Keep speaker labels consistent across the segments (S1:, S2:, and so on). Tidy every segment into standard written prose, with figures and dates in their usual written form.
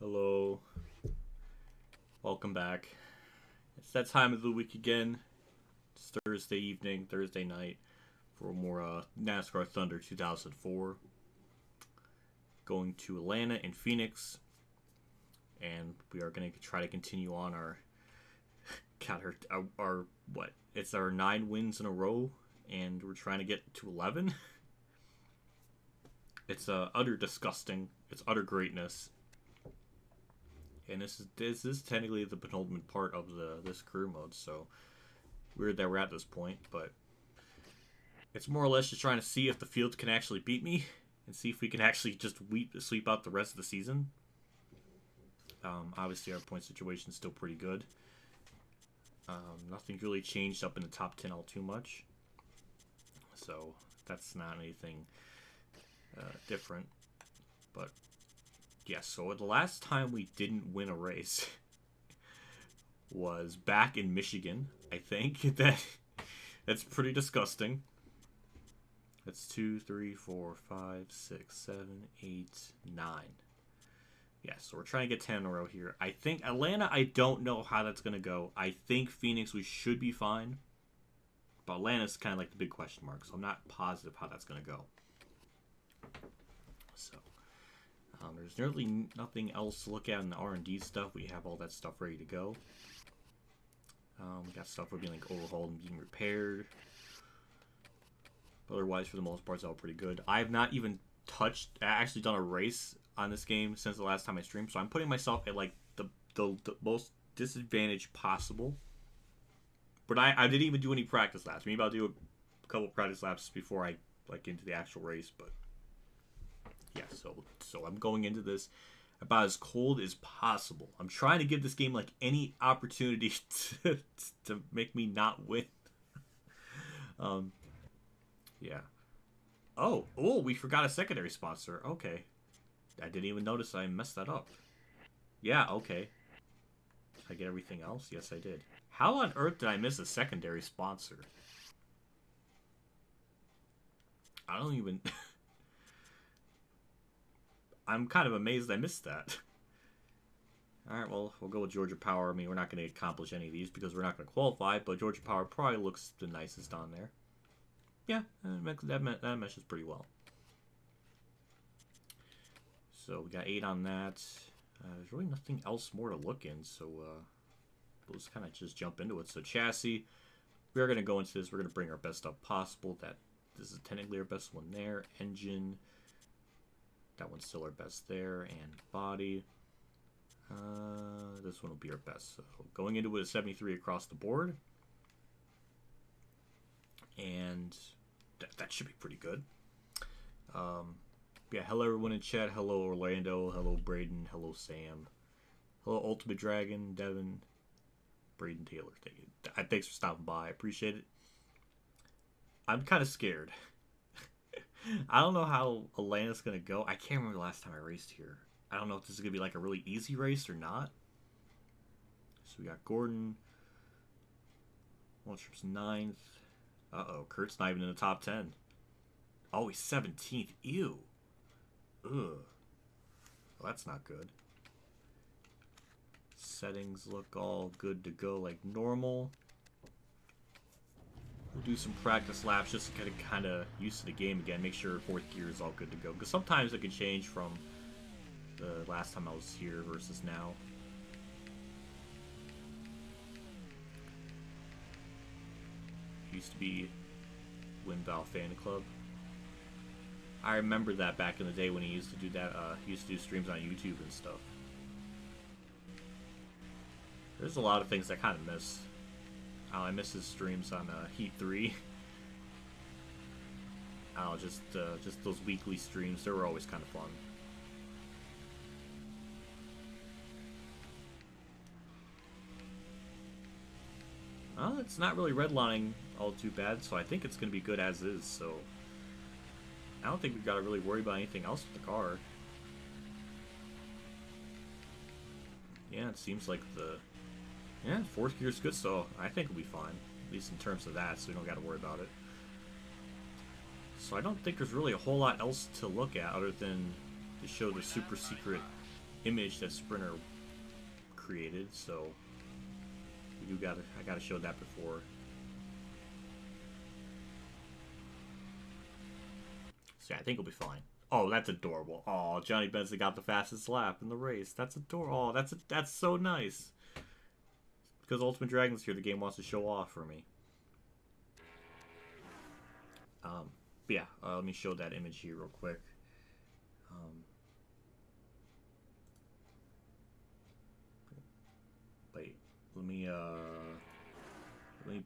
S1: Hello. Welcome back. It's that time of the week again. It's Thursday evening, Thursday night for more NASCAR Thunder 2004. Going to Atlanta and Phoenix. And we are going to try to continue on our what? It's our 9 wins in a row, and we're trying to get to 11. It's utter disgusting. It's utter greatness. And this is technically the penultimate part of this career mode, so weird that we're at this point, but it's more or less just trying to see if the field can actually beat me and see if we can actually just sweep out the rest of the season. Obviously, our point situation is still pretty good. Nothing really changed up in the top 10 all too much, so that's not anything different, but yeah, so the last time we didn't win a race was back in Michigan, I think. That's pretty disgusting. That's 2, 3, 4, 5, 6, 7, 8, 9. Yeah, so we're trying to get 10 in a row here. I think Atlanta, I don't know how that's going to go. I think Phoenix, we should be fine. But Atlanta's kind of like the big question mark, so I'm not positive how that's going to go. So there's really nothing else to look at in the R&D stuff. We have all that stuff ready to go. We got stuff we're being like overhauled and being repaired. But otherwise, for the most part, it's all pretty good. I have not even actually done a race on this game since the last time I streamed. So I'm putting myself at like the most disadvantage possible. But I didn't even do any practice laps. Maybe I'll do a couple practice laps before I like into the actual race, but yeah, so I'm going into this about as cold as possible. I'm trying to give this game like any opportunity to make me not win. Yeah. Oh, we forgot a secondary sponsor. Okay. I didn't even notice I messed that up. Yeah, okay. Did I get everything else? Yes, I did. How on earth did I miss a secondary sponsor? I don't even... I'm kind of amazed I missed that. Alright, well, we'll go with Georgia Power. I mean, we're not going to accomplish any of these because we're not going to qualify, but Georgia Power probably looks the nicest on there. Yeah, that meshes pretty well. So we got 8 on that. There's really nothing else more to look in, so we'll just kind of just jump into it. So chassis, we're going to go into this. We're going to bring our best up possible. This is technically our best one there. Engine. That one's still our best there. And body. This one will be our best. So going into it, a 73 across the board. And that should be pretty good. Yeah, hello everyone in chat. Hello Orlando. Hello Braden. Hello Sam. Hello Ultimate Dragon. Devin. Braden Taylor. Thanks for stopping by. I appreciate it. I'm kind of scared. I don't know how Atlanta's going to go. I can't remember the last time I raced here. I don't know if this is going to be like a really easy race or not. So we got Gordon. Waltrip's 9th. Uh-oh, Kurt's not even in the top 10. Oh, he's 17th. Ew. Ugh. Well, that's not good. Settings look all good to go like normal. We'll do some practice laps just to get kind of used to the game again. Make sure 4th gear is all good to go. Because sometimes it can change from the last time I was here versus now. Used to be Winval Fan Club. I remember that back in the day when he used to do that. He used to do streams on YouTube and stuff. There's a lot of things I kind of miss. I miss his streams on Heat 3. Just those weekly streams. They were always kind of fun. Well, it's not really redlining all too bad, so I think it's going to be good as is. So I don't think we've got to really worry about anything else with the car. Yeah, it seems like yeah, 4th gear is good, so I think we'll be fine. At least in terms of that, so we don't got to worry about it. So I don't think there's really a whole lot else to look at other than to show the super secret image that Sprinter created, so I gotta show that before. So yeah, I think it'll be fine. Oh, that's adorable. Oh, Johnny Benson got the fastest lap in the race. That's adorable. Oh, that's so nice. Because Ultimate Dragon's here, the game wants to show off for me. But yeah, let me show that image here real quick. Wait, let me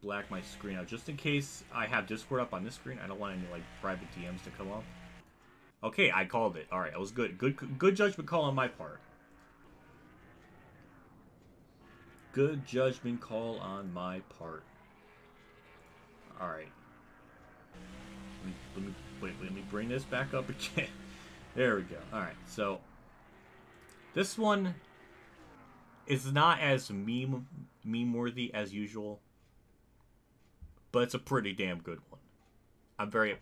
S1: black my screen out just in case I have Discord up on this screen. I don't want any like private DMs to come up. Okay, I called it. All right, it was good. Good judgment call on my part. Good judgment call on my part. All right. Let me bring this back up again. There we go. All right, so this one is not as meme worthy as usual, but it's a pretty damn good one. I'm very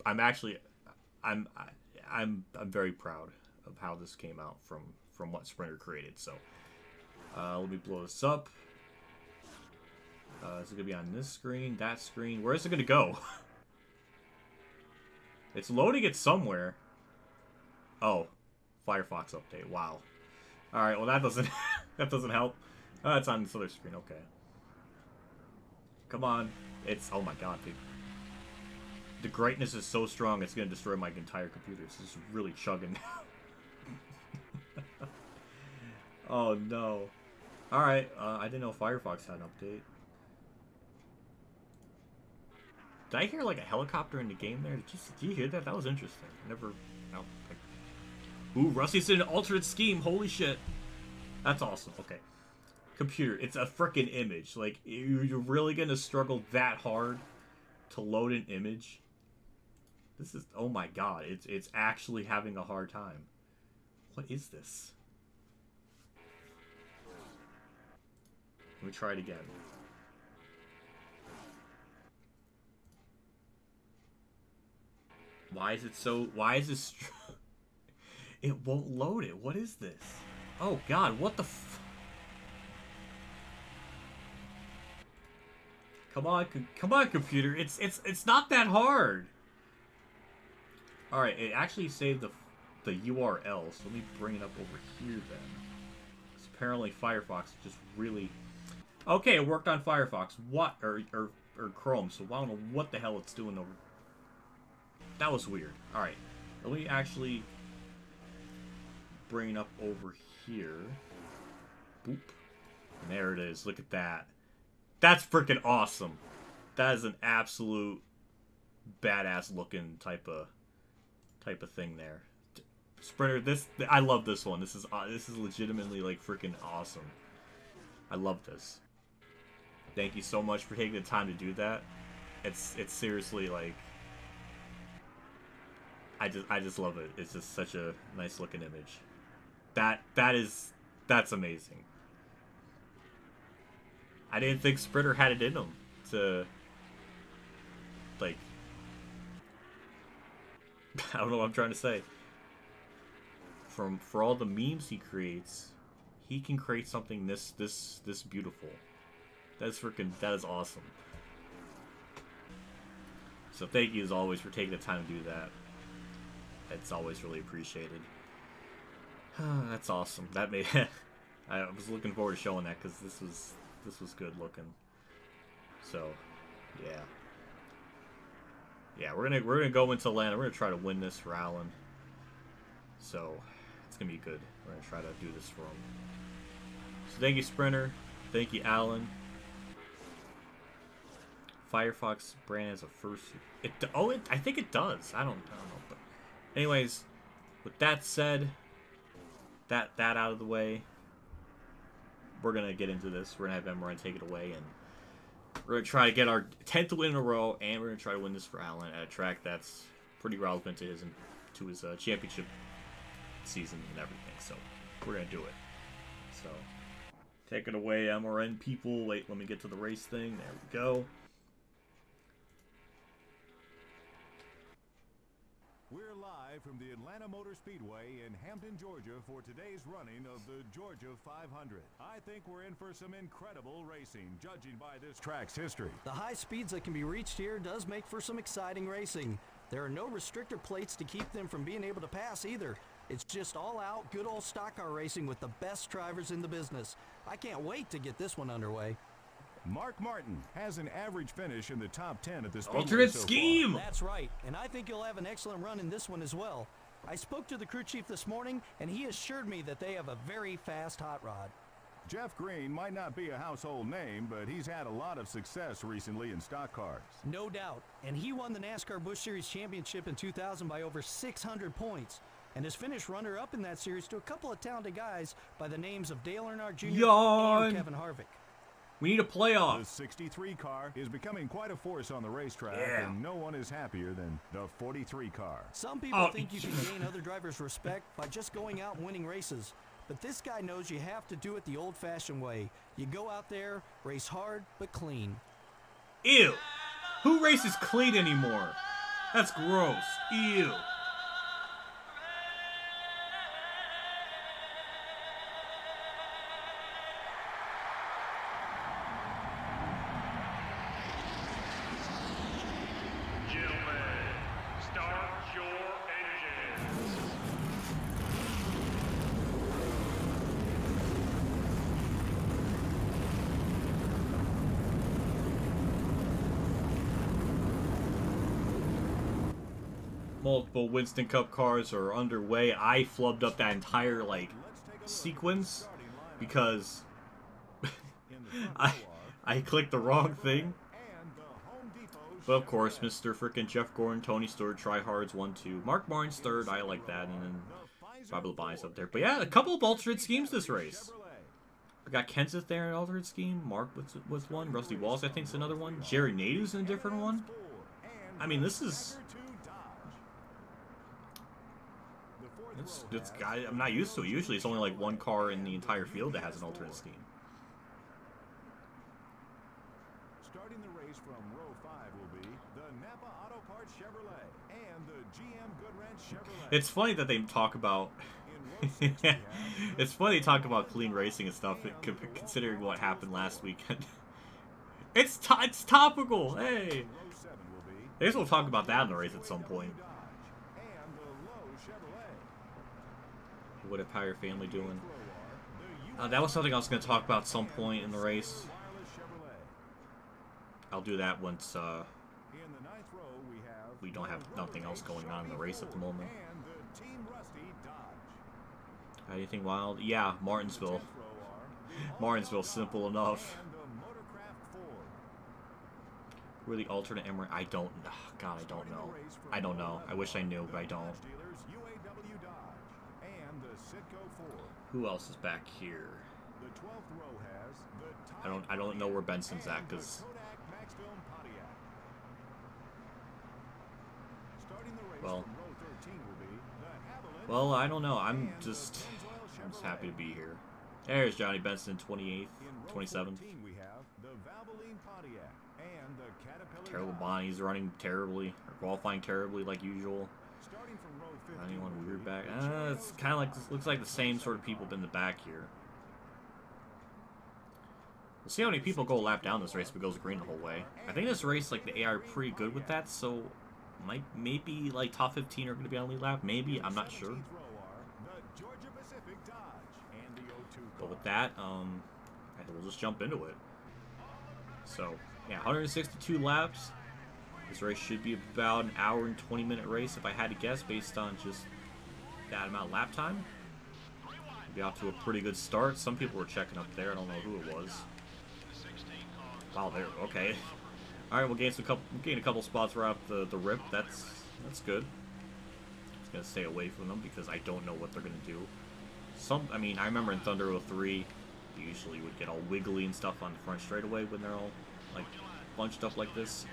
S1: proud of how this came out from what Sprinter created. So let me blow this up. Is it gonna be on this screen, that screen? Where is it gonna go? It's loading it somewhere. Oh, Firefox update. Wow. All right. Well, that doesn't that doesn't help. Oh, it's on this other screen. Okay. Come on. It's, oh my god, dude. The greatness is so strong, it's gonna destroy my entire computer. It's just really chugging. Oh no. All right. I didn't know Firefox had an update. Did I hear like a helicopter in the game there? Did you hear that? That was interesting. Never. No. Ooh, Rusty's in an alternate scheme. Holy shit. That's awesome. Okay. Computer, it's a frickin' image. Like, you're really gonna struggle that hard to load an image? This is, oh my god, it's actually having a hard time. What is this? Let me try it again. Why is it so... Why is this... It won't load it. What is this? Oh, God. What the f... Come on, computer. It's not that hard. Alright, it actually saved the URL, so let me bring it up over here then. Because apparently Firefox just really... Okay, it worked on Firefox. What? Or Chrome, so I don't know what the hell it's doing over... That was weird. Alright, let me actually bring it up over here. Boop. And there it is. Look at that. That's freaking awesome. That is an absolute badass looking type of thing there. Sprinter, I love this one. This is legitimately like freaking awesome. I love this. Thank you so much for taking the time to do that. It's seriously like I just love it. It's just such a nice looking image. That's amazing. I didn't think Sprinter had it in him to like I don't know what I'm trying to say. For all the memes he creates, he can create something this beautiful. That is awesome. So thank you as always for taking the time to do that. It's always really appreciated. That's awesome. That made I was looking forward to showing that because this was good looking. So yeah, we're gonna go into Atlanta. We're gonna try to win this for Alan. So it's gonna be good. We're gonna try to do this for him. So thank you, Sprinter. Thank you, Alan. Firefox brand has a first. I think it does. I don't know. But anyways, with that said, that out of the way, we're gonna get into this. We're gonna have Emma take it away, and we're gonna try to get our 10th win in a row, and we're gonna try to win this for Alan at a track that's pretty relevant to his championship season and everything. So we're gonna do it. So take it away, MRN people. Wait, let me get to the race thing. There we go.
S2: We're live live from the Atlanta Motor Speedway in Hampton, Georgia for today's running of the Georgia 500. I think we're in for some incredible racing, judging by this track's history.
S3: The high speeds that can be reached here does make for some exciting racing. There are no restrictor plates to keep them from being able to pass either. It's just all out, good old stock car racing with the best drivers in the business. I can't wait to get this one underway.
S2: Mark Martin has an average finish in the top 10 at this
S1: alternate scheme.
S3: That's right, and I think you'll have an excellent run in this one as well. I spoke to the crew chief this morning, and he assured me that they have a very fast hot rod.
S2: Jeff Green might not be a household name, but he's had a lot of success recently in stock cars.
S3: No doubt, and he won the NASCAR Busch Series Championship in 2000 by over 600 points. And has finished runner-up in that series to a couple of talented guys by the names of Dale Earnhardt Jr. and Kevin Harvick.
S1: We need a playoff.
S2: The 63 car is becoming quite a force on the racetrack,
S1: yeah.
S2: And no one is happier than the 43 car.
S3: Some people think you can gain other drivers' respect by just going out and winning races. But this guy knows you have to do it the old-fashioned way. You go out there, race hard, but clean.
S1: Ew. Who races clean anymore? That's gross. Ew. Multiple Winston Cup cars are underway. I flubbed up that entire sequence because I clicked the wrong thing. But of course, Mr. Frickin' Jeff Gordon, Tony Stewart, Tryhards 1-2, Mark Martin's third. I like that, and then Bob Labine's up there. But yeah, a couple of alternate schemes this race. I got Kenseth there in an alternate scheme. Mark was one. Rusty Walls, I think, is another one. Jerry Nadeau's in a different one. I mean, this is. I'm not used to it. Usually it's only like one car in the entire field that has an alternate scheme.
S2: Starting the race from row 5 will be the Napa Auto Parts Chevrolet and the GM Goodwrench Chevrolet.
S1: It's funny that they talk about it's funny they talk about clean racing and stuff considering what happened last weekend. It's topical. Hey. I guess we'll talk about that in the race at some point. What a Pirate family doing? That was something I was going to talk about at some point in the race. I'll do that once we don't have nothing else going on in the race at the moment. Anything wild? Yeah, Martinsville. Martinsville, simple enough. Where the alternate Emery? I don't. God, I don't know. I don't know. I wish I knew, but I don't. Who else is back here? I don't know where Benson's at, because well, I don't know. I'm just happy to be here. There's Johnny Benson, 28th, 27th. Terrible Bonnie's running terribly, or qualifying terribly like usual. Anyone weird back? It's kind of like, looks like the same sort of people in the back here. We'll see how many people go a lap down this race if it goes green the whole way. I think this race, like, the AI are pretty good with that, so maybe like top 15 are going to be on the lead lap. Maybe, I'm not sure. But with that, we'll just jump into it. So, yeah, 162 laps. This race should be about an hour and 20-minute race, if I had to guess, based on just that amount of lap time. We'll be off to a pretty good start. Some people were checking up there. I don't know who it was. Wow, there. Okay. All right, we'll gain a couple spots right off the rip. That's good. Just gonna stay away from them because I don't know what they're gonna do. I mean, I remember in Thunder 03, you usually would get all wiggly and stuff on the front straightaway when they're all like bunched up like this.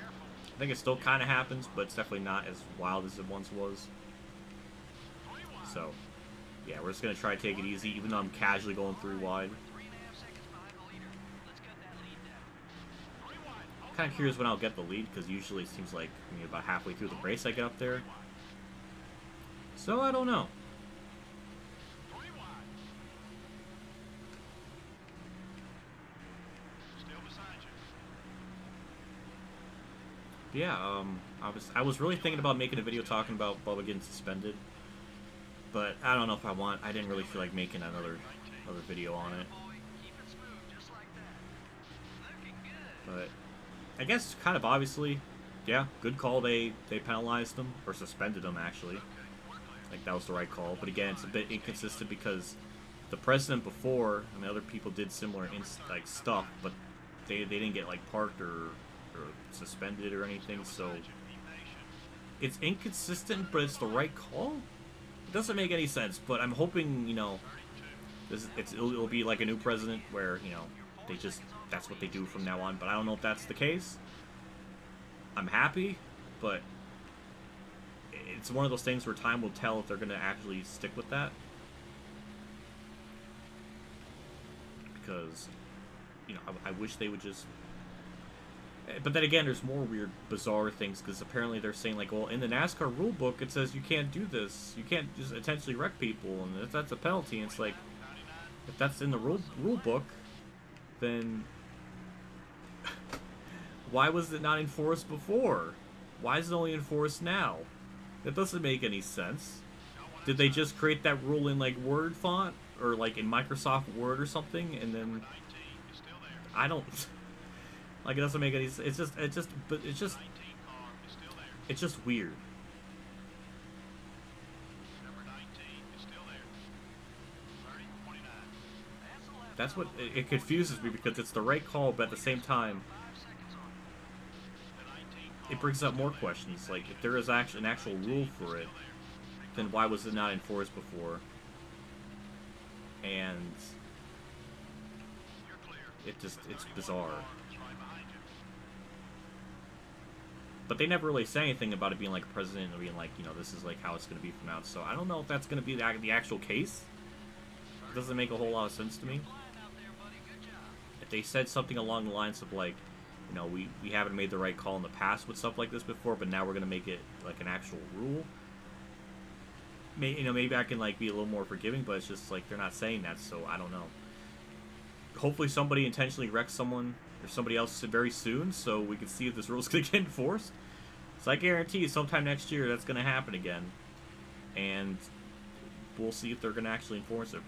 S1: I think it still kind of happens, but it's definitely not as wild as it once was. So, yeah, we're just going to try to take it easy, even though I'm casually going through wide. I'm kind of curious when I'll get the lead, because usually it seems like maybe about halfway through the race I get up there. So I don't know. Yeah, I was really thinking about making a video talking about Bubba getting suspended, but I don't know if I want. I didn't really feel like making another video on it. But I guess kind of obviously, yeah, good call. They penalized him or suspended him actually. Like that was the right call. But again, it's a bit inconsistent because the president before, I mean, other people did similar like stuff, but they didn't get like parked or suspended or anything. So it's inconsistent, but it's the right call. It doesn't make any sense. But I'm hoping, you know, it'll be like a new president where, you know, that's what they do from now on. But I don't know if that's the case. I'm happy, but it's one of those things where time will tell if they're going to actually stick with that. Because, you know, I wish they would just... But then again, there's more weird, bizarre things, because apparently they're saying, like, well, in the NASCAR rule book, it says you can't do this. You can't just intentionally wreck people, and if that's a penalty. And it's like, if that's in the rule book, then why was it not enforced before? Why is it only enforced now? That doesn't make any sense. Did they just create that rule in, like, Word font? Or, like, in Microsoft Word or something? And then... I don't... Like, it doesn't make any sense. It's just weird. That's what... It confuses me because it's the right call, but at the same time... It brings up more questions. Like, if there is actually an actual rule for it, then why was it not enforced before? And... it's bizarre. But they never really say anything about it being like a president or being like, you know, this is like how it's going to be from now. So I don't know if that's going to be the actual case. It doesn't make a whole lot of sense to me. If they said something along the lines of like, you know, we haven't made the right call in the past with stuff like this before, but now we're going to make it like an actual rule. You know, maybe I can like be a little more forgiving, but it's just like they're not saying that, so I don't know. Hopefully somebody intentionally wrecks someone or somebody else very soon, so we can see if this rule's going to get enforced. So I guarantee you sometime next year that's going to happen again. And we'll see if they're going to actually enforce it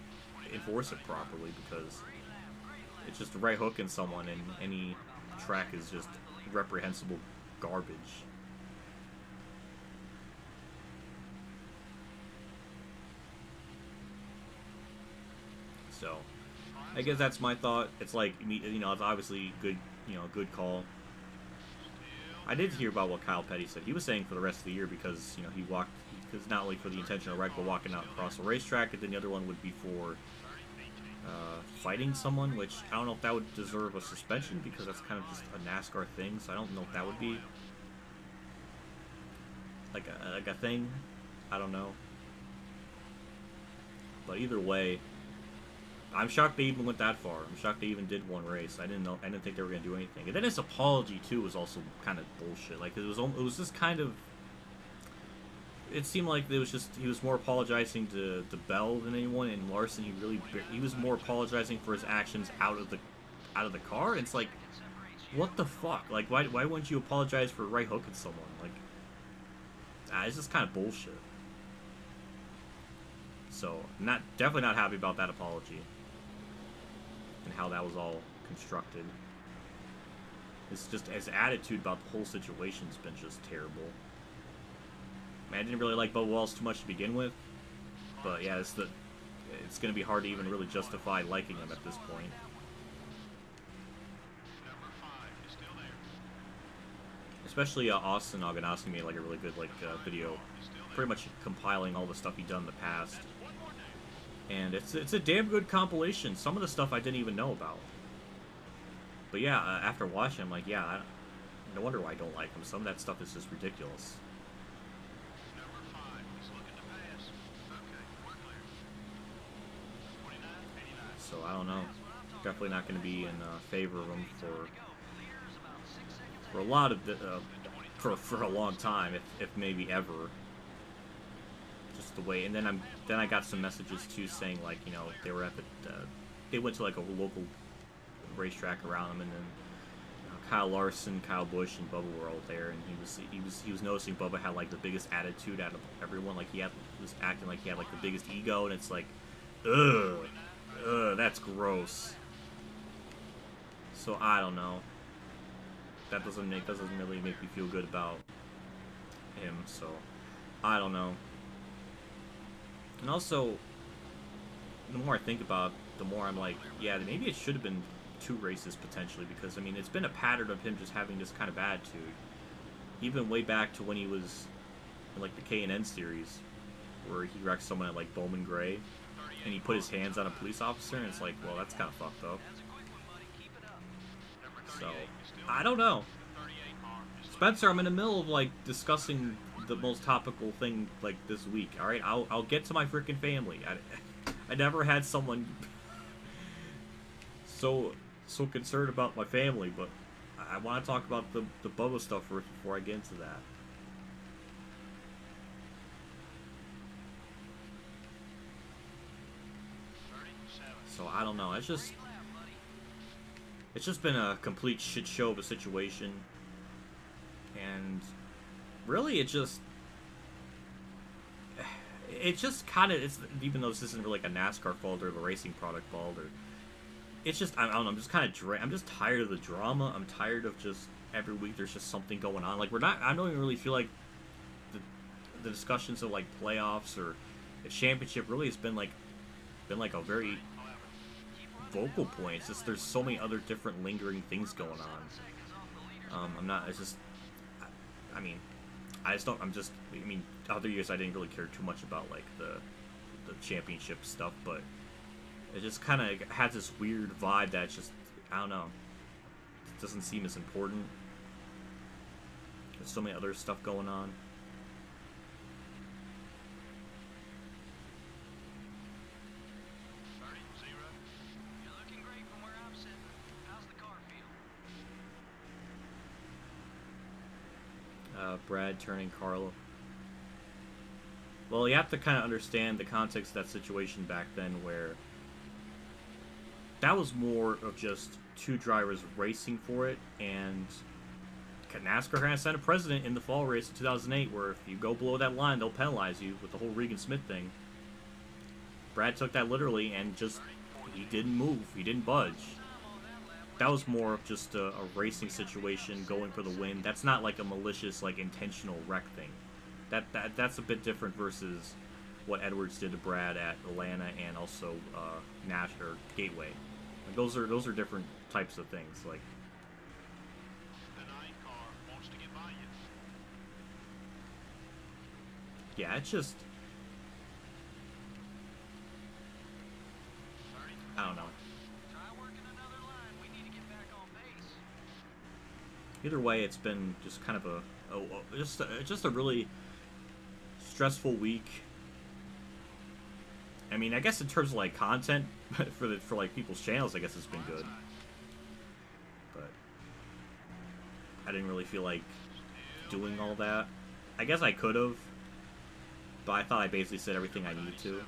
S1: properly, because it's just right hooking someone and any track is just reprehensible garbage. So I guess that's my thought. It's like, you know, it's obviously good, you know, good call. I did hear about what Kyle Petty said. He was saying for the rest of the year because, you know, he walked, because not only for the intentional wreck, but walking out across the racetrack, and then the other one would be for fighting someone, which I don't know if that would deserve a suspension, because that's kind of just a NASCAR thing, so I don't know if that would be like a thing. I don't know. But either way, I'm shocked they even went that far. I'm shocked they even did one race. I didn't think they were gonna do anything. And then his apology too was also kind of bullshit. Like it was just kind of. It seemed like it was just he was more apologizing to Bell than anyone, and Larson he was more apologizing for his actions out of the car. And it's like, what the fuck? Like why wouldn't you apologize for right hooking someone? Like, it's just kind of bullshit. So definitely not happy about that apology and how that was all constructed. It's just his attitude about the whole situation's been just terrible. I mean, I didn't really like Bubba Wallace too much to begin with, but yeah, it's going to be hard to even really justify liking him at this point. Especially Austin Oganowski made like a really good video, pretty much compiling all the stuff he'd done in the past. And it's a damn good compilation. Some of the stuff I didn't even know about. But yeah, after watching, I'm like, yeah, no wonder why I don't like him. Some of that stuff is just ridiculous. So I don't know. Definitely not going to be in favor of him for a lot of for a long time, if maybe ever. just the way. And then I got some messages too saying like, you know, they were at the they went to like a local racetrack around them, and then Kyle Larson, Kyle Busch, and Bubba were all there, and he was noticing Bubba had like the biggest attitude out of everyone. Like he was acting like he had like the biggest ego, and it's like, that's gross. So I don't know. That doesn't really make me feel good about him. So I don't know. And also, the more I think about it, the more I'm like, yeah, maybe it should have been 2 races potentially, because I mean it's been a pattern of him just having this kind of attitude, even way back to when he was in like the K&N series, where he wrecked someone at like Bowman Gray, and he put his hands on a police officer, and it's like, well, that's kind of fucked up. So I don't know, Spencer. I'm in the middle of like discussing the most topical thing like this week. All right, I'll get to my freaking family. I never had someone so concerned about my family, but I want to talk about the Bubba stuff first before I get into that. So I don't know. It's just been a complete shit show of a situation, and really it just kind of, it's, even though this isn't really like a NASCAR fault or the racing product fault, or it's just, I don't know, I'm just kind of I'm just tired of the drama. I'm tired of just every week there's just something going on. Like I don't even really feel like the discussions of like playoffs or the championship really has been like a very vocal point. It's just there's so many other different lingering things going on. I'm not. It's just. I mean, I just don't. I mean, other years I didn't really care too much about like the championship stuff, but it just kind of has this weird vibe that's just, I don't know. It doesn't seem as important. There's so many other stuff going on. Brad turning Carlo. Well, you have to kind of understand the context of that situation back then, where that was more of just 2 drivers racing for it, and NASCAR kind of set a precedent in the fall race in 2008, where if you go below that line, they'll penalize you with the whole Regan Smith thing. Brad took that literally, and just, he didn't move, he didn't budge. That was more of just a racing situation, going for the win. That's not like a malicious, like intentional wreck thing. That's a bit different versus what Edwards did to Brad at Atlanta and also Nash or Gateway. Like those are different types of things. Like, yeah, it's just, I don't know. Either way, it's been just kind of just a really stressful week. I mean, I guess in terms of like content for like people's channels, I guess it's been good. But I didn't really feel like doing all that. I guess I could have, but I thought I basically said everything I needed to.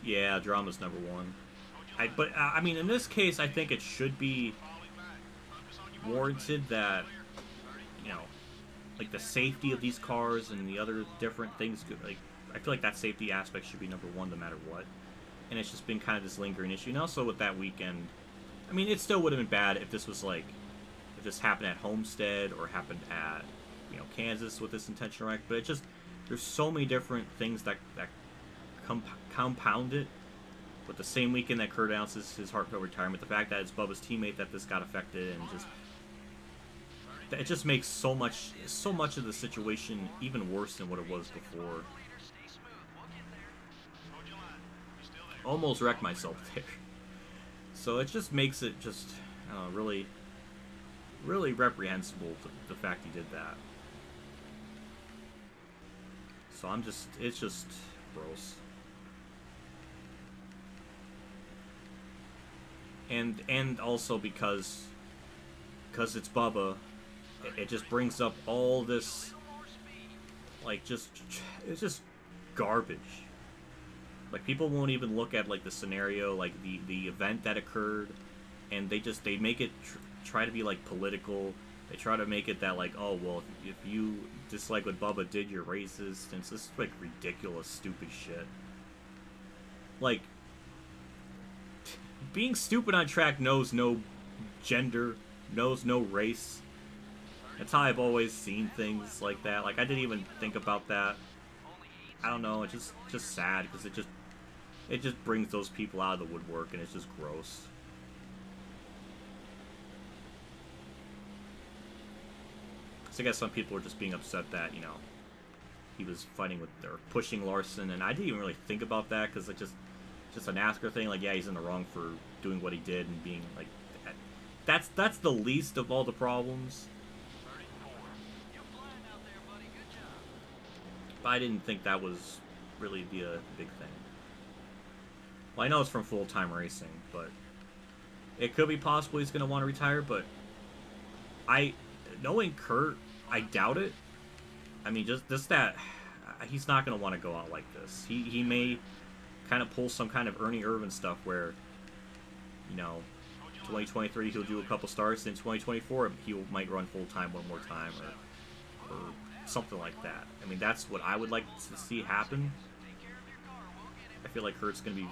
S1: Yeah, drama's number 1. But I mean, in this case, I think it should be warranted that, you know, like the safety of these cars and the other different things. Like, I feel like that safety aspect should be number 1, no matter what. And it's just been kind of this lingering issue. And also with that weekend, I mean, it still would have been bad if this was like, if this happened at Homestead or happened at, you know, Kansas with this intentional wreck. But it just, there's so many different things that compound it. With the same weekend that Kurt announces his heartfelt retirement, the fact that it's Bubba's teammate that this got affected, and just it just makes so much of the situation even worse than what it was before. Almost wrecked myself there. So it just makes it just really, really reprehensible, the fact he did that. So it's just gross. And also because it's Bubba, it just brings up all this, like, it's just garbage. Like, people won't even look at, like, the scenario, like, the event that occurred, and they make it try to be, like, political. They try to make it that, like, oh, well, if you dislike what Bubba did, you're racist, and it's just, like, ridiculous, stupid shit. Like, being stupid on track knows no gender, knows no race. That's how I've always seen things like that. Like, I didn't even think about that. I don't know, it's just sad, because it just brings those people out of the woodwork, and it's just gross. So I guess some people are just being upset that, you know, he was fighting with, or pushing Larson, and I didn't even really think about that, because it's just a NASCAR thing. Like, yeah, he's in the wrong for doing what he did and being, like, that's the least of all the problems. But I didn't think that was really be a big thing. Well, I know it's from full-time racing, but it could be possible he's going to want to retire, but knowing Kurt, I doubt it. I mean, just that, he's not going to want to go out like this. He may kind of pull some kind of Ernie Irvin stuff where, you know, 2023 he'll do a couple starts, in 2024 he might run full-time one more time, or something like that. I mean, that's what I would like to see happen. I feel like Kurt's going to be...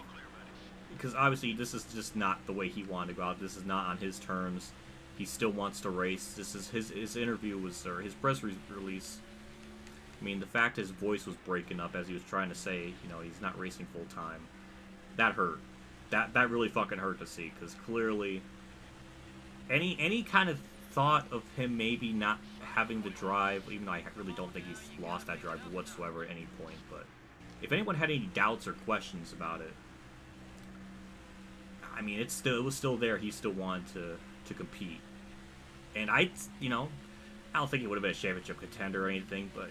S1: Because obviously this is just not the way he wanted to go out. This is not on his terms. He still wants to race. This is his interview was, or his press release. I mean, the fact his voice was breaking up as he was trying to say, you know, he's not racing full-time. That hurt. That really fucking hurt to see, because clearly any kind of thought of him maybe not having the drive, even though I really don't think he's lost that drive whatsoever at any point, but if anyone had any doubts or questions about it, I mean, it was still there. He still wanted to compete, and I don't think he would have been a championship contender or anything, but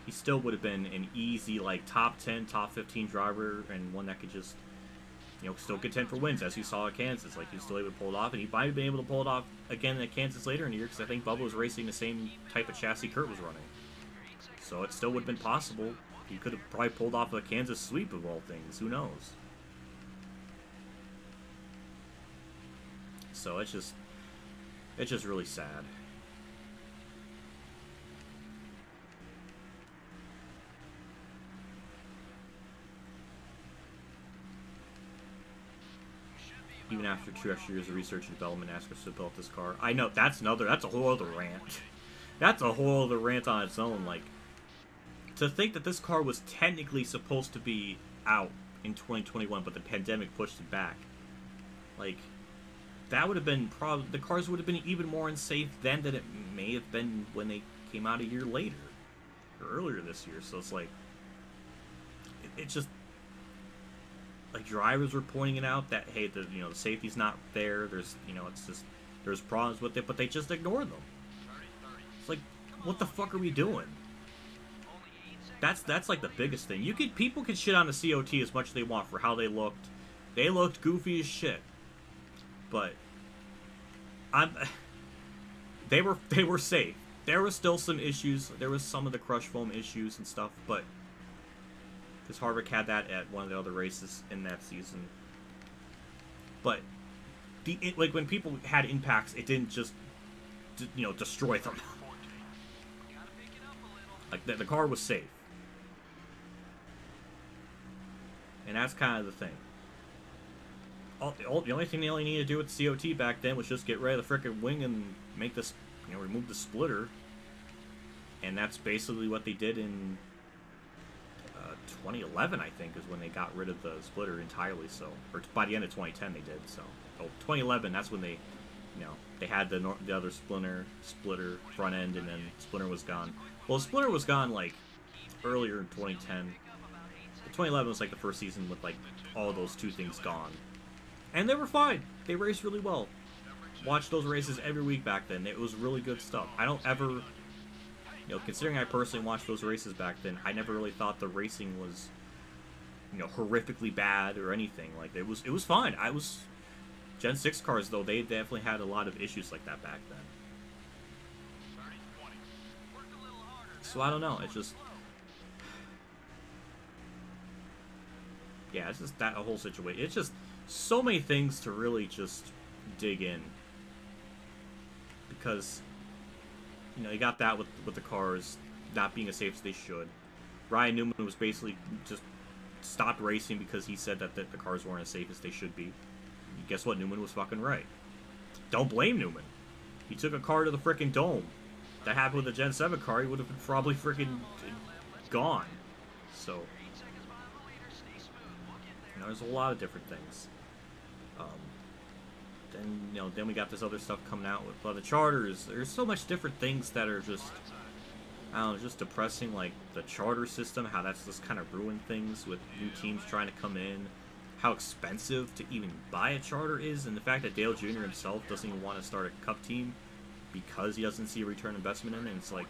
S1: he still would have been an easy, like, top 10, top 15 driver, and one that could just, you know, still contend for wins, as you saw at Kansas. Like, he was still able to pull it off, and he might have been able to pull it off again at Kansas later in the year, because I think Bubba was racing the same type of chassis Kurt was running. So it still would have been possible. He could have probably pulled off a Kansas sweep of all things. Who knows? So it's just really sad. Even after 2 extra years of research and development, NASCAR still built this car. I know, that's a whole other rant. That's a whole other rant on its own. Like, to think that this car was technically supposed to be out in 2021, but the pandemic pushed it back. Like, that would have been the cars would have been even more unsafe then than it may have been when they came out a year later, or earlier this year. So it's like, it's just, like, drivers were pointing it out that, hey, the safety's not there. There's, it's just, there's problems with it, but they just ignore them. It's like, what the fuck are we doing? That's like the biggest thing. People can shit on the COT as much as they want for how they looked. They looked goofy as shit. But they were safe. There was still some issues. There was some of the crush foam issues and stuff, but because Harvick had that at one of the other races in that season. But like when people had impacts, it didn't just destroy them. Like the car was safe, and that's kind of the thing. The only thing they only needed to do with the COT back then was just get rid of the frickin' wing and make this, remove the splitter. And that's basically what they did in 2011, I think, is when they got rid of the splitter entirely. So, or by the end of 2010 they did. So, 2011, that's when they, they had the other splitter front end, and then splitter was gone. Well, the splitter was gone like earlier in 2010. 2011 was like the first season with like all those two things gone. And they were fine. They raced really well. Watched those races every week back then. It was really good stuff. I don't ever, you know, considering I personally watched those races back then, I never really thought the racing was, you know, horrifically bad or anything. Like, it was fine. Gen 6 cars, though, they definitely had a lot of issues like that back then. So I don't know. It's just, yeah, it's just that whole situation. It's just so many things to really just dig in. Because, you know, you got that with the cars not being as safe as they should. Ryan Newman was basically just stopped racing because he said that the cars weren't as safe as they should be. And guess what? Newman was fucking right. Don't blame Newman. He took a car to the frickin' dome. That happened with the Gen 7 car, he would have been probably frickin' gone. So, you know, there's a lot of different things. Then we got this other stuff coming out with the charters. There's so much different things that are just, I don't know, just depressing. Like the charter system, how that's just kind of ruined things with new teams trying to come in. How expensive to even buy a charter is, and the fact that Dale Jr. himself doesn't even want to start a Cup team because he doesn't see a return investment in it. And it's like,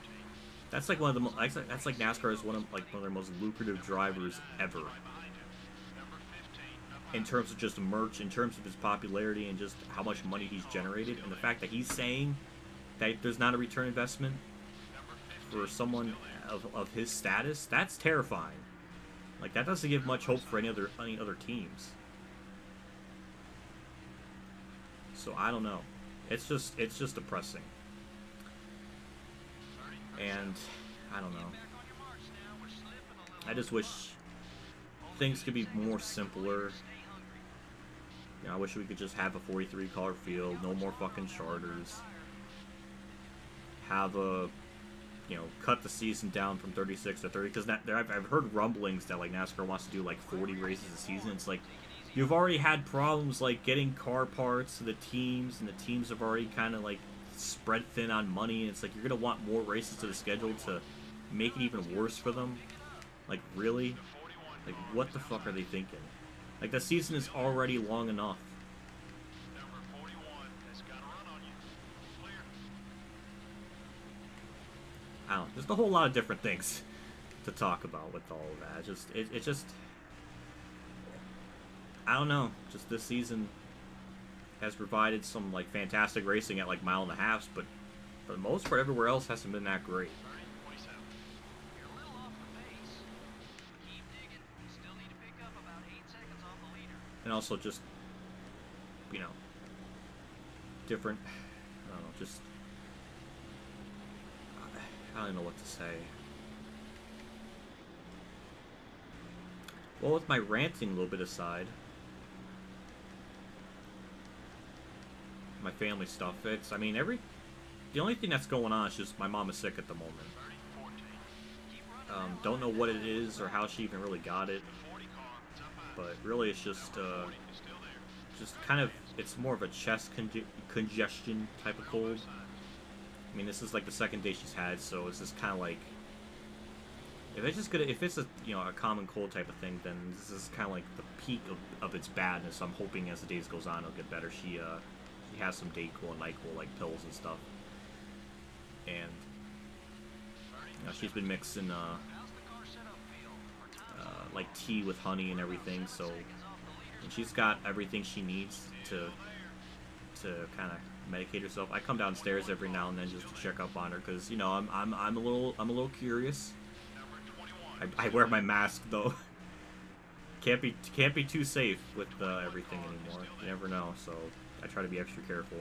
S1: that's like one of the that's like NASCAR is one of their most lucrative drivers ever. In terms of just merch, in terms of his popularity, and just how much money he's generated, and the fact that he's saying that there's not a return investment for someone of his status, that's terrifying. Like, that doesn't give much hope for any other teams. So I don't know. It's just depressing. And I don't know. I just wish things could be more simpler. You know, I wish we could just have a 43 car field, no more fucking charters. Have a, you know, cut the season down from 36 to 30, because I've heard rumblings that like NASCAR wants to do like 40 races a season. It's like, you've already had problems like getting car parts to the teams, and the teams have already kind of like spread thin on money, and it's like you're gonna want more races to the schedule to make it even worse for them. Like, really? Like, what the fuck are they thinking? Like, the season is already long enough. I don't know. There's a whole lot of different things to talk about with all of that. It just... I don't know. Just this season has provided some, like, fantastic racing at, like, mile and a halves, but for the most part, everywhere else hasn't been that great. And also just, you know, different, I don't know, just, I don't know what to say. Well, with my ranting a little bit aside, my family stuff, it's, I mean, the only thing that's going on is just my mom is sick at the moment. Don't know what it is or how she even really got it. But really, it's just kind of, it's more of a chest congestion type of cold. I mean, this is like the second day she's had, so it's just kind of like, if it's a, you know, a common cold type of thing, then this is kind of like the peak of its badness. I'm hoping as the days goes on, it'll get better. She has some Dayquil and NyQuil, like pills and stuff, and you know, she's been mixing like tea with honey and everything, so, and she's got everything she needs to kind of medicate herself. I come downstairs every now and then just to check up on her, because, you know, I'm a little curious. I wear my mask though. can't be too safe with everything anymore. You never know, so I try to be extra careful.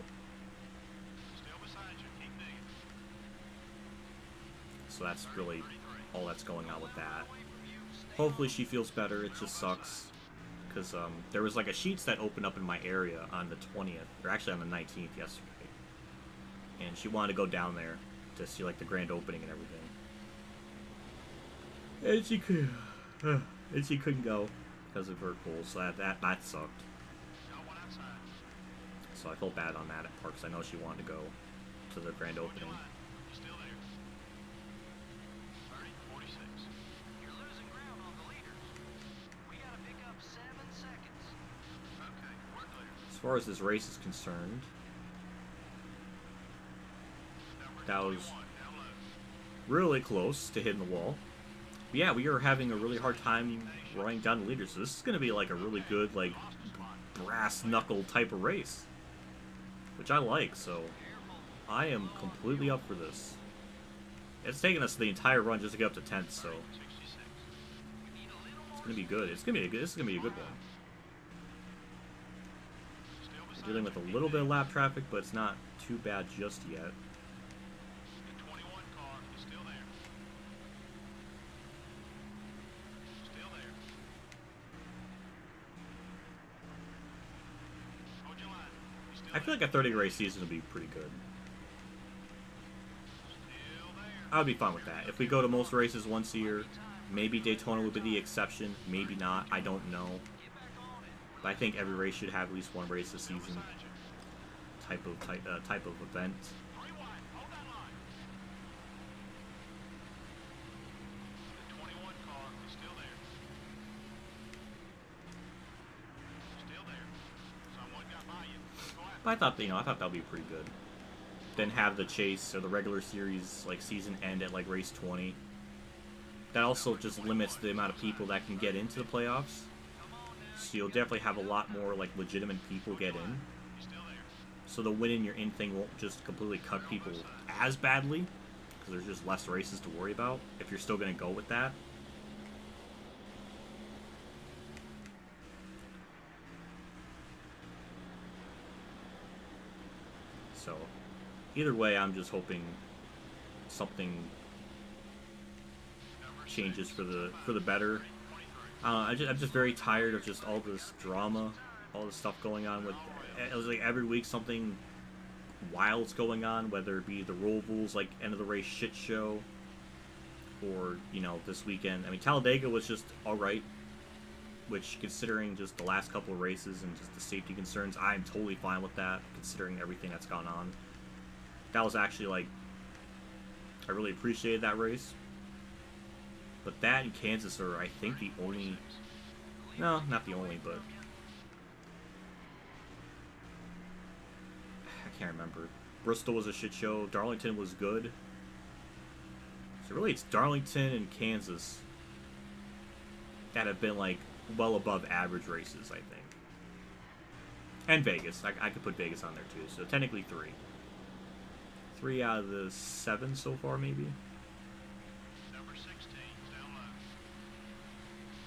S1: So that's really all that's going on with that. Hopefully she feels better. It just sucks because there was like a Sheetz that opened up in my area on the 20th, or actually on the 19th yesterday, and she wanted to go down there to see like the grand opening and everything, and she couldn't go because of her cold, so that sucked. So I felt bad on that part because I know she wanted to go to the grand opening. far as this race is concerned, that was really close to hitting the wall. But yeah, we are having a really hard time running down the leaders, so this is going to be like a really good, like, brass knuckle type of race, which I like, so I am completely up for this. It's taken us the entire run just to get up to 10th, so it's going to be good. This is going to be a good one. We're dealing with a little bit of lap traffic, but it's not too bad just yet. I feel like a 30 race season would be pretty good. I would be fine with that. If we go to most races once a year, maybe Daytona would be the exception, maybe not, I don't know. But I think every race should have at least one race a season type of event. But I thought that would be pretty good. Then have the chase or the regular series like season end at like race 20. That also just limits the amount of people that can get into the playoffs. So you'll definitely have a lot more like legitimate people get in. So the win in your in thing won't just completely cut people as badly, because there's just less races to worry about if you're still going to go with that. So either way, I'm just hoping something changes for the better. I'm just very tired of just all this drama, all this stuff going on with. It was like every week something wild's going on, whether it be the rules like end of the race shit show, or this weekend. I mean, Talladega was just all right, which considering just the last couple of races and just the safety concerns, I'm totally fine with that, considering everything that's gone on. That was actually like, I really appreciated that race. But that and Kansas are, I think, the only, no, not the only, but I can't remember. Bristol was a shit show. Darlington was good. So really, it's Darlington and Kansas that have been like well above average races, I think. And Vegas. I could put Vegas on there too. So technically 3. 3 out of the 7 so far, maybe.
S2: Number 16 down low.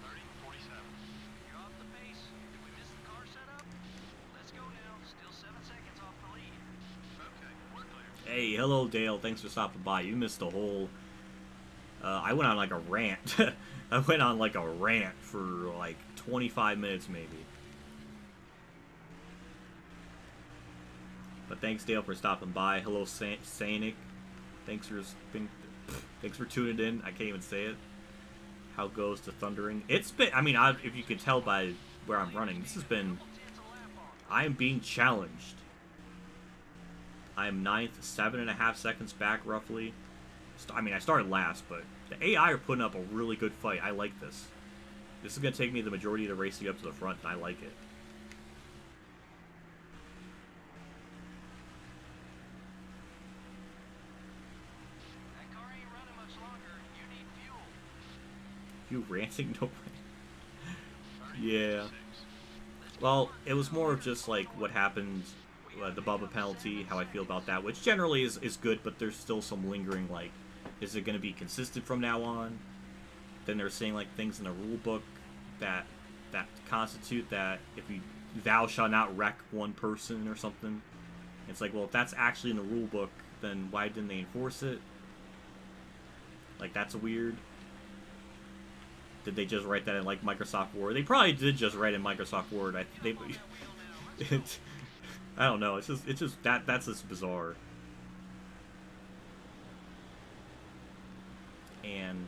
S2: 30-47.
S3: You're off the pace. Did we miss the car setup? Let's go now. Still 7 seconds off the lead.
S2: Okay, we're clear.
S1: Hey, hello Dale. Thanks for stopping by. You missed the whole. I went on like a rant. I went on like a rant for like 25 minutes maybe. But thanks Dale for stopping by. Hello Sanic. Thanks for tuning in. I can't even say it. How goes to Thundering? It's been. I mean, if you could tell by where I'm running, this has been. I am being challenged. I am 9th, 7.5 seconds back roughly. I mean, I started last, but the AI are putting up a really good fight. I like this. This is going to take me the majority of the race to get up to the front, and I like it.
S3: That car ain't running much longer. You need fuel.
S1: You ranting? No way. Yeah. Well, it was more of just like what happened, the Bubba penalty, how I feel about that, which generally is good, but there's still some lingering, like, is it going to be consistent from now on? Then they're saying like things in the rule book that constitute that if you thou shall not wreck one person or something. It's like, well, if that's actually in the rule book, then why didn't they enforce it? Like, that's weird. Did they just write that in like Microsoft Word? They probably did just write in Microsoft Word. I don't know. It's just that's just bizarre. And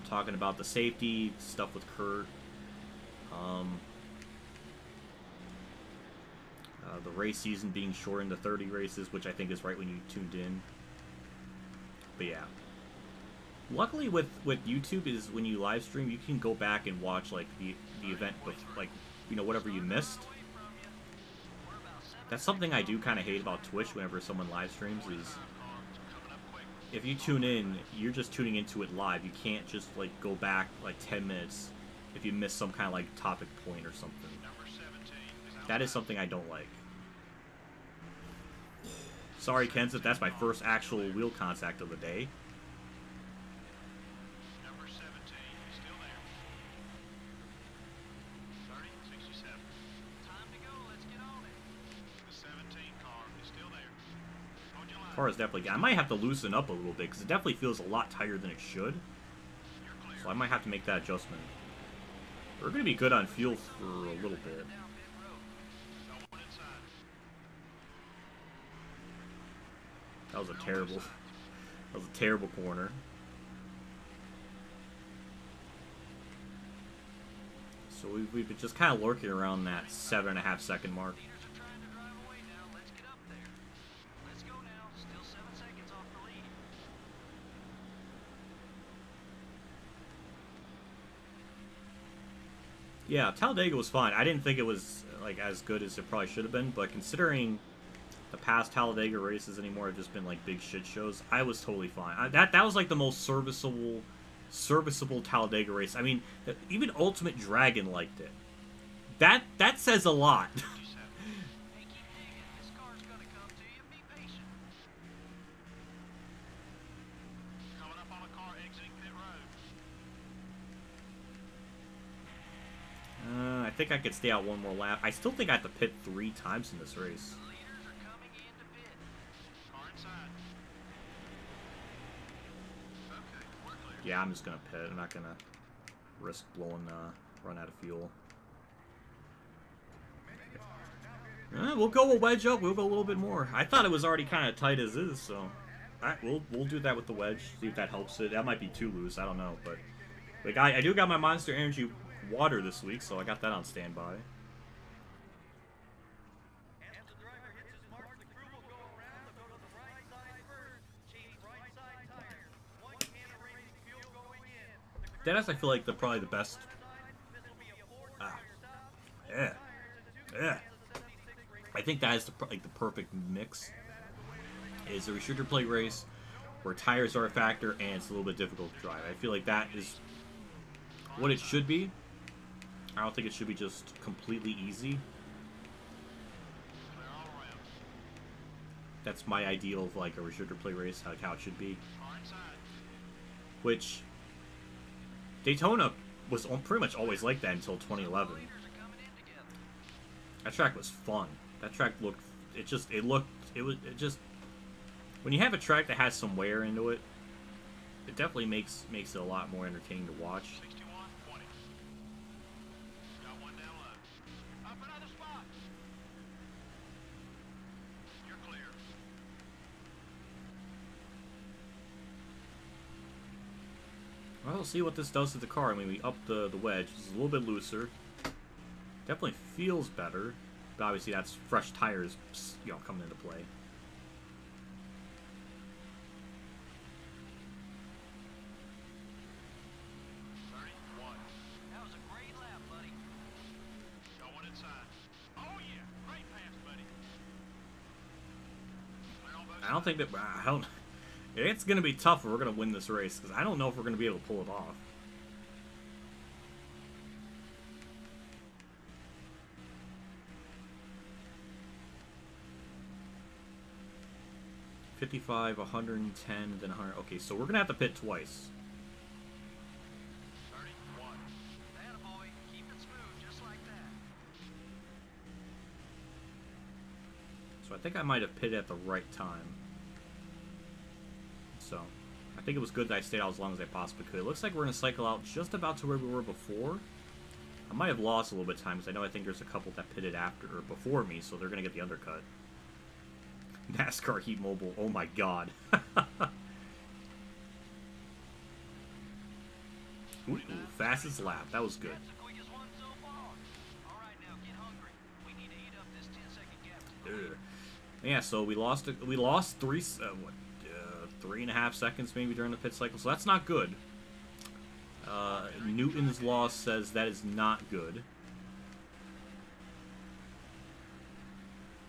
S1: talking about the safety stuff with Kurt. The race season being shortened to 30 races, which I think is right when you tuned in. But yeah. Luckily with YouTube is when you live stream, you can go back and watch like the event with like, whatever you missed. That's something I do kind of hate about Twitch whenever someone live streams is if you tune in, you're just tuning into it live. You can't just like go back like 10 minutes if you miss some kind of like topic point or something. That is something I don't like. Sorry, Kenseth, that's my first actual wheel contact of the day. Car is definitely. I might have to loosen up a little bit because it definitely feels a lot tighter than it should. So I might have to make that adjustment. We're going to be good on fuel for a little bit. That was a terrible corner. So we've been just kind of lurking around that 7.5 second mark. Yeah, Talladega was fine. I didn't think it was like as good as it probably should have been, but considering the past Talladega races anymore have just been like big shit shows, I was totally fine. That was like the most serviceable Talladega race. I mean, even Ultimate Dragon liked it. That says a lot. I think I could stay out one more lap. I still think I have to pit 3 times in this race. Yeah, I'm just gonna pit. I'm not gonna risk blowing run out of fuel. We'll go a wedge up. We'll go a little bit more. I thought it was already kind of tight as is, so alright, we'll do that with the wedge. See if that helps it. That might be too loose. I don't know, but like I do got my Monster Energy water this week, so I got that on standby. Dennis, I feel like probably the best. I think that is like the perfect mix. Is a restrictor plate race where tires are a factor and it's a little bit difficult to drive. I feel like that is what it should be. I don't think it should be just completely easy. That's my ideal of like a restrictor plate race, like how it should be. Which Daytona was pretty much always like that until 2011. That track was fun. That track looked. When you have a track that has some wear into it, it definitely makes it a lot more entertaining to watch. Well, we'll see what this does to the car. I mean, we upped the wedge. It's a little bit looser. Definitely feels better. But obviously that's fresh tires, you know, coming into play.
S4: That was a great lap, buddy. Going inside. Oh yeah, great pass, buddy.
S1: I don't think that. It's going to be tough if we're going to win this race, because I don't know if we're going to be able to pull it off. $55, 110, then 100. Okay, so we're going to have to pit twice.
S4: 31. Attaboy. Keep it smooth, just like that.
S1: So I think I might have pitted at the right time. So, I think it was good that I stayed out as long as I possibly could. It looks like we're going to cycle out just about to where we were before. I might have lost a little bit of time, because I think there's a couple that pitted after or before me, so they're going to get the undercut. NASCAR Heat Mobile, oh my god. Ooh, fastest lap, that was good. Yeah, so we lost 3.5 seconds maybe during the pit cycle, so that's not good. Newton's law says that is not good.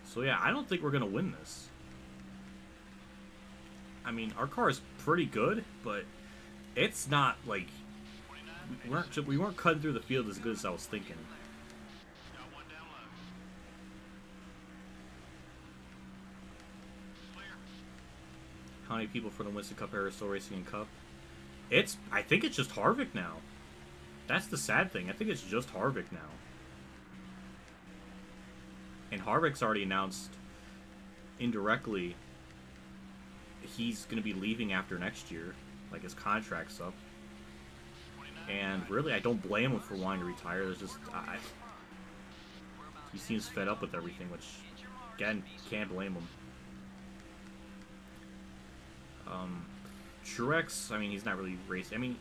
S1: So yeah, I don't think we're gonna win this. I mean, our car is pretty good, but it's not like we weren't cutting through the field as good as I was thinking.
S4: Got one down low. Clear.
S1: How many people for the Winston Cup era still racing in Cup? I think it's just Harvick now. That's the sad thing. I think it's just Harvick now. And Harvick's already announced indirectly he's going to be leaving after next year. Like, his contract's up. And really, I don't blame him for wanting to retire. There's just... he seems fed up with everything, which, again, can't blame him. Truex, I mean, he's not really racing. I mean,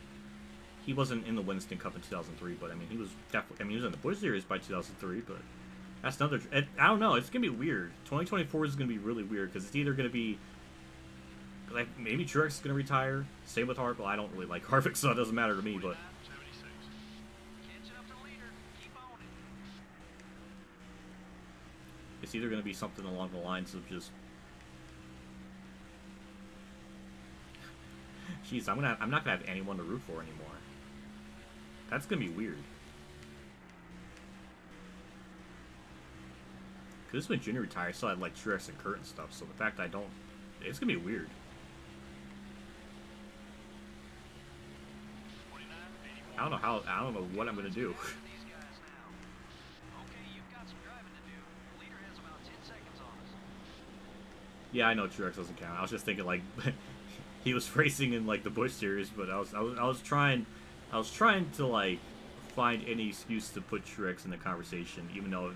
S1: he wasn't in the Winston Cup in 2003, but, I mean, he was definitely... I mean, he was in the Busch Series by 2003, but... That's another... I don't know. It's going to be weird. 2024 is going to be really weird, because it's either going to be... Like, maybe Truex is going to retire. Same with Harvick. Well, I don't really like Harvick, so it doesn't matter to me, but... It's either going to be something along the lines of just... Jeez, I'm not going to have anyone to root for anymore. That's going to be weird. Because when Junior retired, I still had, like, Truex and Kurt and stuff, so the fact that I don't... It's going to be weird. I don't know what I'm going to do. Yeah, I know Truex doesn't count. I was just thinking, like, he was racing in, like, the Busch Series, but I was trying to, like, find any excuse to put Truex in the conversation, even though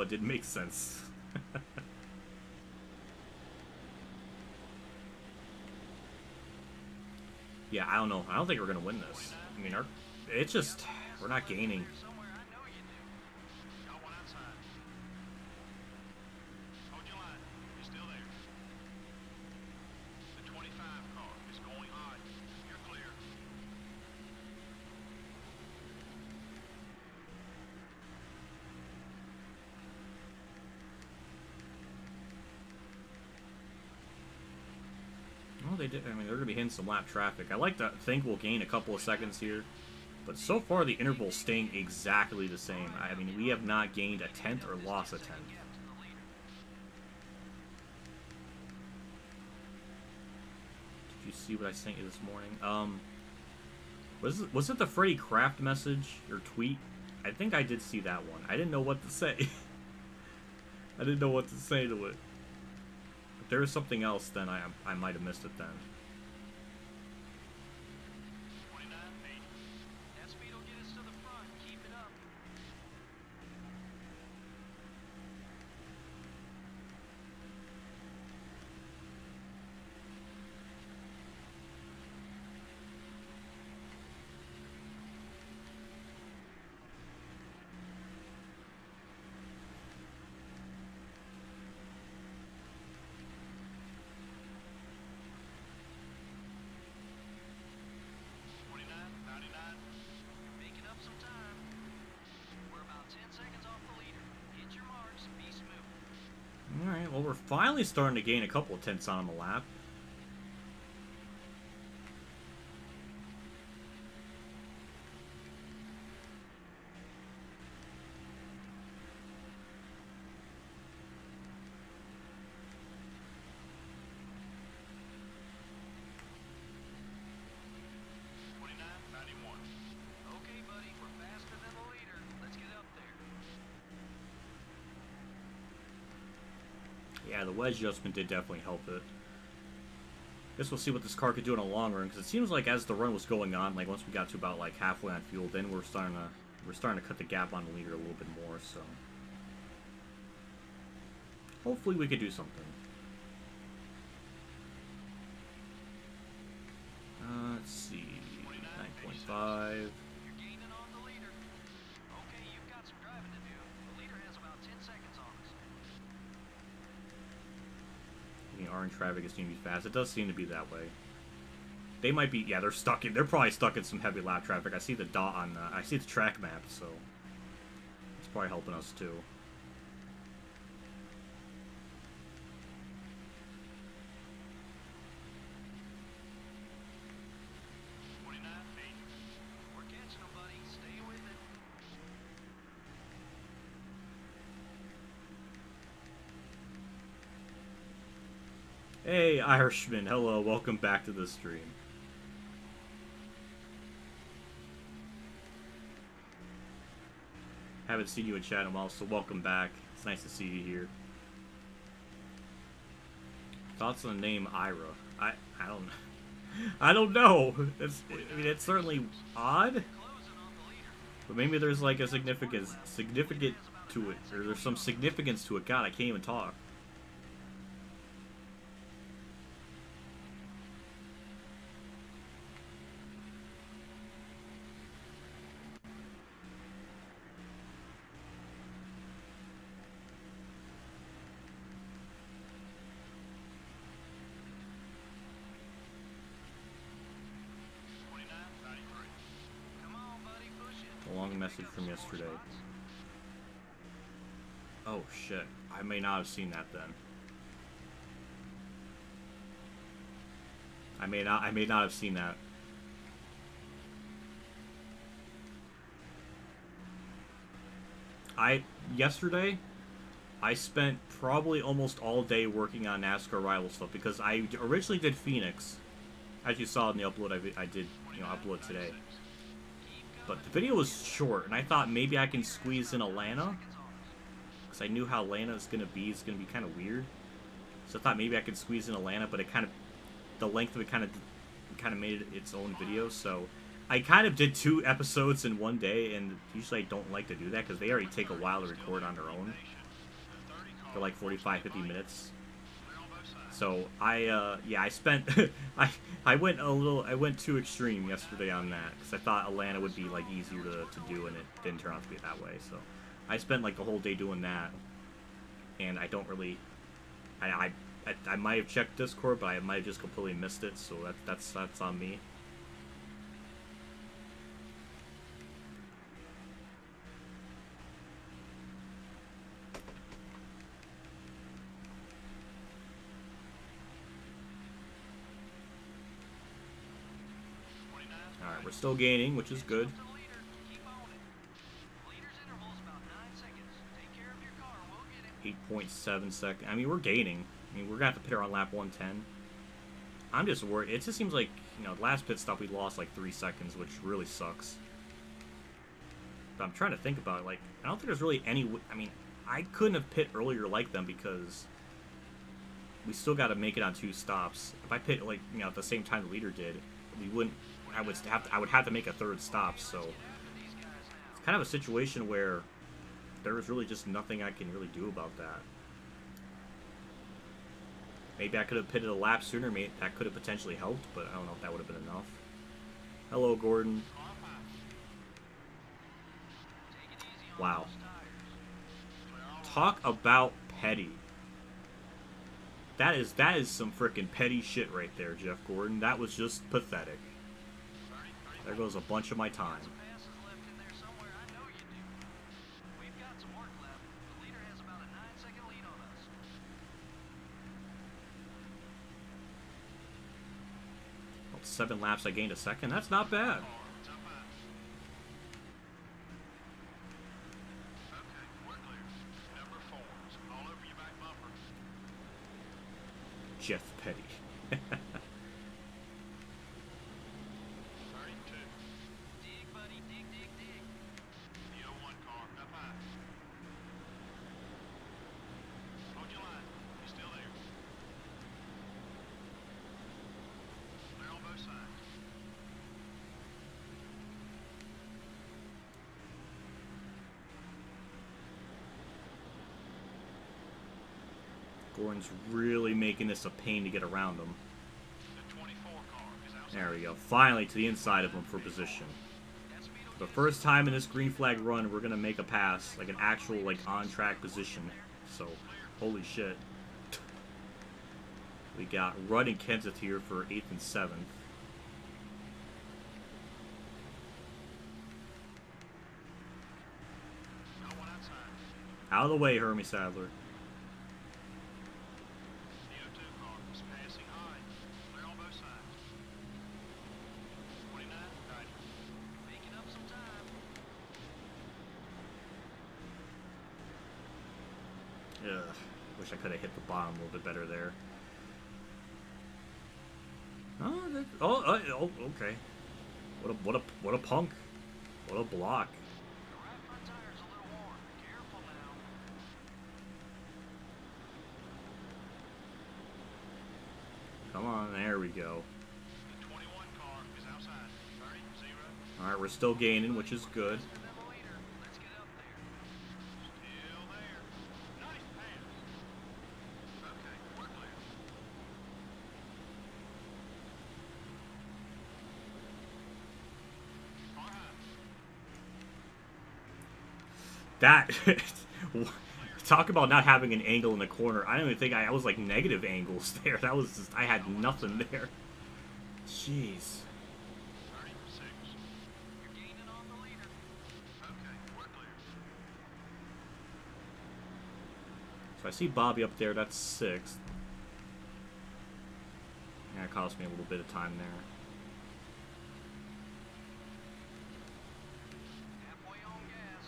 S1: it didn't make sense. Yeah, I don't know. I don't think we're gonna win this. I mean, it's just we're not gaining. Well, they did. I mean, they're going to be hitting some lap traffic. I like to think we'll gain a couple of seconds here. But so far, the interval's staying exactly the same. I mean, we have not gained a tenth or lost a tenth. Did you see what I sent you this morning? Was it the Freddie Kraft message or tweet? I think I did see that one. I didn't know what to say. I didn't know what to say to it. If there was something else, then I might have missed it then. Alright, well, we're finally starting to gain a couple of tenths on him a lap. Yeah, the wedge adjustment did definitely help it. Guess we'll see what this car could do in a long run, because it seems like as the run was going on, like once we got to about like halfway on fuel, then we're starting to cut the gap on the leader a little bit more. So hopefully we could do something. Let's see, 9.5. Orange traffic is seem to be fast. It does seem to be that way. They might be, yeah, they're probably stuck in some heavy lap traffic. I see the dot on I see the track map, so it's probably helping us too. Hey, Irishman. Hello. Welcome back to the stream. Haven't seen you in chat in a while, so welcome back. It's nice to see you here. Thoughts on the name Ira? I don't know. I don't know. I mean, it's certainly odd, but maybe there's like a significant to it, or there's some significance to it. God, I can't even talk. Message from yesterday. Oh shit. I may not have seen that then. I may not have seen that. Yesterday I spent probably almost all day working on NASCAR rival stuff because I originally did Phoenix. As you saw in the upload I did, you know, upload today. But the video was short, and I thought maybe I can squeeze in Atlanta. Because I knew how Atlanta is going to be. It's going to be kind of weird. So I thought maybe I could squeeze in Atlanta, but it kind of... The length of it kind of made it its own video. So I kind of did 2 episodes in one day, and usually I don't like to do that because they already take a while to record on their own. They're like 45, 50 minutes. So I spent I went too extreme yesterday on that because I thought Atlanta would be like easier to do, and it didn't turn out to be that way. So I spent like the whole day doing that, and I don't really I might have checked Discord, but I might have just completely missed it. So that's on me. Alright, we're still gaining, which is good. 8.7 seconds. I mean, we're gaining. I mean, we're going to have to pit her on lap 110. I'm just worried. It just seems like, you know, last pit stop we lost like 3 seconds, which really sucks. But I'm trying to think about it. Like, I don't think there's really any... I mean, I couldn't have pit earlier like them because we still got to make it on 2 stops. If I pit, like, you know, at the same time the leader did, we wouldn't... I would have to make a 3rd stop, so it's kind of a situation where there was really just nothing I can really do about that. Maybe I could have pitted a lap sooner, maybe that could have potentially helped, but I don't know if that would have been enough. Hello, Gordon. Wow. Talk about petty. That is some freaking petty shit right there, Jeff Gordon. That was just pathetic. There goes a bunch of my time. Well, 7 laps I gained a second. That's not bad. Jeff Petty. Gordon's really making this a pain to get around him. There we go. Finally to the inside of him for position. For the first time in this green flag run, we're going to make a pass. Like an actual, like, on-track position. So, holy shit. We got Rudd and Kenseth here for 8th and 7th. Out of the way, Hermie Sadler. Wish I could have hit the bottom a little bit better there. Oh, okay. What a punk. What a block.
S4: The right front tire's a little worn. Careful now.
S1: Come on, there we go.
S4: The 21 car is outside. 30-0.
S1: Alright, we're still gaining, which is good.
S4: Let's get up there. Still there. Nice pass. Okay, we're clear. All right.
S1: That talk about not having an angle in the corner. I don't even think I was like negative angles there. That was just, I had nothing there. Jeez.
S4: 36. You're gaining on the leader. Okay, we're clear.
S1: So I see Bobby up there. That's 6th. Yeah, it cost me a little bit of time there.
S4: Halfway on gas.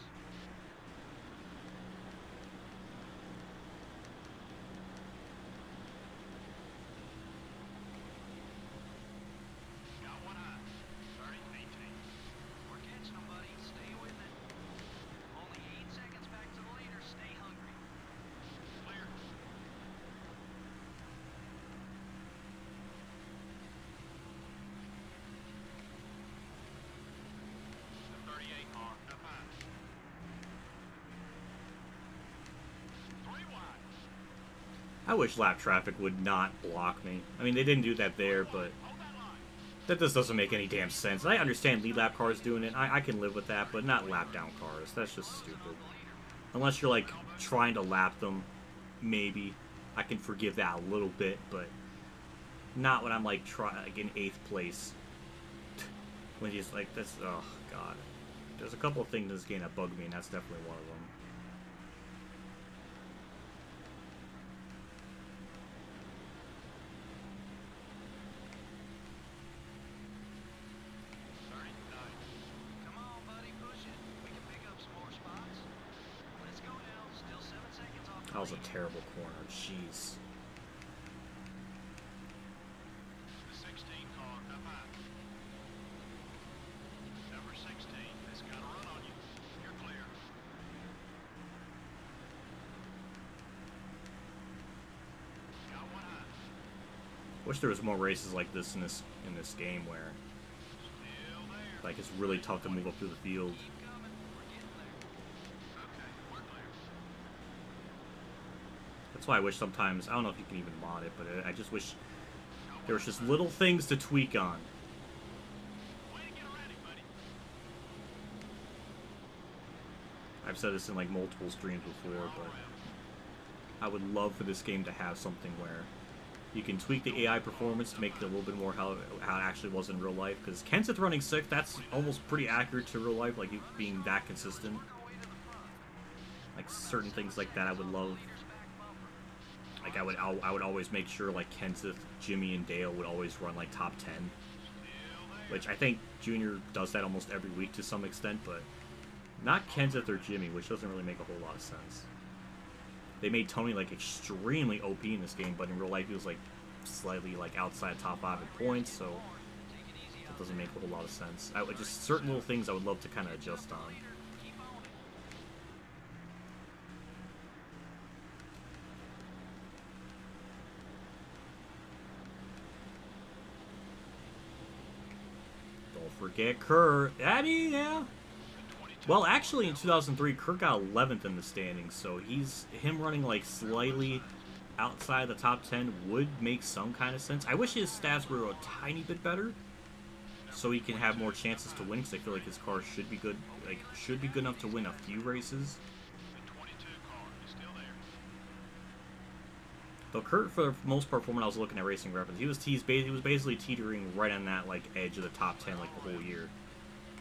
S4: Got one eye. 30-18. We're catching them, buddy. Stay with it. Only 8 seconds back to the leader. Stay hungry. Clear. The 38 car up high. 3 wide.
S1: I wish lap traffic would not block me. I mean, they didn't do that there, but
S4: Hold that line.
S1: that just doesn't make any damn sense. I understand lead lap cars doing it. I can live with that, but not lap down cars. That's just stupid. Unless you're, like, trying to lap them, maybe. I can forgive that a little bit, but not when I'm, like, in 8th place. When he's, like, that's... Oh, God. There's a couple of things in this game that bug me, and that's definitely one of them.
S4: Come on, buddy, push it. We can pick up some more spots. Let's go now. Still 7 seconds off the
S1: That was a
S4: lead.
S1: terrible corner. Jeez.
S4: The 16 car up high. Number 16 has got a run on you. You're clear. Got one eye.
S1: Wish there was more races like this in this game where,
S4: Still there.
S1: like, it's really tough to move up through the field.
S4: Keep coming. We're getting there. Okay, we're clear.
S1: That's why I wish sometimes, I don't know if you can even mod it, but I just wish there was just little things to tweak on.
S4: Way to get ready, buddy.
S1: I've said this in like multiple streams before, but I would love for this game to have something where you can tweak the AI performance to make it a little bit more how it actually was in real life. Because Kenseth running 6th, that's almost pretty accurate to real life, like it being that consistent. Like certain things like that I would love. Like I would always make sure like Kenseth, Jimmy, and Dale would always run like top 10. Which I think Junior does that almost every week to some extent, but not Kenseth or Jimmy, which doesn't really make a whole lot of sense. They made Tony like extremely OP in this game, but in real life he was like slightly like outside top 5 in points, so that doesn't make a whole lot of sense. I would just certain little things I would love to kind of adjust on. Don't forget Kerr. I mean, yeah. Well, actually, in 2003, Kirk got 11th in the standings, so him running like slightly outside the top 10 would make some kind of sense. I wish his stats were a tiny bit better, so he can have more chances to win. Because I feel like his car should be good, should be good enough to win a few races.
S4: The 22 car is still there.
S1: Though Kurt, for the most part, when I was looking at Racing Reference, he was basically teetering right on that like edge of the top 10 like the whole year.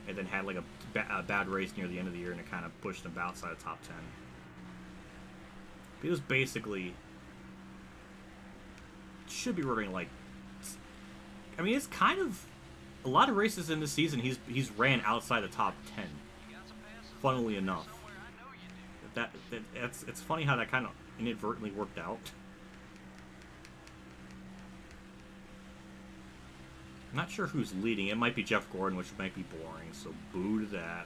S1: And then had like a bad race near the end of the year, and it kind of pushed him outside the top 10. He was basically should be running like. I mean, it's kind of a lot of races in this season. He's ran outside the top 10. Funnily enough, it's funny how that kind of inadvertently worked out. not sure who's leading. It might be Jeff Gordon, which might be boring, so boo to that.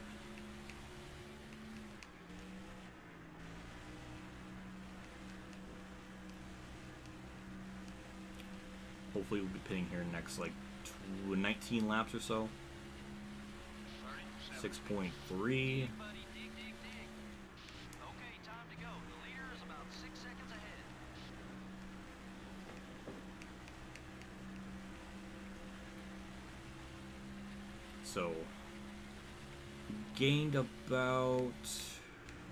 S1: Hopefully we'll be pitting here next, like, 19 laps or so. 6.3.
S4: Okay, time to go. The leader is about 6 seconds ahead.
S1: So, gained about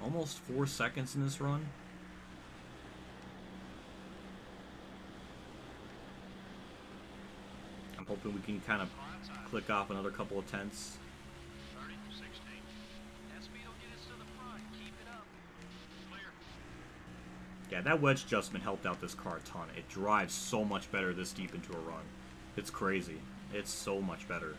S1: almost 4 seconds in this run. I'm hoping we can kind of click off another couple of tenths.
S4: 30-16. That speed will get us to the front. Keep it up. Clear.
S1: Yeah, that wedge adjustment helped out this car a ton. It drives so much better this deep into a run. It's crazy. It's so much better.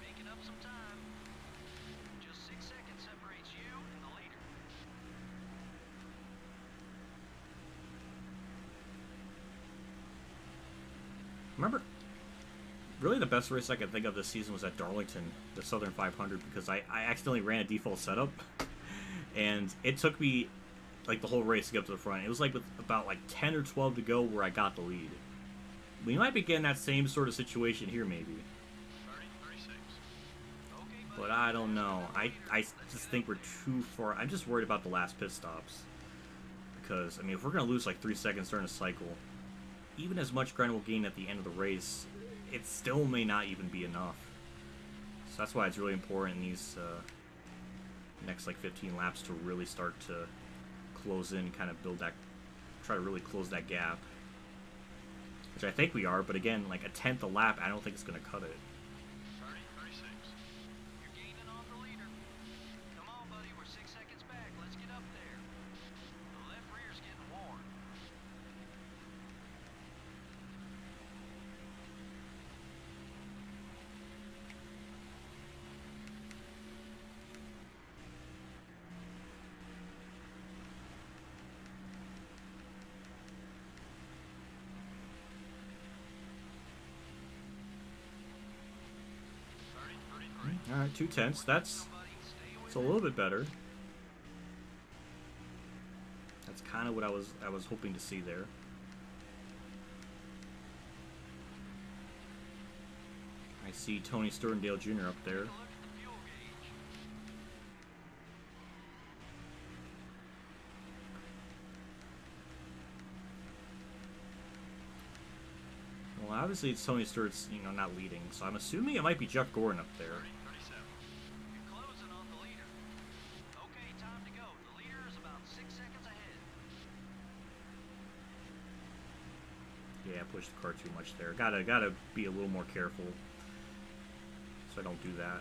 S4: Making up some time. Just 6 seconds separates you and the leader.
S1: Remember, really the best race I could think of this season was at Darlington, the Southern 500, because I accidentally ran a default setup, and it took me like the whole race to get up to the front. It was like with about like 10 or 12 to go where I got the lead. We might be getting that same sort of situation here, maybe.
S4: 30-36. Okay, buddy.
S1: But I don't know. I just think we're too far. I'm just worried about the last pit stops. Because, I mean, if we're going to lose like 3 seconds during a cycle, even as much ground we'll gain at the end of the race, it still may not even be enough. So that's why it's really important in these next like 15 laps to really start to close in, kind of build that, try to really close that gap. Which I think we are, but again, like a tenth a lap, I don't think it's going to cut it.
S4: 30-36. You're gaining on the leader. Come on, buddy. We're 6 seconds back. Let's get up there. The left rear's getting warm.
S1: Alright, 2 tenths. That's it's a little bit better. That's kind of what I was hoping to see there. I see Tony Sterndale Jr. up there.
S4: Look at the fuel gauge.
S1: Well, obviously it's Tony Stewart's, not leading, so I'm assuming it might be Jeff Gordon up there.
S4: 30-37. You're closing on the leader. Okay, time to go. The leader is about 6 seconds ahead.
S1: Yeah, I pushed the car too much there. Gotta be a little more careful, so I don't do that.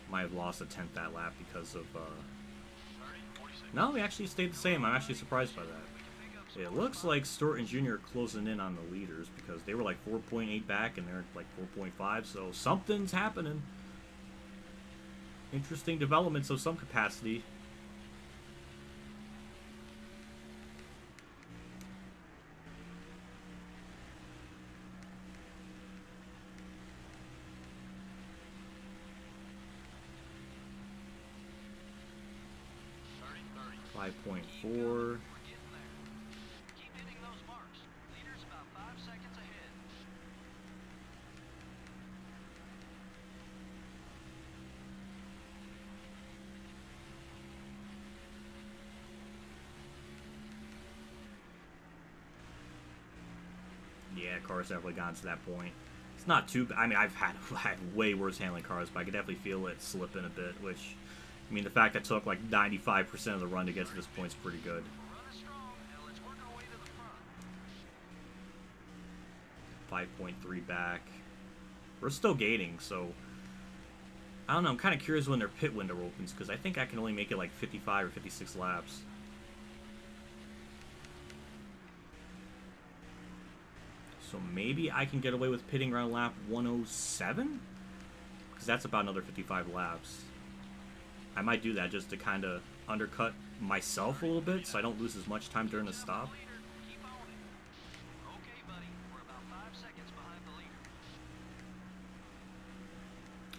S1: Might have lost a tenth that lap because of.
S4: 30-46.
S1: No, we actually stayed the same. I'm actually surprised by that. It looks like Stewart and Jr. are closing in on the leaders because they were like 4.8 back and they're like 4.5, so something's happening. Interesting developments of some capacity.
S4: We're
S1: 5.4.
S4: getting there. Keep hitting those marks. Leader's about 5 seconds ahead.
S1: Yeah, cars definitely gotten to that point. It's not too. I mean, I've had way worse handling cars, but I could definitely feel it slipping a bit. Which, I mean, the fact that it took like 95% of the run to get to this point is pretty good.
S4: Run is strong. Now let's work our way to the front.
S1: 5.3 back. We're still gating, so I don't know. I'm kind of curious when their pit window opens, because I think I can only make it like 55 or 56 laps. So maybe I can get away with pitting around lap 107? Because that's about another 55 laps. I might do that just to kind of undercut myself a little bit so I don't lose as much time during the stop.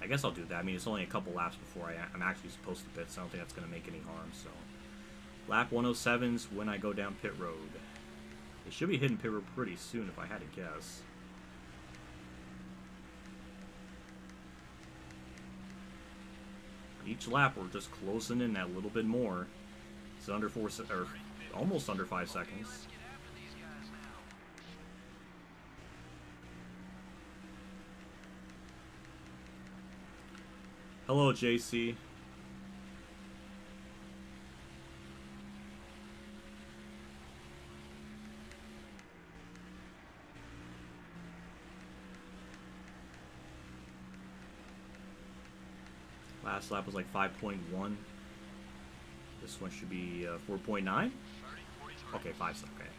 S1: I guess I'll do that. I mean, it's only a couple laps before I'm actually supposed to pit, so I don't think that's going to make any harm. So, lap 107's when I go down pit road. It should be hitting pit road pretty soon if I had to guess. Each lap, we're just closing in that little bit more. It's under 4 or almost under 5 seconds. Hello, JC. Last lap was like 5.1. This one should be 4.9. Okay, 5. Okay.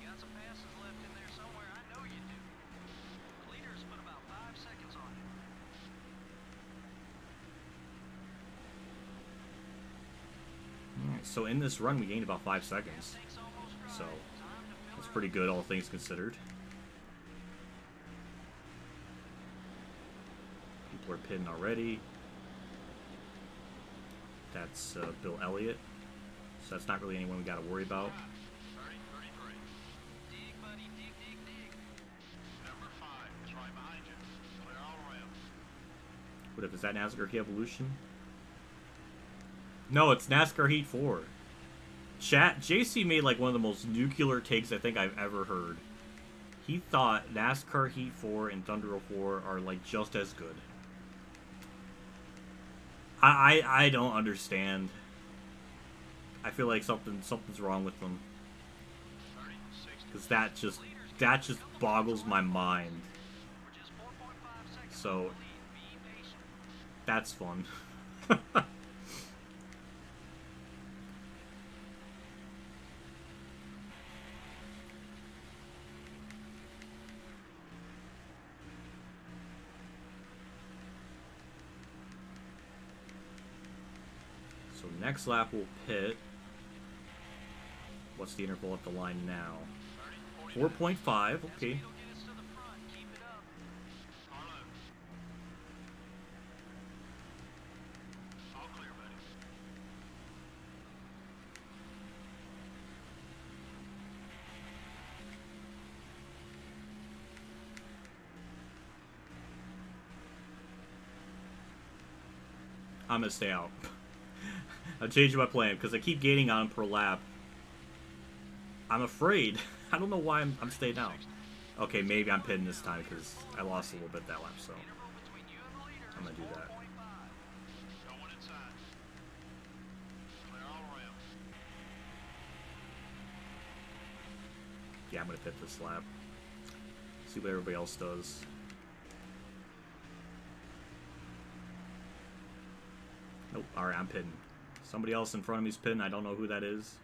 S1: So in this run, we gained about 5 seconds. So that's pretty good, all things considered. People are pitting already. That's Bill Elliott. So that's not really anyone we got to worry about. What if, is that NASCAR Heat Evolution? No, it's NASCAR Heat 4. Chat, JC made like one of the most nuclear takes I think I've ever heard. He thought NASCAR Heat 4 and Thunder 04 are like just as good. I don't understand. I feel like something's wrong with them. Because that just boggles my mind. So that's fun. So next lap we'll pit. What's the interval at the line now? 4.5, okay. I'm gonna stay out. I'm changing my plan because I keep gaining on per lap. I'm afraid. I don't know why I'm staying out. Okay, maybe I'm pitting this time because I lost a little bit that lap, so I'm gonna do that. Yeah, I'm gonna pit this lap. See what everybody else does. Nope. Alright, I'm pitting. Somebody else in front of me is pitting. I don't know who that is.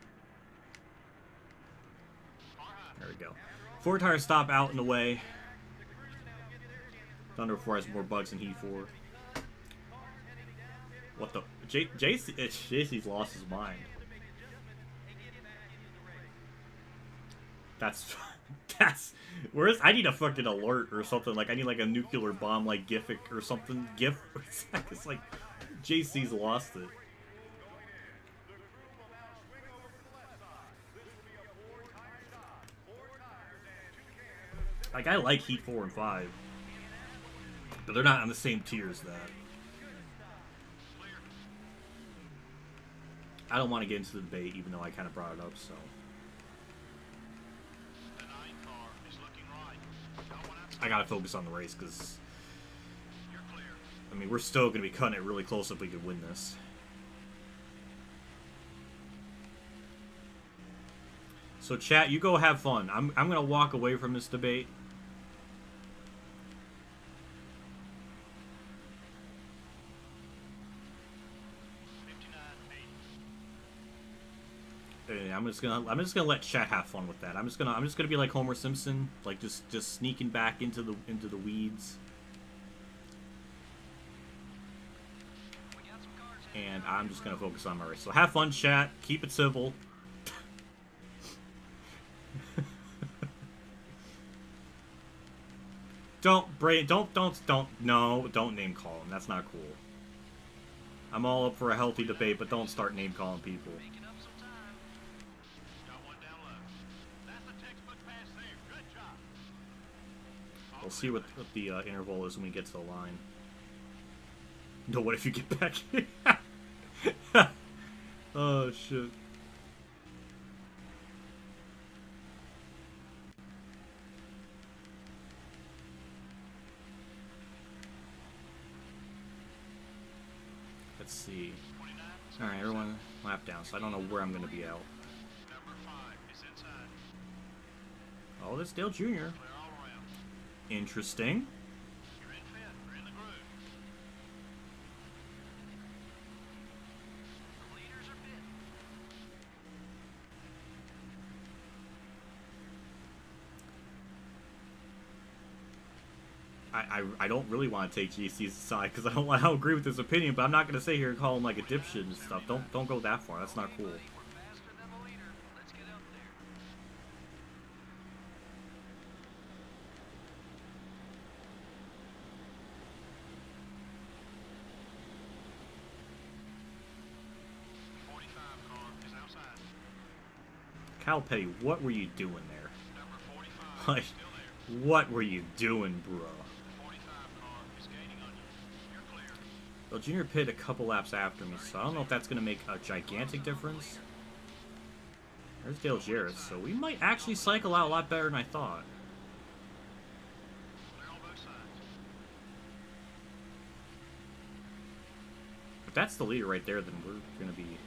S1: There we go. 4 tire stop out in the way. Thunder 4 has more bugs than Heat 4. What the? JC's lost his mind. That's where's, I need a fucking alert or something. Like I need like a nuclear bomb like GIF or something. GIF. It's like JC's lost it. Like I like Heat 4 and 5, but they're not on the same tier as that. I don't want to get into the debate, even though I kind of brought it up. So. I gotta focus on the race because, I mean, we're still gonna be cutting it really close if we could win this. So chat, you go have fun. I'm gonna walk away from this debate. Yeah, I'm just gonna let chat have fun with that. I'm just gonna be like Homer Simpson, like just sneaking back into the weeds. And I'm just gonna focus on my race. So have fun, chat. Keep it civil. Don't name call him. That's not cool. I'm all up for a healthy debate, but don't start name calling people. We'll see what the interval is when we get to the line. No, what if you get back here? Oh, shit. Let's see. Alright, everyone lap down, so I don't know where I'm going to be out. Oh, that's Dale Jr. Interesting. I don't really want to take GC's side because I don't agree with his opinion, but I'm not going to sit here and call him like a dipshit and stuff. Don't go that far. That's not cool. Cal Petty, what were you doing there? Like, what were you doing, bro? Well, Junior pit a couple laps after me, so I don't know if that's going to make a gigantic difference. There's Dale Jarrett, so we might actually cycle out a lot better than I thought. If that's the leader right there, then we're going to be...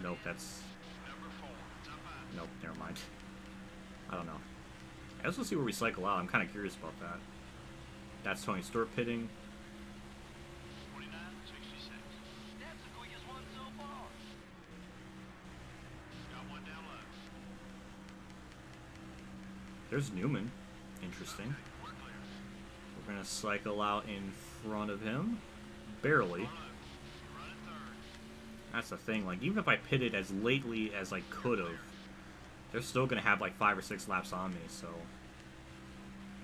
S1: Nope, that's... Nope, never mind. I don't know. Let's see where we cycle out. I'm kind of curious about that. That's Tony Stewart pitting. There's Newman. Interesting. We're going to cycle out in front of him. Barely. That's the thing. Like, even if I pitted as lately as I could have, they're still going to have like 5 or 6 laps on me, so...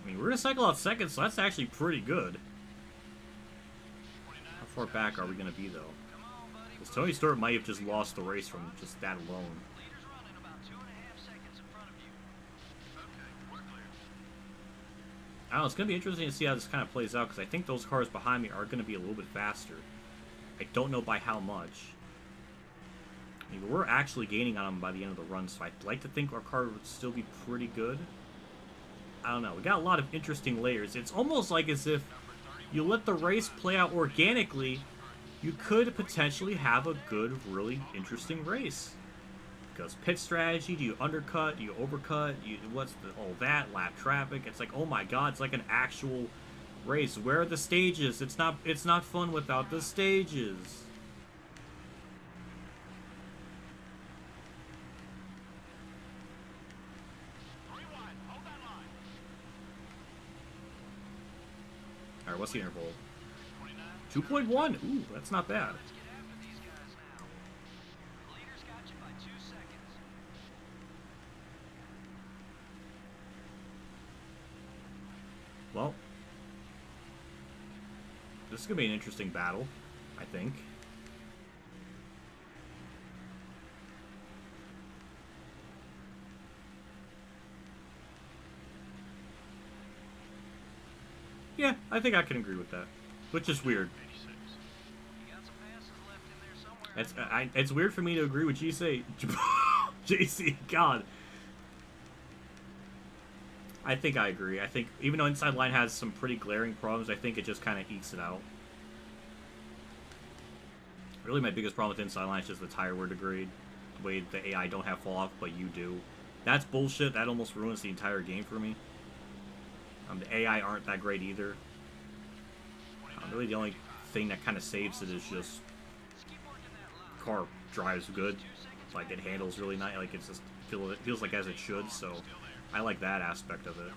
S1: I mean, we're going to cycle out second, so that's actually pretty good. How far back are we going to be, though? Because Tony Stewart might have just lost the race from just that alone. I don't know, it's going to be interesting to see how this kind of plays out, because I think those cars behind me are going to be a little bit faster. I don't know by how much. I mean, we're actually gaining on them by the end of the run, so I'd like to think our car would still be pretty good. I don't know. We got a lot of interesting layers. It's almost like as if you let the race play out organically, you could potentially have a good, really interesting race. Because pit strategy, do you undercut, do you overcut, what's all that, lap traffic, it's like, oh my god, it's like an actual race. Where are the stages? It's not fun without the stages. Alright, what's the interval? 2.1? Ooh, that's not bad. Well, this is going to be an interesting battle, I think. Yeah, I think I can agree with that. Which is weird. It's weird for me to agree with GC. JC, God. I think I agree. I think even though Inside Line has some pretty glaring problems, I think it just kind of ekes it out. Really, my biggest problem with Inside Line is just the tire wear degrade. The way the AI don't have fall off, but you do. That's bullshit. That almost ruins the entire game for me. The AI aren't that great either. Really, the only thing that kind of saves it is just car drives good. Like it handles really nice. Like it's just feels like as it should. So I like that aspect of it.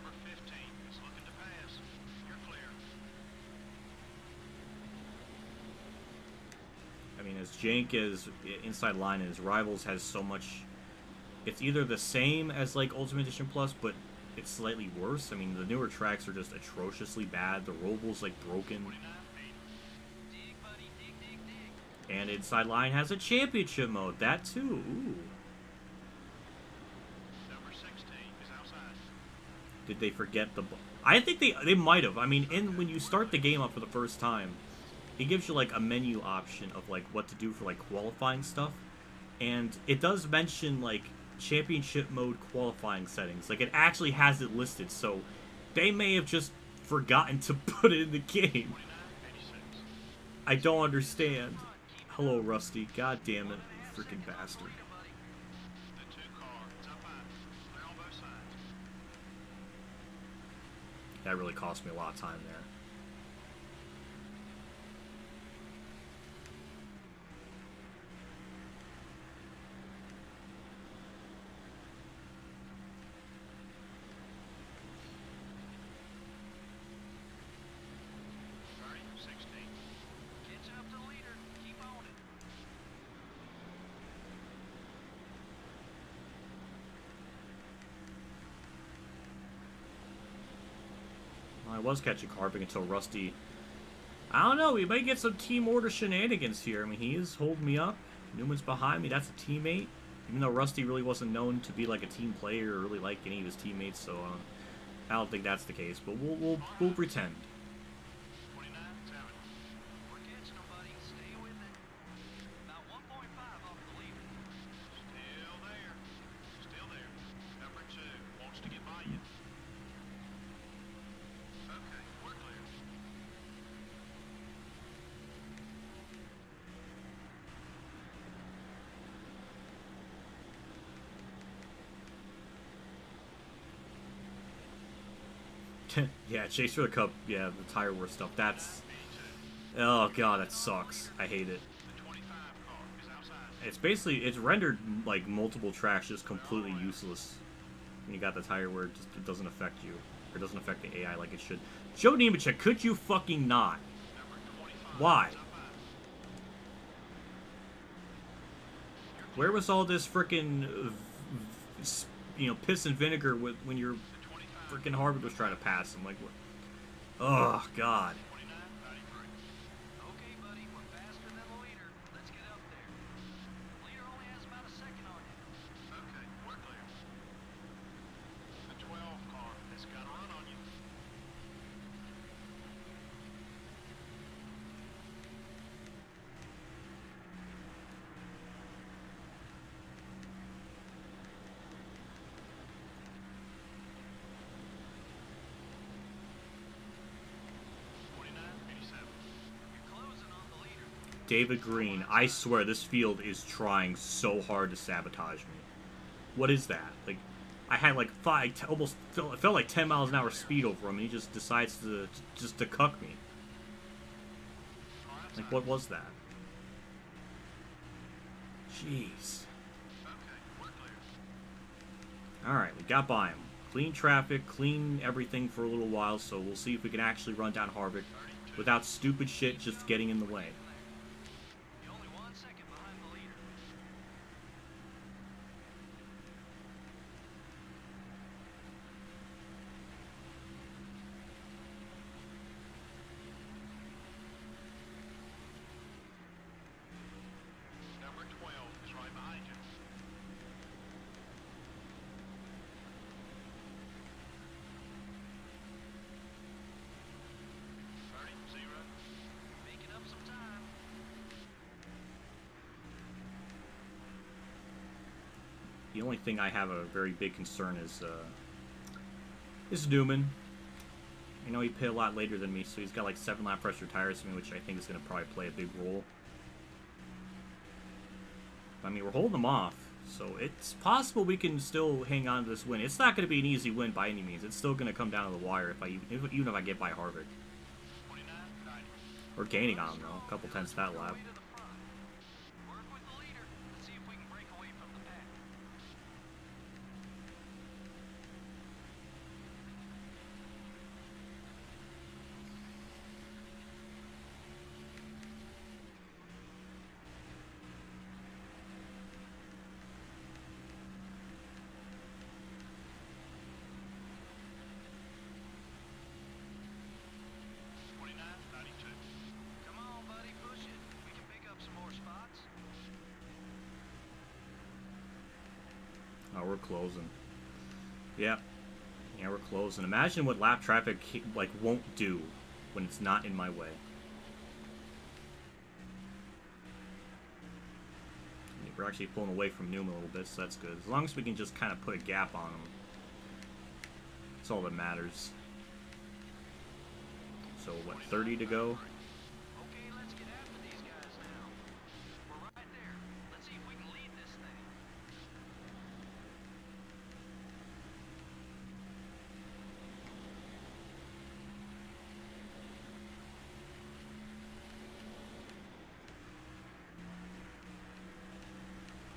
S1: I mean, as jank as inside line and his rivals has so much. It's either the same as like Ultimate Edition Plus, but it's slightly worse. I mean, the newer tracks are just atrociously bad. The rollable's like broken. And Inside Line has a championship mode. That too. Ooh. Did they forget the... I think they might have. I mean, when you start the game up for the first time, it gives you like a menu option of like what to do for like qualifying stuff. And it does mention like championship mode qualifying settings. Like it actually has it listed. So they may have just forgotten to put it in the game. I don't understand. Hello, Rusty. God damn it, freaking bastard. That really cost me a lot of time there. I was catching Harvick until Rusty. I don't know. We might get some team order shenanigans here. I mean, he is holding me up. Newman's behind me. That's a teammate. Even though Rusty really wasn't known to be like a team player or really like any of his teammates, so I don't think that's the case. But we'll pretend. Yeah, Chase for the Cup. Yeah, the tire war stuff. That's... Oh, God, that sucks. I hate it. It's basically... It's rendered, like, multiple tracks just completely useless. When you got the tire wear, it doesn't affect you. Or it doesn't affect the AI like it should. Joe Nemechek, could you fucking not? Why? Where was all this frickin', you know, piss and vinegar when you're... Freaking Harvick was trying to pass him. Like, what? Oh, God.
S4: Okay, buddy, we're faster than the leader. Let's get up there. The leader only has about a second on you. Okay, we're clear. The 12 car has got a run on you.
S1: David Green, I swear this field is trying so hard to sabotage me. What is that? Like, I had like almost it felt like 10 miles an hour speed over him, and he just decides to cuck me. Like, what was that? Jeez. Alright, we got by him. Clean traffic, clean everything for a little while, so we'll see if we can actually run down Harvick without stupid shit just getting in the way. The only thing I have a very big concern is Newman. I know he pit a lot later than me, so he's got like 7 lap pressure tires to me, which I think is going to probably play a big role. I mean, we're holding them off, so it's possible we can still hang on to this win. It's not going to be an easy win by any means. It's still going to come down to the wire even if I get by Harvick. Or gaining on him, though. A couple tenths that lap. Oh, we're closing. Yep. Yeah, we're closing. Imagine what lap traffic, like, won't do when it's not in my way. We're actually pulling away from Newman a little bit, so that's good. As long as we can just kind of put a gap on him. That's all that matters. So, what, 30 to go?
S4: Okay, let's get after these guys now. We're right there. Let's see if we can lead this thing.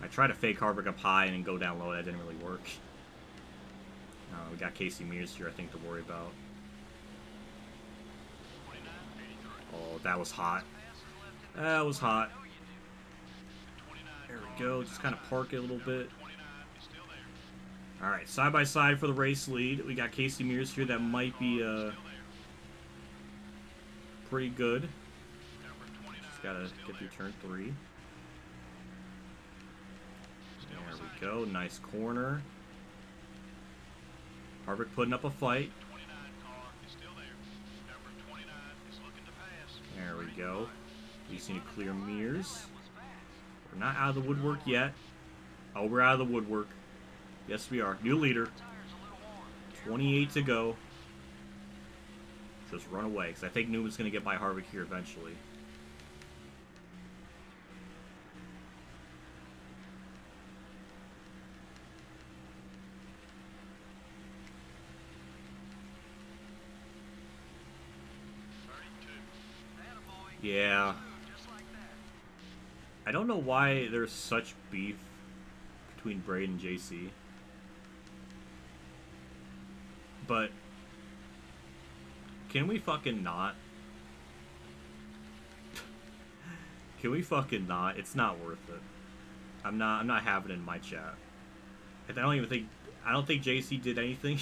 S1: I tried to fake Harvick up high and then go down low. That didn't really work. We got Casey Mears here, I think, to worry about. Oh, that was hot. That was hot. There we go. Just kind of park it a little bit. Alright, side by side for the race lead. We got Casey Mears here. That might be pretty good. Just gotta get through turn 3. There we go. Nice corner. Harvick putting up a fight. There we go. We just need to clear Mears. We're not out of the woodwork yet. Oh, we're out of the woodwork. Yes, we are. New leader. 28 to go. Just run away, because I think Newman's going to get by Harvick here eventually. Yeah. I don't know why there's such beef between Braid and JC. But can we fucking not? Can we fucking not? It's not worth it. I'm not having it in my chat. I don't think JC did anything.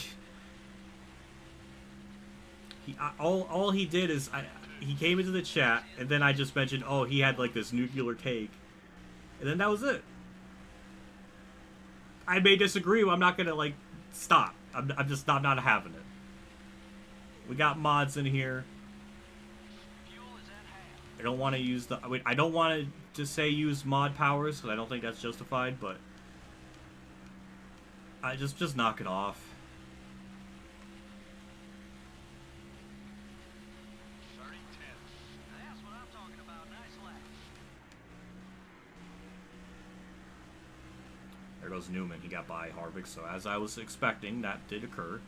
S1: All he did is he came into the chat, and then I just mentioned, oh, he had, like, this nuclear take. And then that was it. I may disagree, but I'm not gonna, like, stop. I'm just not having it. We got mods in here. I don't want to use the... I don't want to say use mod powers, because I don't think that's justified, but... I just knock it off. There goes Newman. He got by Harvick, so as I was expecting, that did occur.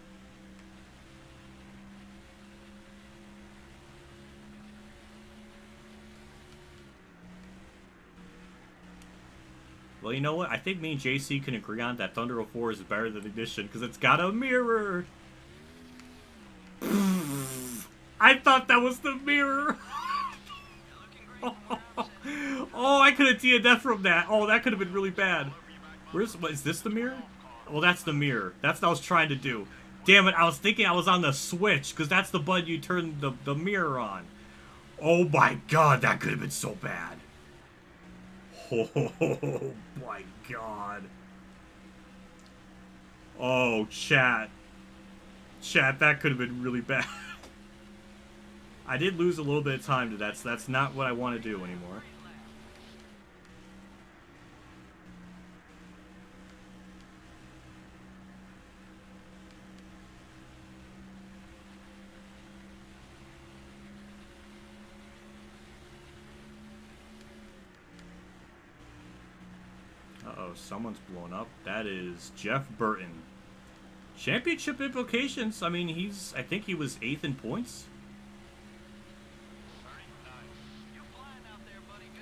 S1: Well, you know what? I think me and JC can agree on that Thunder 04 is better than Ignition, because it's got a mirror! I thought that was the mirror! Oh, I could have DNF'd from that. Oh, that could have been really bad. What, is this the mirror? Well, that's the mirror. That's what I was trying to do. Damn it, I was thinking I was on the switch, because that's the button you turn the mirror on. Oh my god, that could have been so bad. Oh my god. Oh, chat. Chat, that could have been really bad. I did lose a little bit of time to that, so that's not what I want to do anymore. Uh-oh, someone's blown up. That is Jeff Burton. Championship implications. I mean, I think he was 8th in points.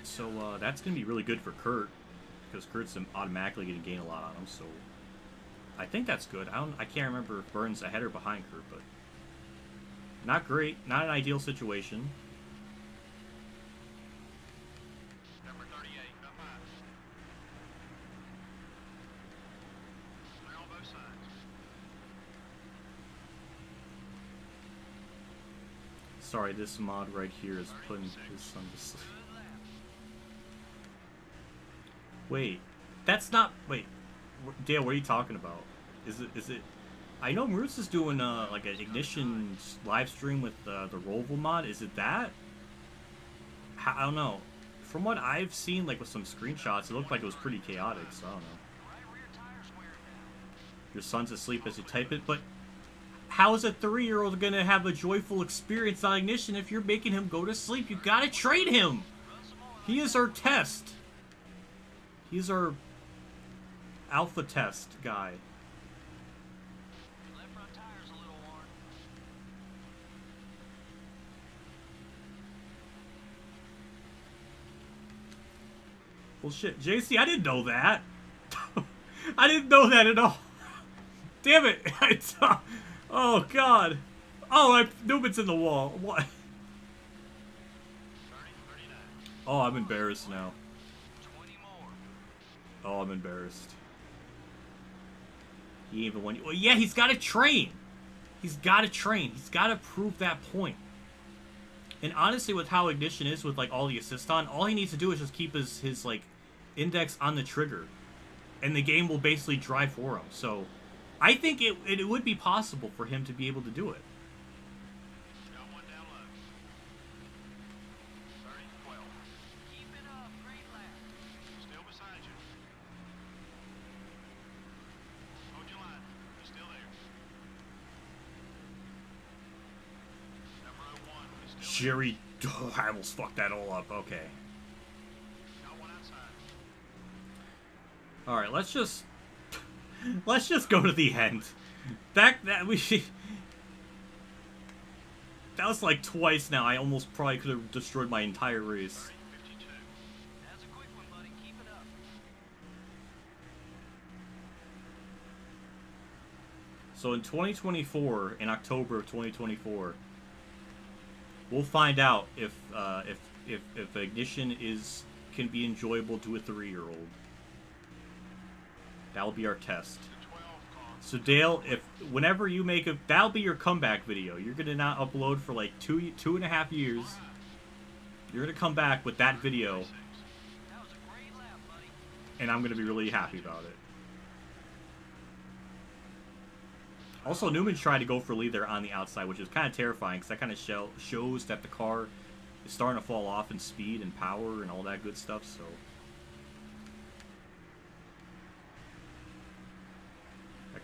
S1: So, that's going to be really good for Kurt. Because Kurt's automatically going to gain a lot on him, so... I think that's good. I can't remember if Burton's ahead or behind Kurt, but... Not great. Not an ideal situation.
S4: Number 38, up high. They're on both sides.
S1: Sorry, this mod right here is putting his son to sleep. Wait, that's not... Wait, Dale, what are you talking about? Is it? I know Marutz is doing like an Ignition live stream with the Roval mod. Is it that? I don't know. From what I've seen, like with some screenshots, it looked like it was pretty chaotic. So I don't know. Your son's asleep as you type it, but how is a 3-year-old gonna have a joyful experience on Ignition if you're making him go to sleep? You gotta trade him. He is our test. He's our alpha test guy.
S4: Left front tire's a little worn.
S1: Well, shit, JC, I didn't know that. I didn't know that at all. Damn it! Oh God! Oh, Newman's in the wall. What? Oh, I'm embarrassed now.
S4: 20 more.
S1: Oh, I'm embarrassed. He even won. Well, yeah, he's got to train. He's got to train. He's got to prove that point. And honestly, with how Ignition is with like all the assist on, all he needs to do is just keep his like index on the trigger, and the game will basically drive for him. So, I think it would be possible for him to be able to do it.
S4: Got one down low. 30-12. Keep it up. Great lap. Still beside you. Hold your line. He's still there. Number 01 is still
S1: Jerry, oh, I almost fucked that all up. Okay.
S4: there. Got one outside.
S1: All right, let's just go to the end. That was like twice now. I almost probably could have destroyed my entire race.
S4: 52. That's a quick one, buddy. Keep it up.
S1: So in 2024, in October of 2024, we'll find out if Ignition can be enjoyable to a 3-year-old. That'll be our test.
S4: The 12 car.
S1: So Dale, whenever you make that'll be your comeback video. You're gonna not upload for like two and a half years. You're gonna come back with that video,
S4: That was a great lap, buddy.
S1: and I'm gonna be really happy about it. Also, Newman tried to go for lead there on the outside, which is kind of terrifying because that kind of shows that the car is starting to fall off in speed and power and all that good stuff. So.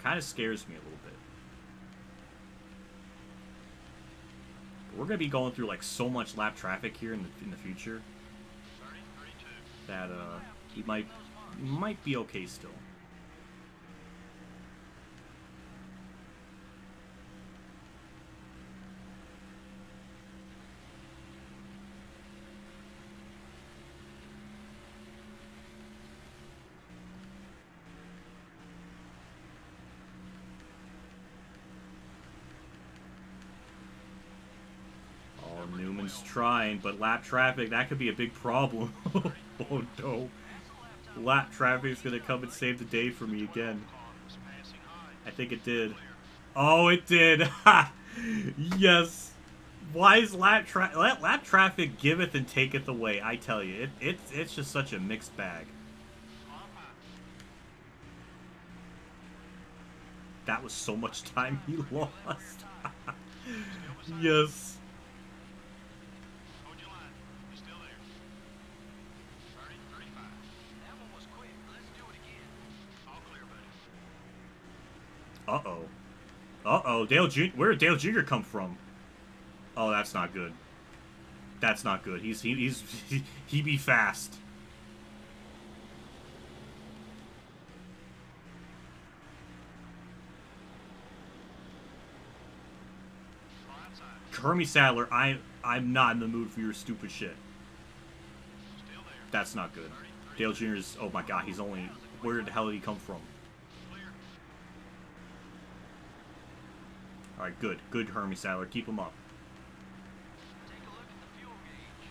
S1: Kind of scares me a little bit. But we're gonna be going through like so much lap traffic here in the future
S4: 30-32.
S1: that he might be okay still. Newman's trying, but lap traffic, that could be a big problem. Oh no. Lap traffic is going to come and save the day for me again. I think it did. Oh, it did. Yes. Why is lap traffic giveth and taketh away? I tell you, it's just such a mixed bag. That was so much time he lost. Yes.
S4: Hold your line. He's still there. 30-35. That one was quick. Let's do it again. All clear, buddy.
S1: Uh-oh. Where did Dale Jr. come from? Oh, that's not good. That's not good. He be fast. Hermie Sadler, I'm not in the mood for your stupid shit.
S4: Still there.
S1: That's not good. Dale Jr.'s, oh my god, he's only, where the hell did he come from?
S4: Clear.
S1: Alright, good. Good, Hermie Sadler. Keep him up.
S4: Take a look at the fuel gauge.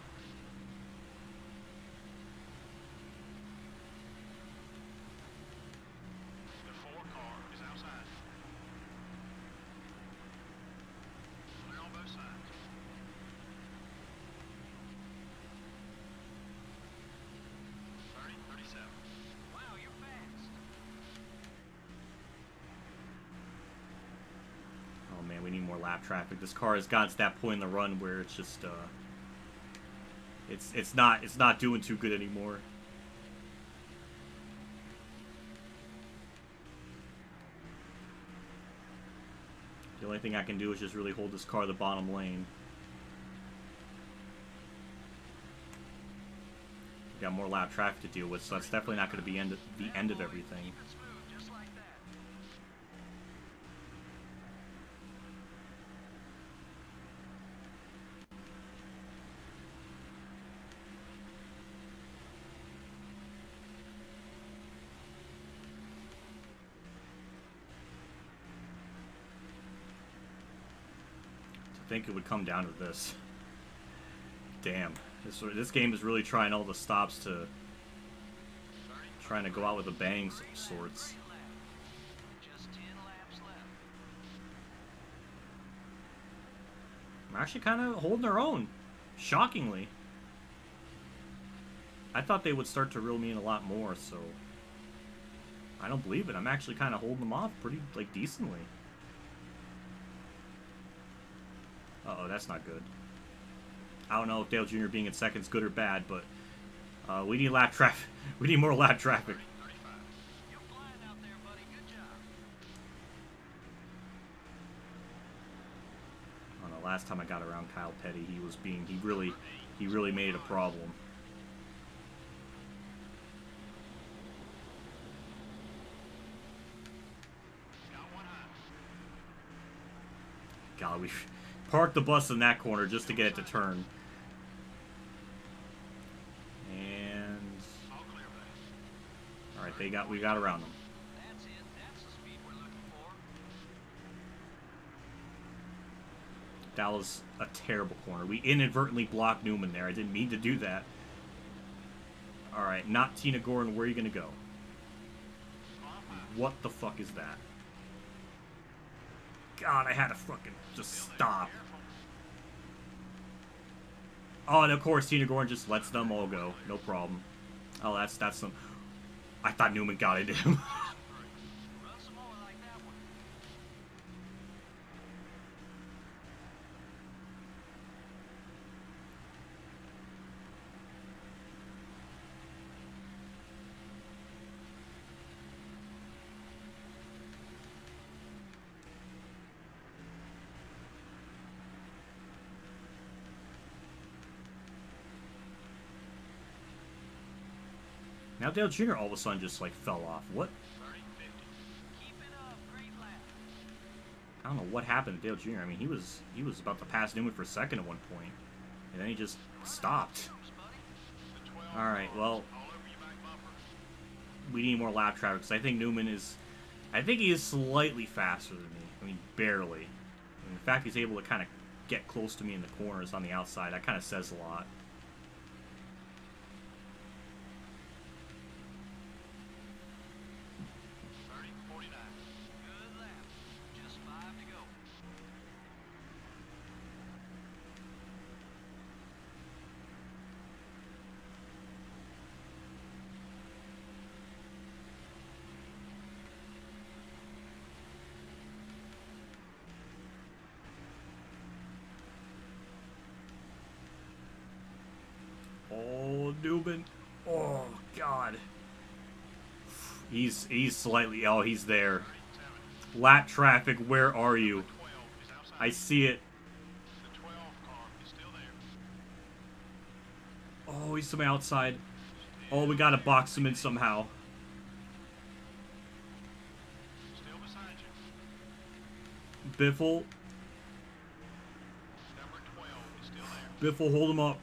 S4: The 4 car is outside. Clear on both sides. 30-37. Wow, you're fast.
S1: lap traffic. This car has gotten to that point in the run where it's just it's not doing too good anymore. The only thing I can do is just really hold this car the bottom lane. We got more lap traffic to deal with, so that's definitely not going to be the end of everything. I think it would come down to this. Damn. This game is really trying all the stops to... trying to go out with a bang of sorts. I'm actually kind of holding their own. Shockingly. I thought they would start to reel me in a lot more, so... I don't believe it. I'm actually kind of holding them off pretty, like, decently. Uh-oh, that's not good. I don't know if Dale Jr. being in second is good or bad, but we need lap traffic. We need more lap traffic. I don't know, last time I got around Kyle Petty, he really made it a problem. God, we parked the bus in that corner just to get it to turn. And all right, we got around them.
S4: That's it. That's the speed we're looking for.
S1: That was a terrible corner. We inadvertently blocked Newman there. I didn't mean to do that. All right, not Tina Gordon. Where are you gonna go? What the fuck is that? God, I had to fucking just stop. Oh, and of course, Tina Gordon just lets them all go. No problem. Oh, that's some... I thought Newman got into him. Now Dale Jr. all of a sudden just like fell off. What? I don't know what happened to Dale Jr. I mean, he was about to pass Newman for second at one point, and then he just stopped. All right, well, we need more lap traffic because I think Newman is, I think he is slightly faster than me. I mean, barely. I mean, the fact he's able to kind of get close to me in the corners on the outside, that kind of says a lot. Oh, Newman. Oh, God. He's slightly... Oh, he's there. Lap traffic, where are you? I see it. Oh, he's from outside. Oh, we gotta box him in somehow. Biffle. Biffle, hold him up.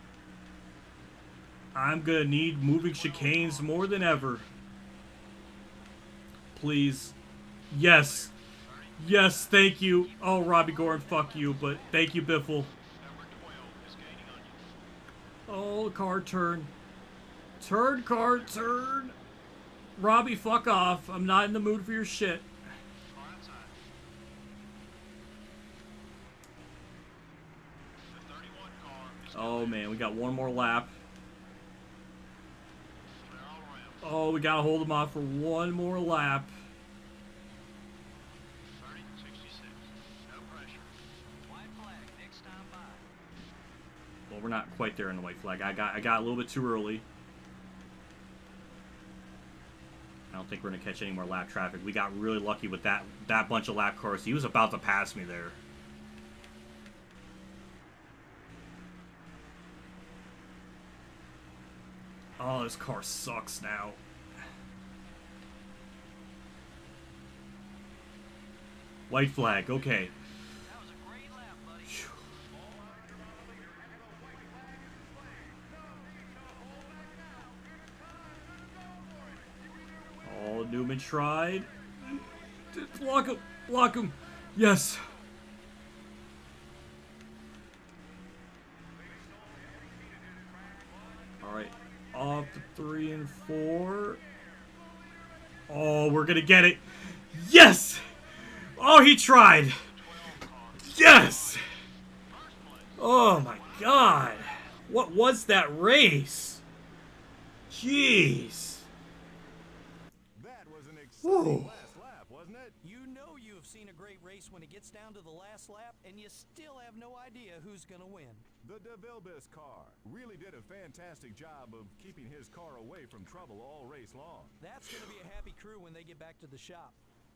S1: I'm gonna need moving chicanes more than ever. Please. Yes. Yes, thank you. Oh, Robbie Gordon, fuck you, but thank you, Biffle. Oh, car turn. Turn, car, turn. Robbie, fuck off. I'm not in the mood for your shit. Oh, man, we got one more lap. Oh, we gotta hold him off for one more lap. we're not quite there in the white flag. I got a little bit too early. I don't think we're gonna catch any more lap traffic. We got really lucky with that bunch of lap cars. He was about to pass me there. Oh, this car sucks now. White flag, okay.
S4: That was a great lap, buddy.
S1: Oh, Newman tried. Block him. Block him. Yes. Alright. Off to 3 and 4. Oh, we're going to get it. Yes! Oh, he tried. Yes! Oh, my God. What was that race? Jeez.
S2: That was an exciting
S1: Whew.
S2: last lap, wasn't it?
S3: You know you have seen a great race when it gets down to the last lap, and you still have no idea who's going to win.
S2: The DeVilbiss car really did a fantastic job of keeping his car away from trouble all race long.
S3: That's going to be a happy crew when they get back to the shop.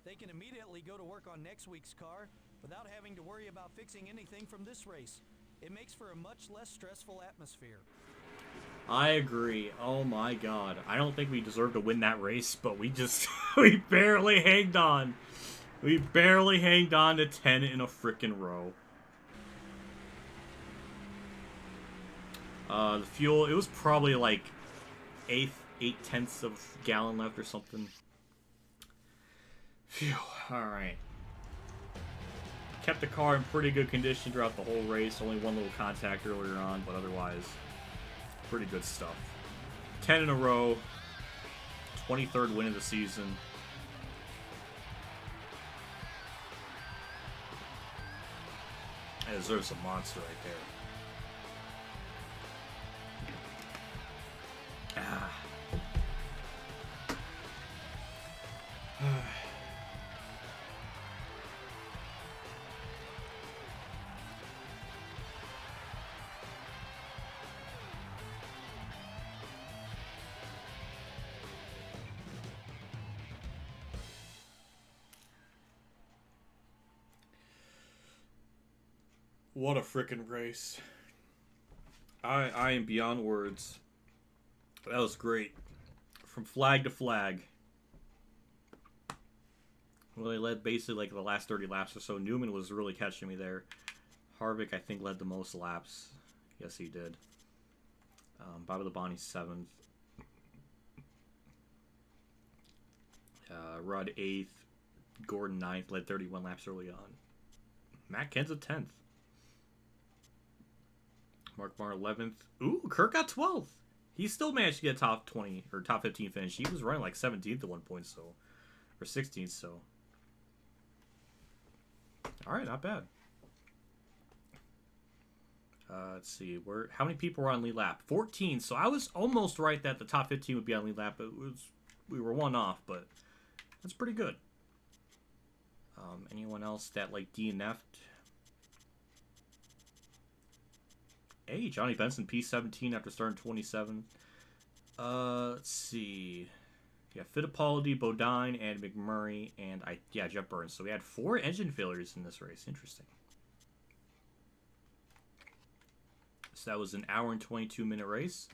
S3: They can immediately go to work on next week's car without having to worry about fixing anything from this race. It makes for a much less stressful atmosphere.
S1: I agree. Oh my God. I don't think we deserve to win that race, but we just, we barely hanged on. We barely hanged on to 10 in a frickin' row. The fuel, it was probably like 8/10 of a gallon left or something. Phew, alright. Kept the car in pretty good condition throughout the whole race. Only one little contact earlier on, but otherwise, pretty good stuff. 10 in a row. 23rd win of the season. That deserves a monster right there. Ah. What a frickin' race. I am beyond words. That was great. From flag to flag. Well, they led basically like the last 30 laps or so. Newman was really catching me there. Harvick, I think, led the most laps. Yes, he did. Bobby Labonte, 7th. Rudd, 8th. Gordon, 9th. Led 31 laps early on. Matt Kenseth, 10th. Mark Marr, 11th. Ooh, Kirk got 12th. He still managed to get a top 20 or top 15 finish. He was running like 17th at one point, so, or 16th, so. All right, not bad. Let's see, how many people were on lead lap? 14. So I was almost right that the top 15 would be on lead lap. But we were one off, but that's pretty good. Anyone else that like DNF'd? Hey, Johnny Benson, P17 after starting 27th. Let's see. Yeah, Fittipaldi, Bodine, and McMurray, and Jeff Burns. So we had 4 engine failures in this race. Interesting. So that was an hour and 22-minute race.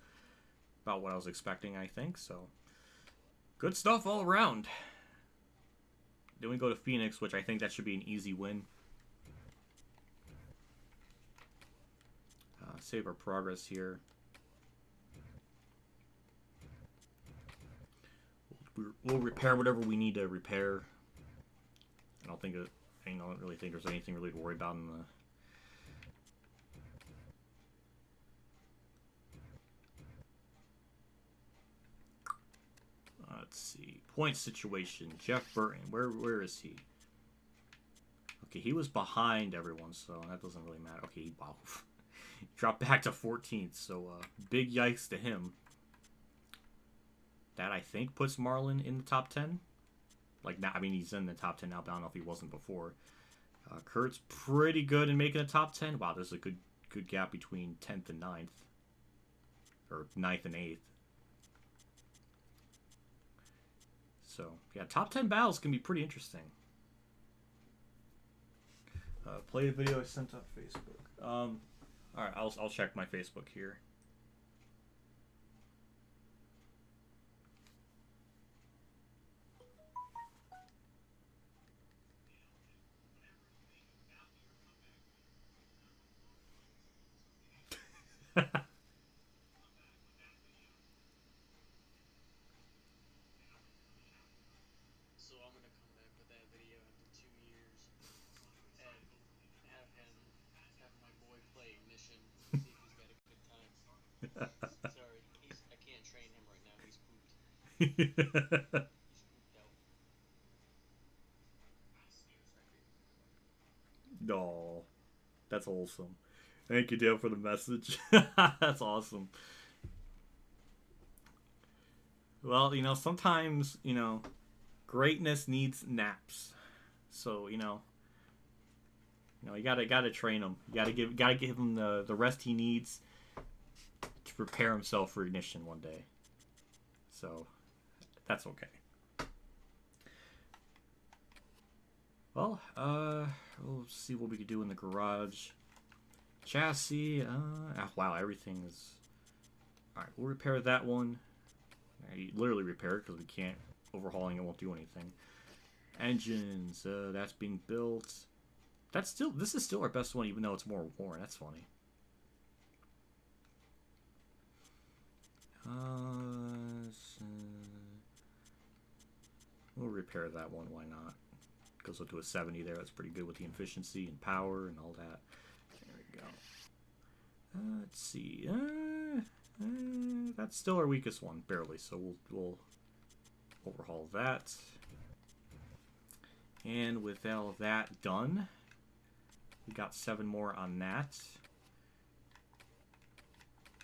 S1: About what I was expecting, I think. So good stuff all around. Then we go to Phoenix, which I think that should be an easy win. Save our progress here. We'll repair whatever we need to repair. I don't really think there's anything really to worry about in the. Let's see. Point situation. Jeff Burton. Where is he? Okay, he was behind everyone, so that doesn't really matter. Okay, wow. Dropped back to 14th, so big yikes to him. That, I think, puts Marlin in the top 10. Like, now, I mean, he's in the top 10 now, but I don't know if he wasn't before. Kurt's pretty good in making the top 10. Wow, this is a good good gap between 10th and 9th. Or 9th and 8th. So, yeah, top 10 battles can be pretty interesting. Play a video I sent on Facebook. Alright, I'll check my Facebook here.
S5: So I'm gonna come back with that video after 2 years and have my boy play Ignition, see if he's got a good time. Sorry, I can't train him right now. He's pooped. He's pooped out.
S1: No, that's wholesome. Thank you, Dale, for the message. That's awesome. Well, you know, sometimes, you know, greatness needs naps. So, you know, you gotta train him. You gotta give him the rest he needs to prepare himself for Ignition one day. So, that's okay. Well, we'll see what we could do in the garage. Chassis, wow, everything is... Alright, we'll repair that one. Literally repair it, because we can't... Overhauling it won't do anything. Engines, that's being built. This is still our best one, even though it's more worn. That's funny. We'll repair that one, why not? Goes up to a 70 there. That's pretty good with the efficiency and power and all that. There we go. Let's see. That's still our weakest one, barely. So we'll overhaul that. And with all of that done, we got 7 more on that.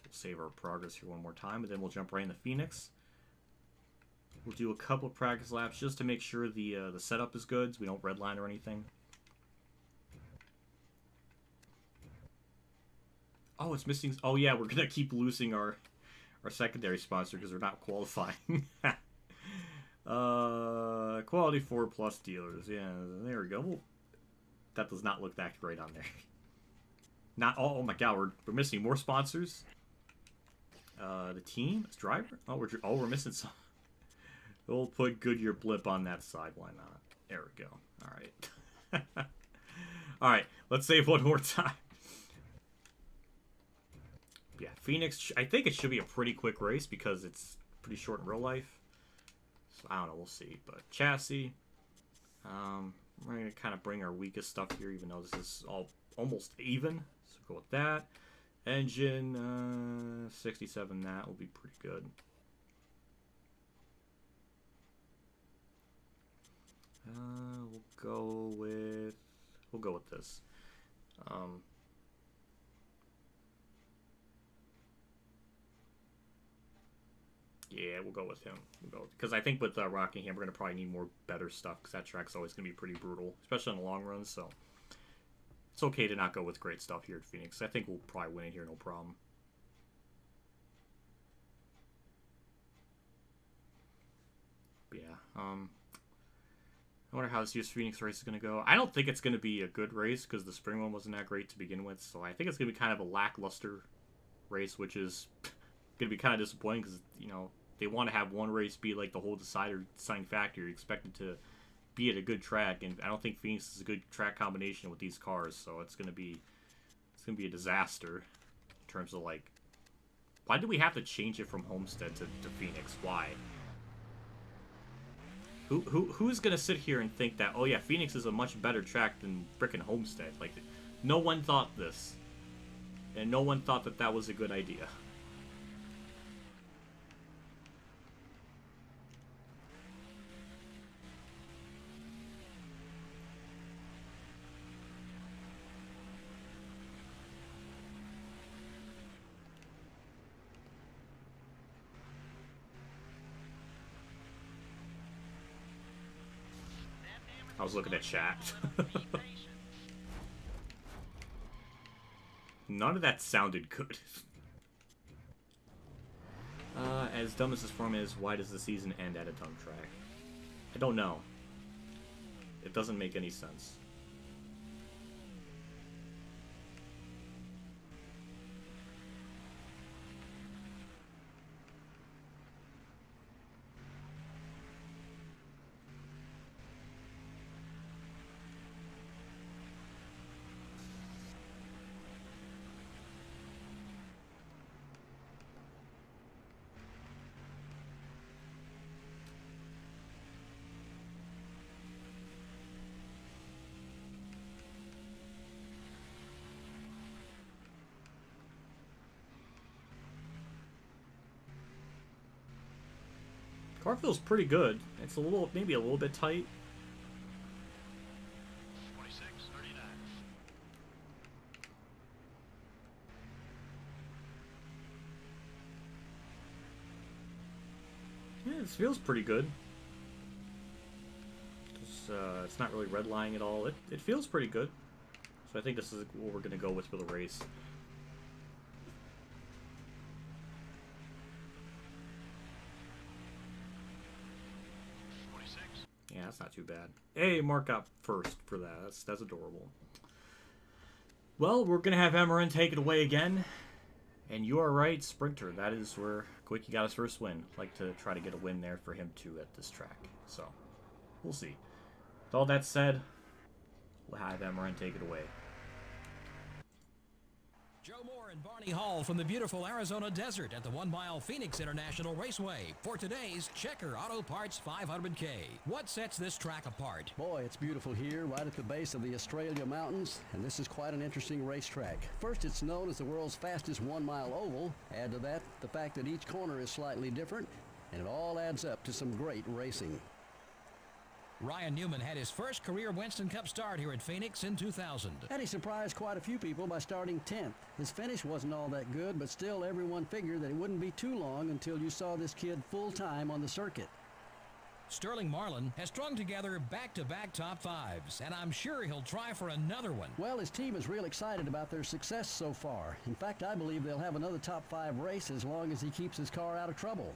S1: We'll save our progress here one more time, and then we'll jump right into Phoenix. We'll do a couple of practice laps just to make sure the setup is good, so we don't redline or anything. Oh, it's missing... Oh, yeah, we're going to keep losing our secondary sponsor because we're not qualifying. Quality 4+ dealers. Yeah, there we go. Well, that does not look that great on there. Not... Oh, my God, we're missing more sponsors. The team? It's driver? Oh, we're missing some... We'll put Goodyear blip on that side. Why not? There we go. All right. All right. Let's save one more time. Yeah, Phoenix. I think it should be a pretty quick race because it's pretty short in real life. So I don't know. We'll see. But chassis. We're gonna kind of bring our weakest stuff here, even though this is all almost even. So go with that. Engine. 67. That will be pretty good. We'll go with this. Yeah, we'll go with him. Because I think with Rockingham, we're gonna probably need more better stuff because that track's always gonna be pretty brutal, especially in the long run. So it's okay to not go with great stuff here at Phoenix. I think we'll probably win it here, no problem. But yeah. I wonder how this year's Phoenix race is going to go. I don't think it's going to be a good race because the spring one wasn't that great to begin with. So I think it's going to be kind of a lackluster race, which is going to be kind of disappointing because, you know, they want to have one race be like the whole deciding factor. You're expected to be at a good track, and I don't think Phoenix is a good track combination with these cars. So it's going to be a disaster in terms of like, why do we have to change it from Homestead to Phoenix? Why? Who's gonna sit here and think that, oh yeah, Phoenix is a much better track than frickin' Homestead? Like, no one thought this, and no one thought that that was a good idea. I was looking at chat. None of that sounded good. As dumb as this form is, why does the season end at a dump track? I don't know. It doesn't make any sense. Car feels pretty good. It's a little, maybe a little bit tight.
S4: 26:39.
S1: Yeah, this feels pretty good. It's not really redlining at all. It feels pretty good. So I think this is what we're going to go with for the race. Yeah, that's not too bad. Hey, Mark got first for that. That's adorable. Well, we're going to have Emmerich take it away again. And you are right, Sprinter. That is where Quickie got his first win. I'd like to try to get a win there for him too at this track. So, we'll see. With all that said, we'll have Emmerich take it away.
S6: Joe Moore and Barney Hall from the beautiful Arizona desert at the 1 Mile Phoenix International Raceway for today's Checker Auto Parts 500K. What sets this track apart?
S7: Boy, it's beautiful here, right at the base of the Australia Mountains, and this is quite an interesting racetrack. First, it's known as the world's fastest 1 mile oval. Add to that the fact that each corner is slightly different, and it all adds up to some great racing.
S6: Ryan Newman had his first career Winston Cup start here at Phoenix in 2000.
S7: And he surprised quite a few people by starting 10th. His finish wasn't all that good, but still everyone figured that it wouldn't be too long until you saw this kid full-time on the circuit.
S6: Sterling Marlin has strung together back-to-back top fives, and I'm sure he'll try for another one.
S7: Well, his team is real excited about their success so far. In fact, I believe they'll have another top 5 race as long as he keeps his car out of trouble.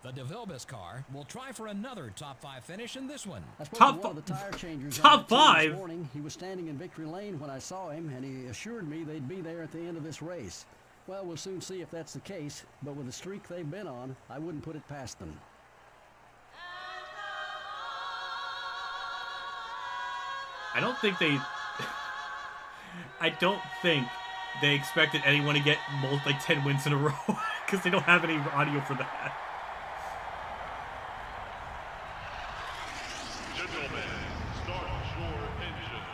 S6: The DeVilbiss car will try for another top 5 finish in this one.
S7: I spoke
S1: Top
S7: to one of the tire changers
S1: top
S7: on the team
S1: 5?
S7: this morning. He was standing in victory lane when I saw him, and he assured me they'd be there at the end of this race. Well, we'll soon see if that's the case, but with the streak they've been on, I wouldn't put it past them.
S1: I don't think they expected anyone to get like 10 wins in a row because they don't have any audio for that.
S2: Gentlemen, start your engine.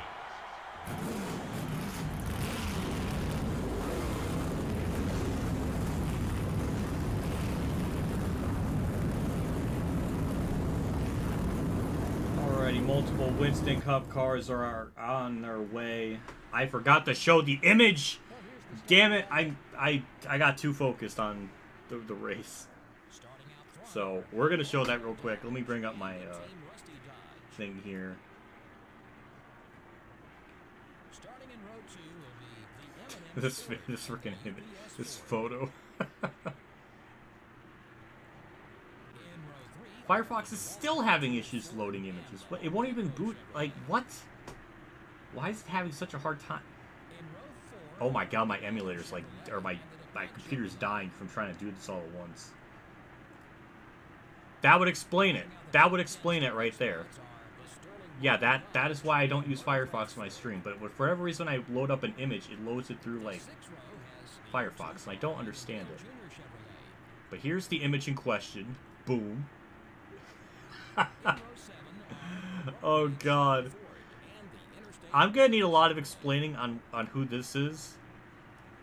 S1: Alrighty, multiple Winston Cup cars are on their way. I forgot to show the image. Damn it! I got too focused on the race. So we're gonna show that real quick. Let me bring up my thing here. This freaking image, this photo. Firefox is still having issues loading images. It won't even boot. Like, what? Why is it having such a hard time? Oh my god, my emulator's like, or my computer's dying from trying to do this all at once. That would explain it. That would explain it right there. Yeah, that is why I don't use Firefox in my stream. But for whatever reason, I load up an image, it loads it through like Firefox, and I don't understand it. But here's the image in question. Boom. Oh god. I'm gonna need a lot of explaining on who this is,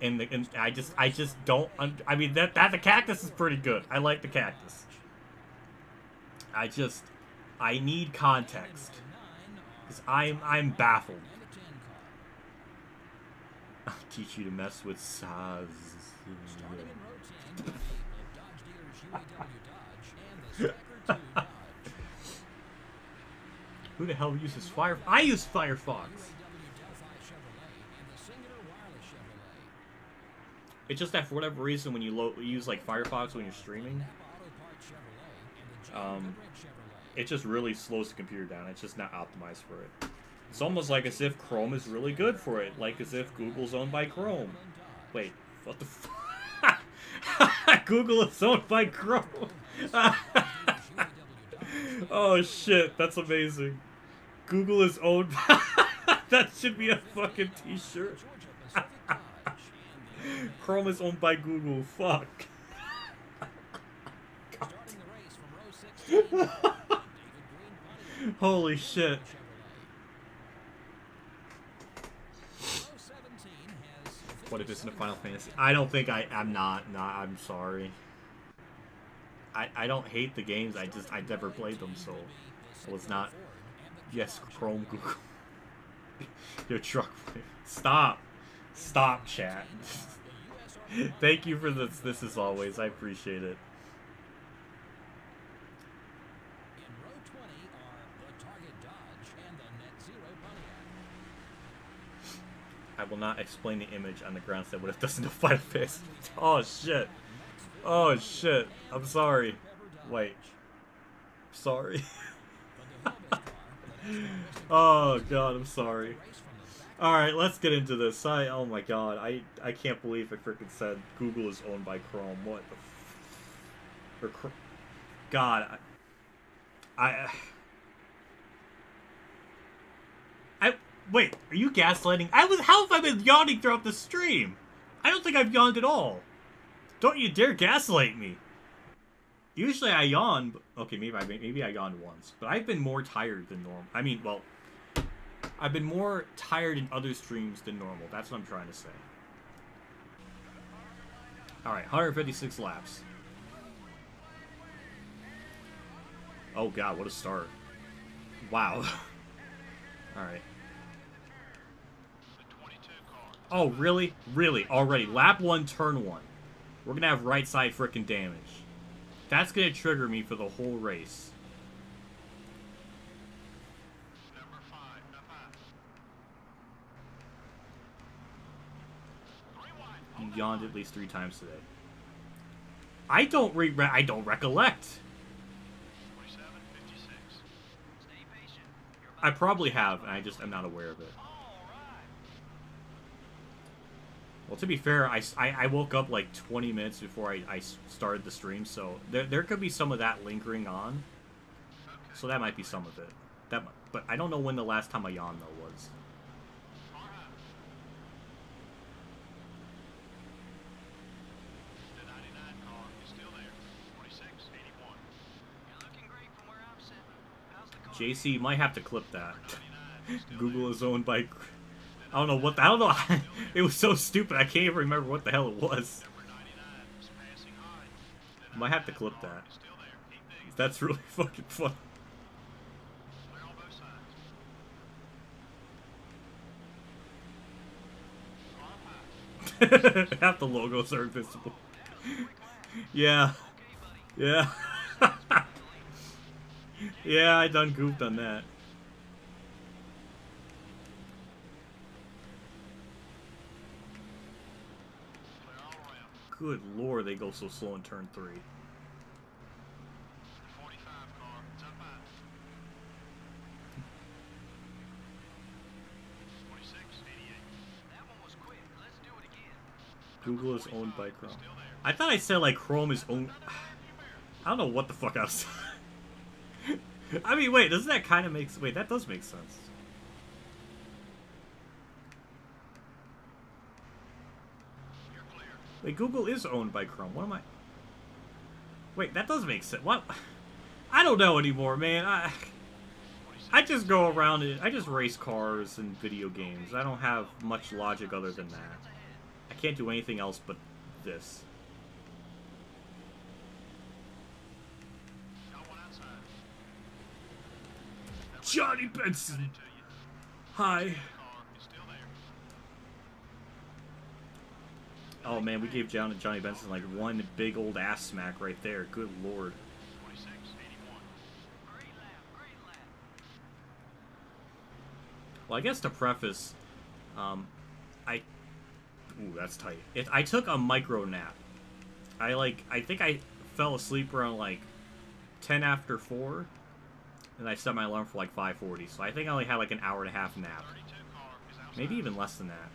S1: and I just don't. I mean that the cactus is pretty good. I like the cactus. I need context, because I'm baffled. I'll teach you to mess with Saz. Who the hell uses Firefox? I use Firefox. It's just that for whatever reason, when you use like Firefox when you're streaming, it just really slows the computer down. It's just not optimized for it. It's almost like as if Chrome is really good for it, like as if Google's owned by Chrome. Wait, what the f? Google is owned by Chrome. Oh shit, that's amazing. Google is owned by... That should be a fucking t-shirt. Chrome is owned by Google. Fuck. Holy shit. What if it's in a Final Fantasy? I don't think I'm not. Nah, I'm sorry. I don't hate the games. I never played them, so it's not. Yes, Chrome, Google. Your truck. Stop. Stop, chat. Thank you for this as always. I appreciate it. I will not explain the image on the grounds that what if doesn't define face. Oh shit. Oh shit. I'm sorry. Wait. Sorry. Oh god, I'm sorry. Alright, let's get into this. Oh my god, I can't believe it freaking said Google is owned by Chrome. What the God, wait, are you gaslighting? How have I been yawning throughout the stream? I don't think I've yawned at all. Don't you dare gaslight me. Usually I yawn, but, okay, maybe I yawned once, but I've been more tired than normal. I mean, well, I've been more tired in other streams than normal. That's what I'm trying to say. Alright, 156 laps. Oh god, what a start. Wow. Alright. Oh, really? Really? Already. Lap 1, turn 1. We're gonna have right side frickin' damage. That's gonna trigger me for the whole race. You yawned at least 3 times today. I don't recollect. I probably have, and I just am not aware of it. Well, to be fair, I woke up like 20 minutes before I started the stream, so there could be some of that lingering on. So that might be some of it. But I don't know when the last time I yawned, though, was. JC, you might have to clip that. Google is owned by... I don't know what the... I don't know. It was so stupid. I can't even remember what the hell it was. Might have to clip that. That's really fucking fun. Half the logos are invisible. Yeah. Yeah. Yeah, I done goofed on that. Good lord, they go so slow in turn 3.
S4: 45 car, top 5. 46, 88. That one was quick. Let's do it again.
S1: Google is owned by Chrome. I thought I said like Chrome is owned. I don't know what the fuck I was. I mean, wait, doesn't that kind of make... Wait, that does make sense. Wait, Google is owned by Chrome. What am I... Wait, that does make sense. What? I don't know anymore, man. I just go around and... I just race cars and video games. I don't have much logic other than that. I can't do anything else but this. Johnny Benson! Hi. Oh man, we gave Johnny Benson like one big old ass smack right there. Good lord. Well, I guess to preface, Ooh, that's tight. I took a micro nap. I think I fell asleep around like 10 after 4, and I set my alarm for like 5:40. So I think I only had like an hour and a half nap. Maybe even less than that.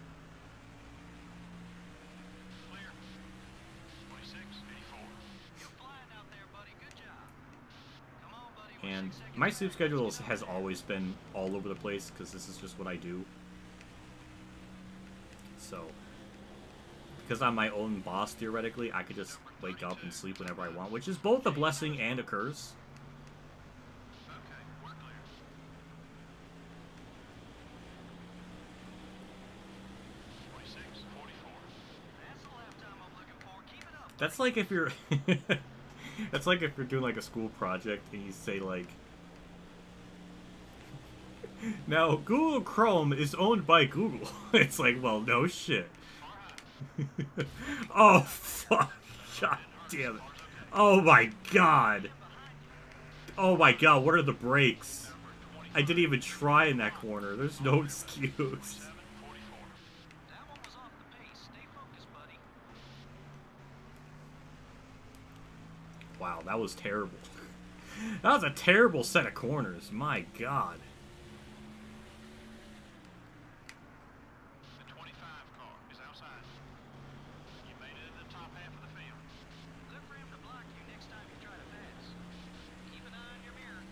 S1: And my sleep schedule has always been all over the place because this is just what I do. So, because I'm my own boss, theoretically, I could just wake up and sleep whenever I want, which is both a blessing and a curse. That's like if you're... That's like if you're doing like a school project and you say like... Now, Google Chrome is owned by Google. It's like, well, no shit. Oh, fuck. God damn it. Oh my god. Oh my god, what are the brakes? I didn't even try in that corner. There's no excuse. Wow, that was terrible. That was a terrible set of corners. My god.
S4: The 25 car is outside. You made it in the top half of the field. Look for him to block you next time you try to pass. Keep an eye on your mirror.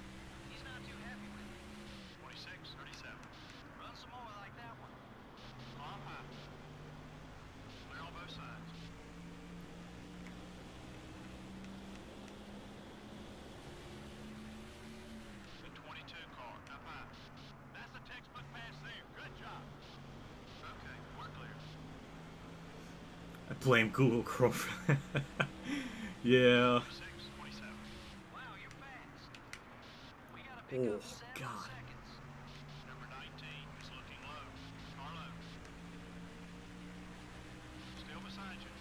S4: He's not too happy with you. 26, 37. Run some more like that one. Arm high. Clear on both sides. The 22 car up high. That's a textbook pass there. Good job. Okay, we're clear.
S1: I blame Google Chrome for that. Yeah.
S4: 26, 27. Wow, you're fast. We gotta pick
S1: Oh,
S4: up 7
S1: God.
S4: seconds. Number 19 is looking low. Car low. Still beside you.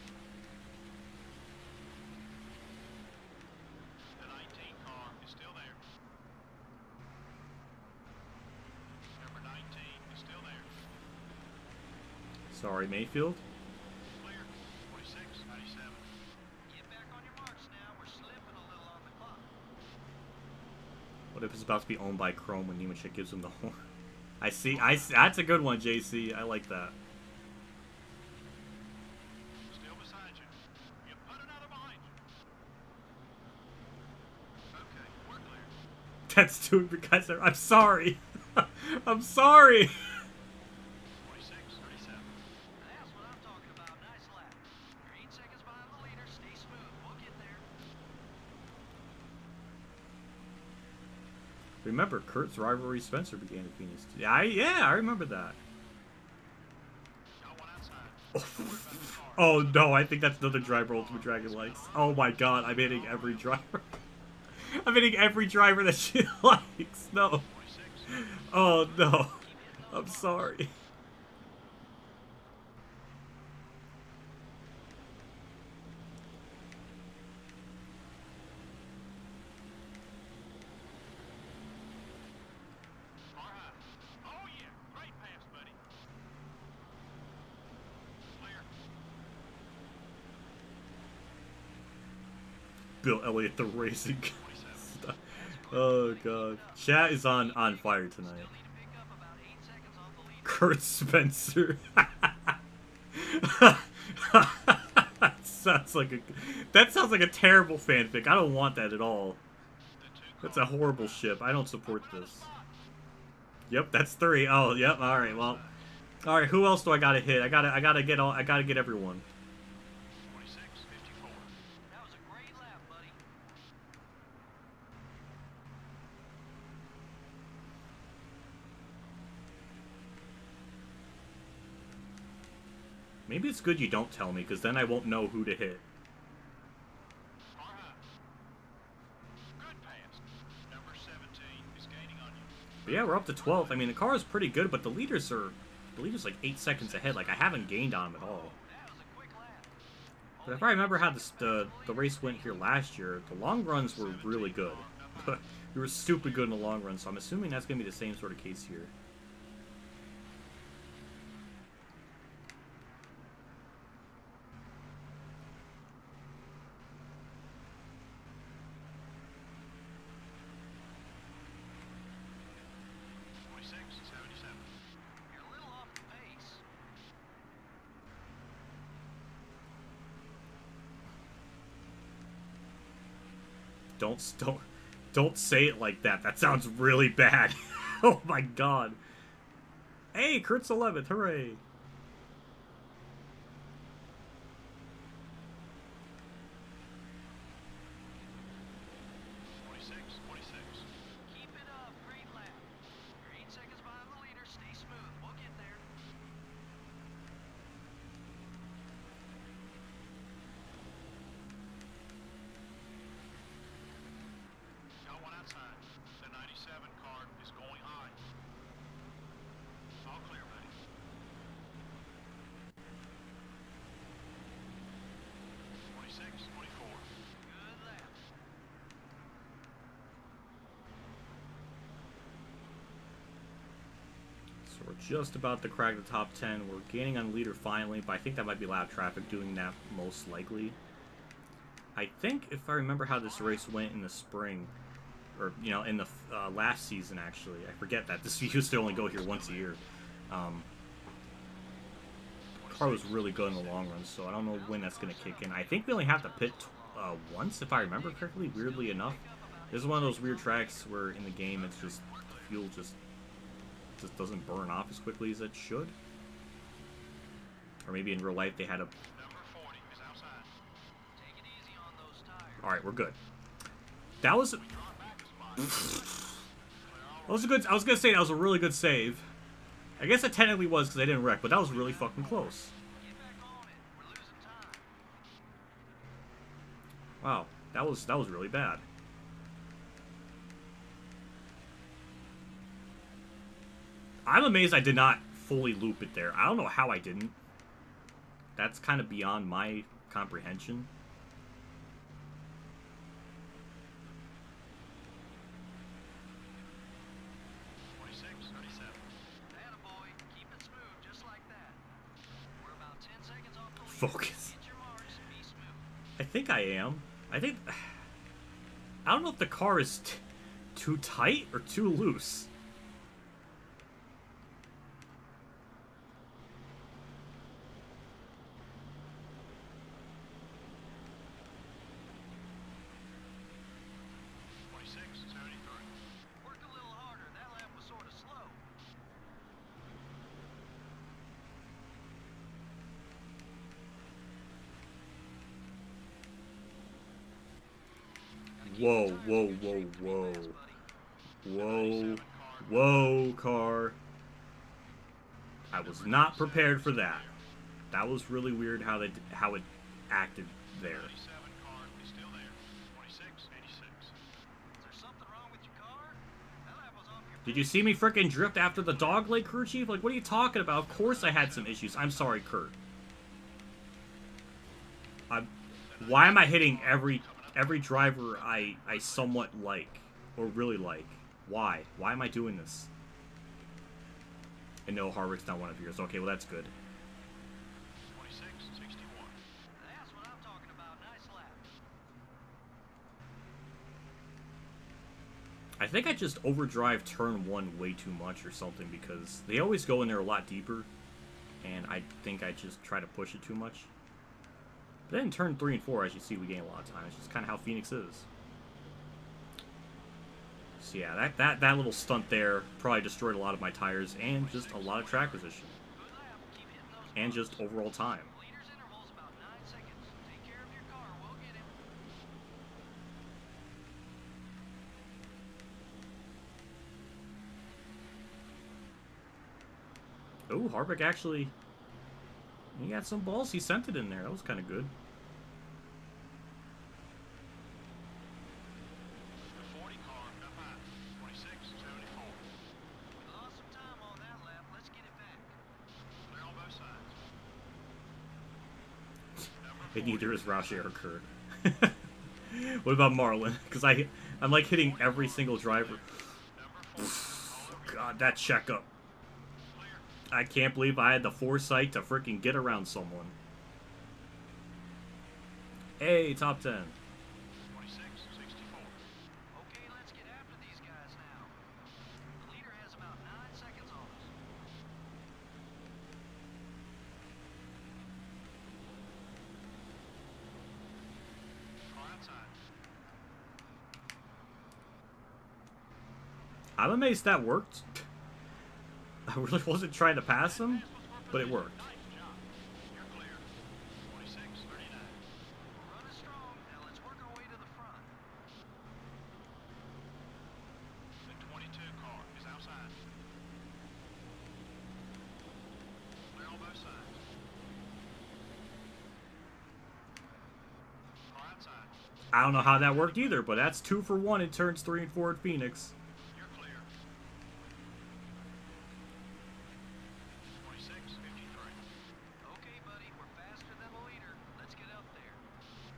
S4: The 19 car is still there. Number 19 is still there.
S1: Sorry, Mayfield.
S4: Clear. 26, 97. Get back on your marks now. We're slipping a little on the clock.
S1: What if it's about to be owned by Chrome when Nemechek gives him the horn? I see. That's a good one, JC. I like that.
S4: Still beside you. You put another behind you. Okay, we're clear.
S1: That's too because I'm sorry. I'm sorry.
S4: 26, 37. That's what I'm talking about. Nice lap. You're 8 seconds behind the leader. Stay smooth. We'll get there.
S1: Remember, Kurt's rivalry Spencer began in Phoenix. Yeah, I remember that.
S4: Got one outside.
S1: Oh no, I think that's another driver Ultimate Dragon likes. Oh my god, I'm hitting every driver. I'm hitting every driver that she likes. No.
S4: 26.
S1: Oh no. I'm sorry.
S4: Car high. Oh yeah, great pass, buddy. Clear.
S1: Bill Elliott, the racing. Oh god. Chat is on fire tonight.
S4: Need to pick up about 8 seconds off the lead.
S1: Kurt Spencer. That sounds like a terrible fanfic. I don't want that at all. That's a horrible ship. I don't support this. Yep, that's 3. Oh, yep. All right. Well, all right. Who else do I gotta hit? I gotta get everyone.
S4: 26, 54. That was a great lap, buddy.
S1: Maybe it's good you don't tell me, because then I won't know who to hit.
S4: Car high. Good pass. Number 17 is gaining on you.
S1: But yeah, we're up to 12th. I mean, the car is pretty good, but the leader's like 8 seconds ahead. Like, I haven't gained on them at all.
S4: That was a quick lap.
S1: But if I remember how the race went here last year, the long runs were really good. But we were stupid good in the long run, so I'm assuming that's going to be the same sort of case here. Don't say it like that. That sounds really bad. Oh my god. Hey, Kurt's 11th. Hooray. We're just about to crack the top 10. We're gaining on the leader finally, but I think that might be lap traffic doing that most likely. I think if I remember how this race went in the spring, or, you know, in the last season, actually. I forget that. This used to only go here once a year. The car was really good in the long run, so I don't know when that's going to kick in. I think we only have to pit once, if I remember correctly, weirdly enough. This is one of those weird tracks where in the game it's just, the fuel just doesn't burn off as quickly as it should. Or maybe in real life they had a... Alright, we're good. That was... that was a good... I was gonna say that was a really good save. I guess it technically was because I didn't wreck, but that was really fucking close. Wow, that was really bad. I'm amazed I did not fully loop it there. I don't know how I didn't. That's kind of beyond my comprehension. Focus. I think I am. I don't know if the car is too tight or too loose. Whoa, whoa, whoa, whoa. Whoa. Whoa, car. I was not prepared for that. That was really weird how it acted there. Did you see me frickin' drift after the dog leg, crew chief? Like, what are you talking about? Of course I had some issues. I'm sorry, Kurt. Why am I hitting every driver I somewhat like, or really like? Why? Why am I doing this? And no, Harvick's not one of yours. Okay, well that's good.
S4: 26-61. That's what I'm talking about. Nice lap.
S1: I think I just overdrive turn 1 way too much or something, because they always go in there a lot deeper, and I think I just try to push it too much. But then in turn 3 and 4, as you see, we gain a lot of time. It's just kind of how Phoenix is. So yeah, that little stunt there probably destroyed a lot of my tires and just a lot of track position. And just overall time. Oh, Harvick actually... He got some balls. He sent it in there. That was kind of good. And neither is Roche or Kurt. What about Marlon? Because I'm like hitting every single driver. God, that checkup. I can't believe I had the foresight to freaking get around someone. Hey, top 10. 26-64.
S4: Okay, let's get after these guys now. The leader has about 9 seconds on us.
S2: Car outside.
S1: I'm amazed that worked. I really wasn't trying to pass him, but it worked.
S4: You're clear. 26:39. Running strong. Now let's work our way to the front. The 22 car is outside. Clear on both sides. Car outside.
S1: I don't know how that worked either, but that's 2 for 1 in turns 3 and 4 at Phoenix.
S4: You're clear. 26:53. Okay, buddy, we're faster than the leader. Let's get up there.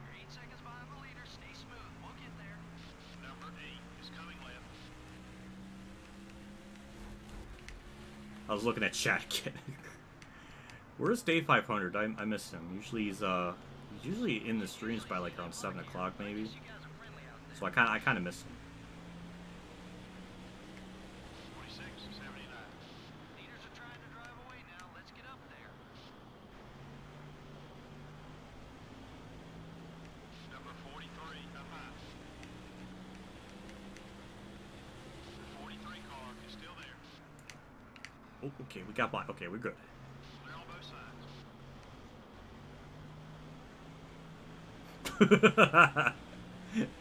S4: You're 8 seconds behind the leader. Stay smooth. We'll get there. Number 8 is coming left.
S1: I was looking at chat again. Where's Day 500? I miss him. Usually he's usually in the streams by like around 7 o'clock maybe.
S4: You guys are friendly out there.
S1: So I kind of miss him.
S4: 26:79. Leaders are trying to drive away now. Let's get up there. Number 43 up high. The 43 car is still there.
S1: Oh, okay, we got by. Okay, we're good.
S4: Clear on both sides.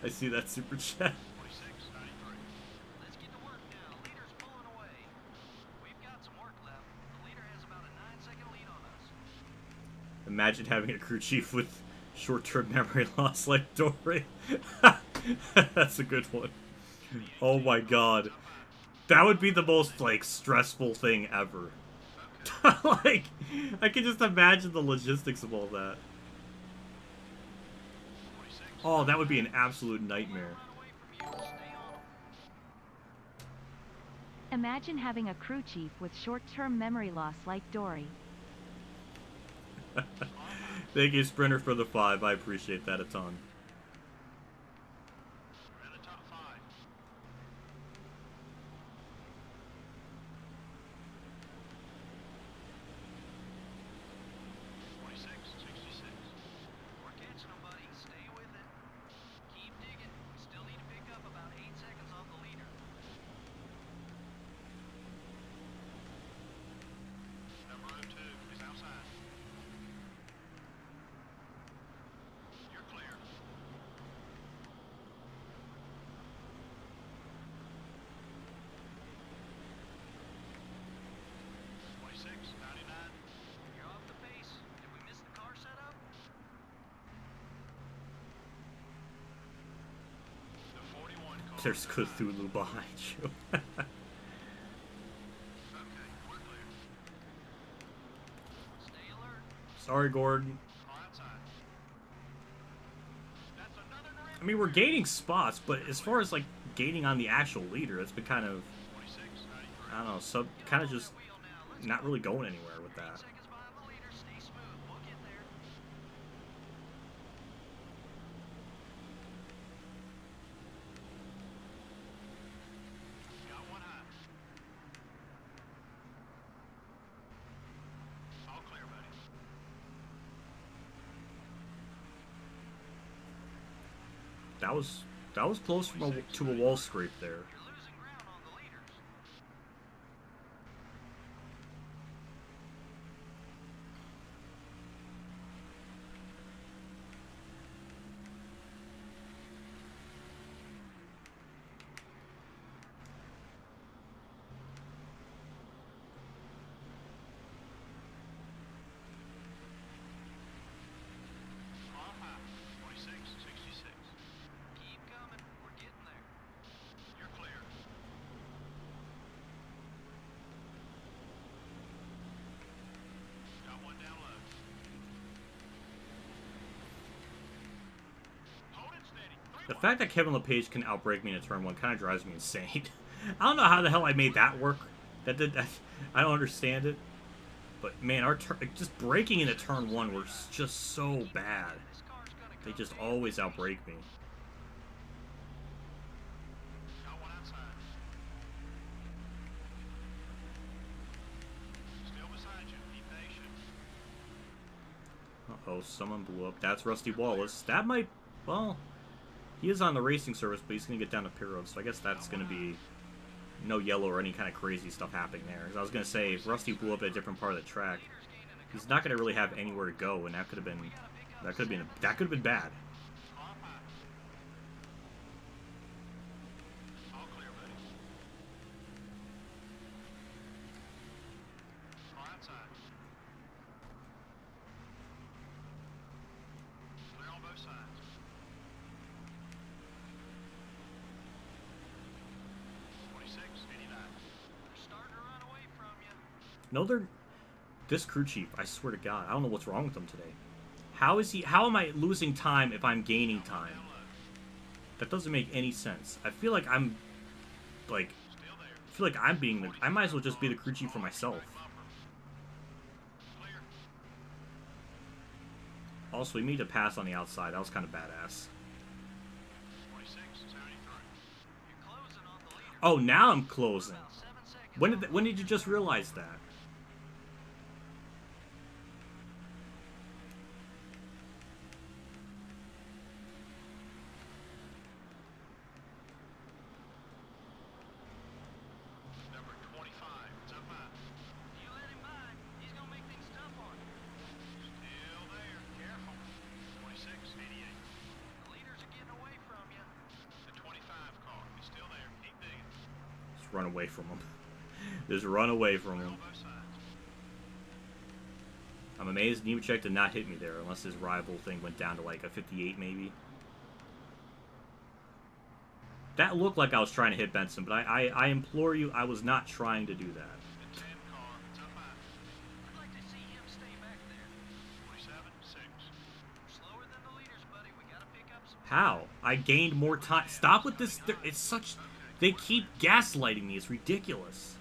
S1: I see that super chat.
S4: 26:93. Let's get to work now. Leader's pulling away. We've got some work left. The leader has about a 9-second lead on us.
S1: Imagine having a crew chief with short-term memory loss like Dory. That's a good one. Oh my god. That would be the most, like, stressful thing ever. Like, I can just imagine the logistics of all that. Oh, that would be an absolute nightmare.
S8: Imagine having a crew chief with short-term memory loss like Dory.
S1: Thank you, Sprinter, for the 5. I appreciate that a ton.
S4: We're in the top 5. 26:66. We're catching them, buddy. Stay with it. Keep digging. We still need to pick up about 8 seconds off the leader. Number 02 is outside. You're clear. 26:99. You're off the pace. Did we miss the car setup? The 41 car.
S1: There's Cthulhu behind you.
S4: Okay, we're clear. Stay alert.
S1: Sorry, Gordon.
S4: Car outside. That's another direct.
S1: I mean, we're gaining spots, but as far as, like, gaining on the actual leader, it's been kind of,
S4: 26:93.
S1: I don't know, kind of just
S4: Wheel now. Let's
S1: not really going anywhere with
S4: 8
S1: that.
S4: seconds behind the leader. Stay smooth. We'll get there. Got one high. All clear, buddy.
S1: That was close to a wall scrape there.
S4: You're losing ground on the leaders. Off high. 26:66. Keep coming. We're getting there. You're clear. Got one down low. Hold it steady.
S1: The fact that Kevin LePage can outbrake me in a turn 1 kind of drives me insane. I don't know how the hell I made that work. That I don't understand it. But man, our just braking into turn 1 was just so bad.
S4: This car's gonna
S1: They
S4: come
S1: just
S4: in.
S1: always outbrake me.
S4: Got one outside. Still beside you. Be patient.
S1: Uh-oh, someone blew up. That's Rusty Wallace. That might, well, he is on the racing service, but he's going to get down to pit road, so I guess that's going to be no yellow or any kind of crazy stuff happening there. 'Cause I was gonna say, if Rusty blew up at a different part of the track, he's not gonna really have anywhere to go, and that could have been bad.
S4: All clear, buddy. Car outside. Clear on both sides. 26, 89. They're starting to run away from you.
S1: No, they're... This crew chief, I swear to God, I don't know what's wrong with him today. How am I losing time if I'm gaining time? That doesn't make any sense. I feel like I'm... Like... I feel like I'm being the... I might as well just be the crew chief for myself. Also, we made a pass on the outside. That was kind of badass.
S4: 26, 73. You're closing on the leader.
S1: Oh, now I'm closing.
S4: About 7 seconds.
S1: When did you just realize that?
S4: Number 25, it's up high. You let him by. He's gonna make things tough on you. Still there. Careful. 26, 88. The leaders are getting away from you. The 25 car is still there. Keep digging.
S1: Just run away from him. Just run away from him.
S4: On both sides.
S1: I'm amazed Nemechek did not hit me there, unless his rival thing went down to like a 58 maybe. That looked like I was trying to hit Benson, but I implore you, I was not trying to do that.
S4: The 10 car, it's up high. I'd like to see him stay back there. 27, 6. Slower than the leaders, buddy. We gotta pick up some.
S1: How? I gained more time. Stop with this. It's such... They keep gaslighting me. It's ridiculous.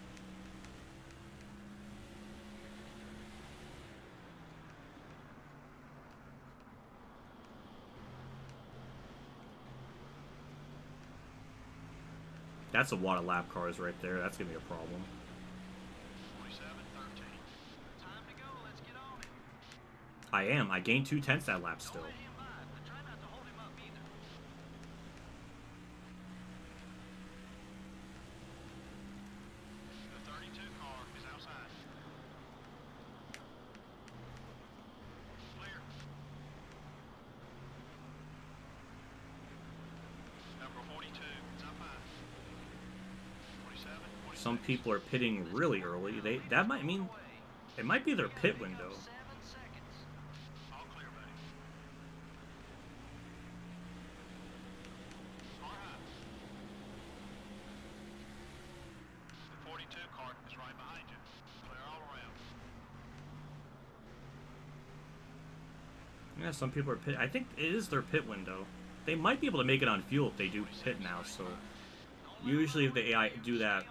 S1: That's a lot of lap cars right there. That's going to be a problem.
S4: 27, 13. Time to go. Let's get on it.
S1: I am. I gained 2/10 that lap still.
S4: Let him by, but try not to hold him up either. The 32 car is outside. Clear. Number 42, it's up high. 27, 26.
S1: Some people are pitting really early. That might mean... It might be their pit window.
S4: 7 seconds. All clear, buddy. Car high. The 42 car is right behind you. Clear all around.
S1: Yeah, some people are pit... I think it is their pit window. They might be able to make it on fuel if they do pit now, so... Usually if the AI do that...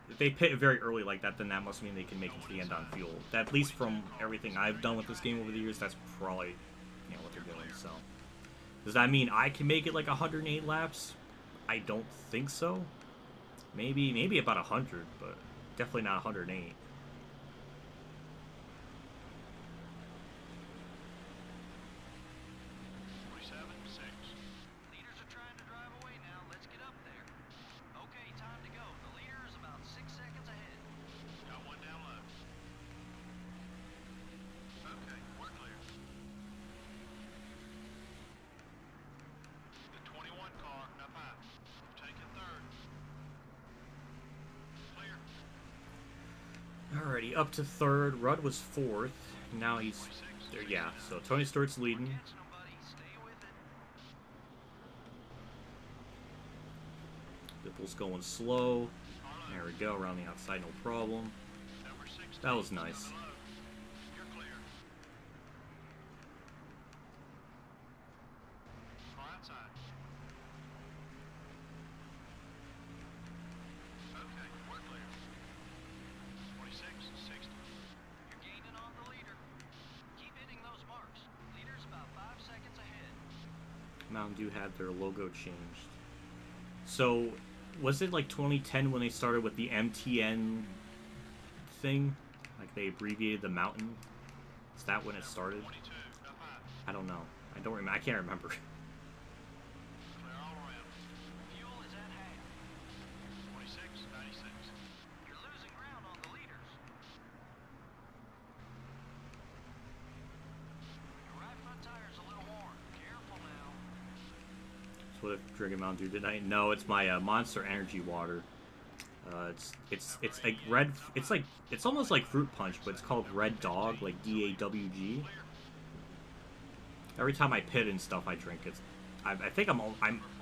S1: If they pit very early like that, then that must mean they can make it to the end on fuel. At least from everything I've done with this game over the years, that's probably, you know, what they're doing, so... Does that mean I can make it like 108 laps? I don't think so. Maybe about 100, but definitely not 108.
S4: Leaders are trying to drive away now. Let's get up there. Okay, time to go. The leader is about 6 seconds ahead. Got one down low. Okay, we're clear. The 21 car up high. Taking third. Clear.
S1: Alrighty, up to third. Rudd was fourth. Now he's... There, yeah, so Tony Stewart's leading.
S4: Catching him, buddy. Stay with it.
S1: Bipple's going slow. There we go, around the outside, no problem.
S4: Number 16.
S1: That was nice.
S4: You're clear. Car outside. Okay, we're clear. 26, 60. You're gaining on the leader. Keep hitting those marks. Leader's about 5 seconds ahead.
S1: Mountain Dew had their logo changed. So, was it like 2010 when they started with the MTN thing? Like they abbreviated the mountain? Is that when it started?
S4: 22, up high.
S1: I don't know. I don't remember. I can't remember.
S4: Clear all around. Fuel is at half. 26, 96.
S1: What if drinking Mountain Dew tonight? No, it's my Monster Energy water. It's like red. It's almost like Fruit Punch, but it's called Red Dog, like DAWG. Every time I pit and stuff, I drink it. I think I'm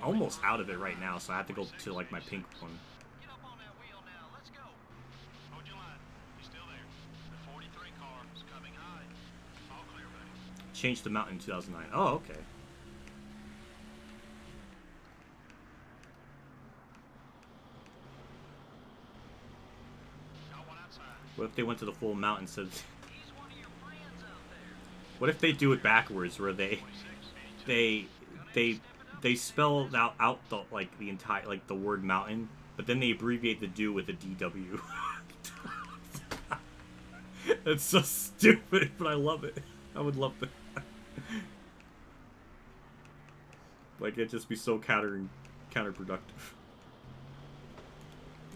S1: almost out of it right now, so I have to go to like my pink one.
S4: Get up on that wheel now. Let's go. Hold your line. He's still there. The 43 car is coming high. All clear, buddy.
S1: Changed the mountain in 2009. Oh, okay.
S4: Got one outside.
S1: What if they went to the full mountain and said?
S4: He's one of your friends out there.
S1: What if they do it backwards, where they spell out the the entire the word mountain, but then they abbreviate the do with a DW. That's so stupid, but I love it. I would love that. Like, it'd just be so counterproductive.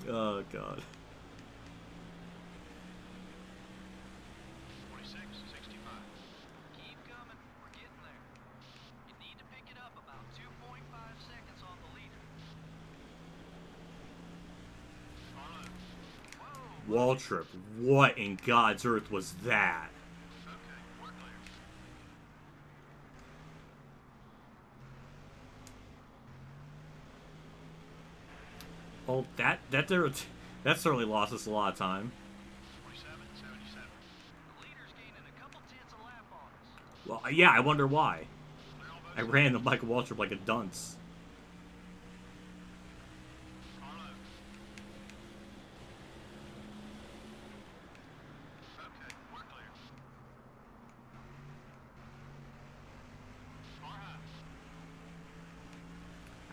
S1: Oh god.
S4: 46, 65. Keep coming. We're getting there. You need to pick it up about 2.5 seconds on the leader. Whoa.
S1: Wall trip. What in God's earth was that?
S4: Okay, we're clear.
S1: Oh, that certainly lost us a lot of time.
S4: 47, 77. The leader's gaining a couple tenths a lap on us.
S1: Well, yeah, I wonder why.
S4: Clear on both
S1: I ran the bike wall trip like a dunce.
S4: Carlo. Okay, we're clear. Car high.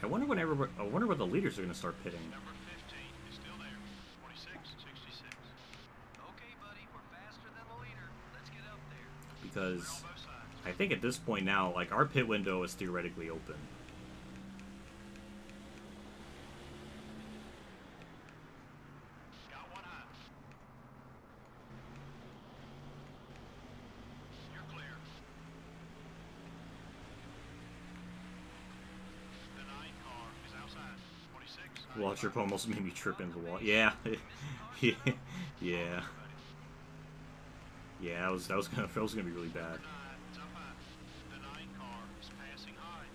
S1: I wonder when the leaders are gonna start pitting.
S4: Number 15 is still there. 46, 66. Okay, buddy, we're faster than the leader. Let's get up there.
S1: Because
S4: Clear on both sides.
S1: I think at this point now, like, our pit window is theoretically open.
S4: Got one high. You're clear. The 9 car is outside. 46.
S1: Wall trip almost made me trip into the wall. Yeah, yeah, yeah. Yeah, that was gonna be really bad.
S4: It's up high. The 9 car is passing high.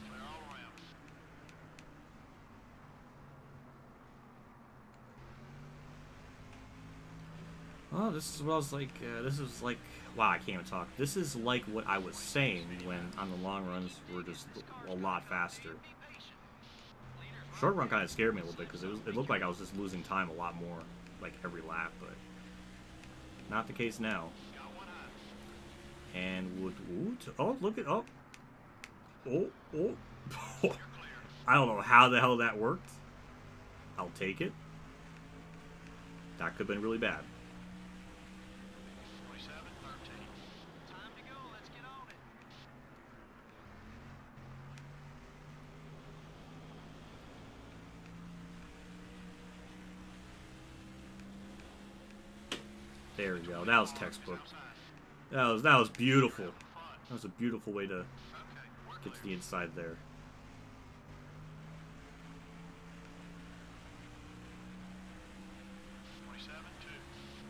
S4: Clear all around.
S1: Oh, this is what I was like. This is like, wow, I can't even talk. This is like what I was saying when on the long runs we're just a lot faster.
S4: Be patient. Leader's
S1: Short run kind of scared me a little bit because it looked like I was just losing time a lot more, like every lap, but not the case now.
S4: got one high.
S1: And oh, look at oh. I don't know how the hell that worked. I'll take it. That could have been really bad.
S4: 47, 13. Time to go. Let's get on it.
S1: There we go. That was textbook. That was beautiful. That was a beautiful way to get to the inside there.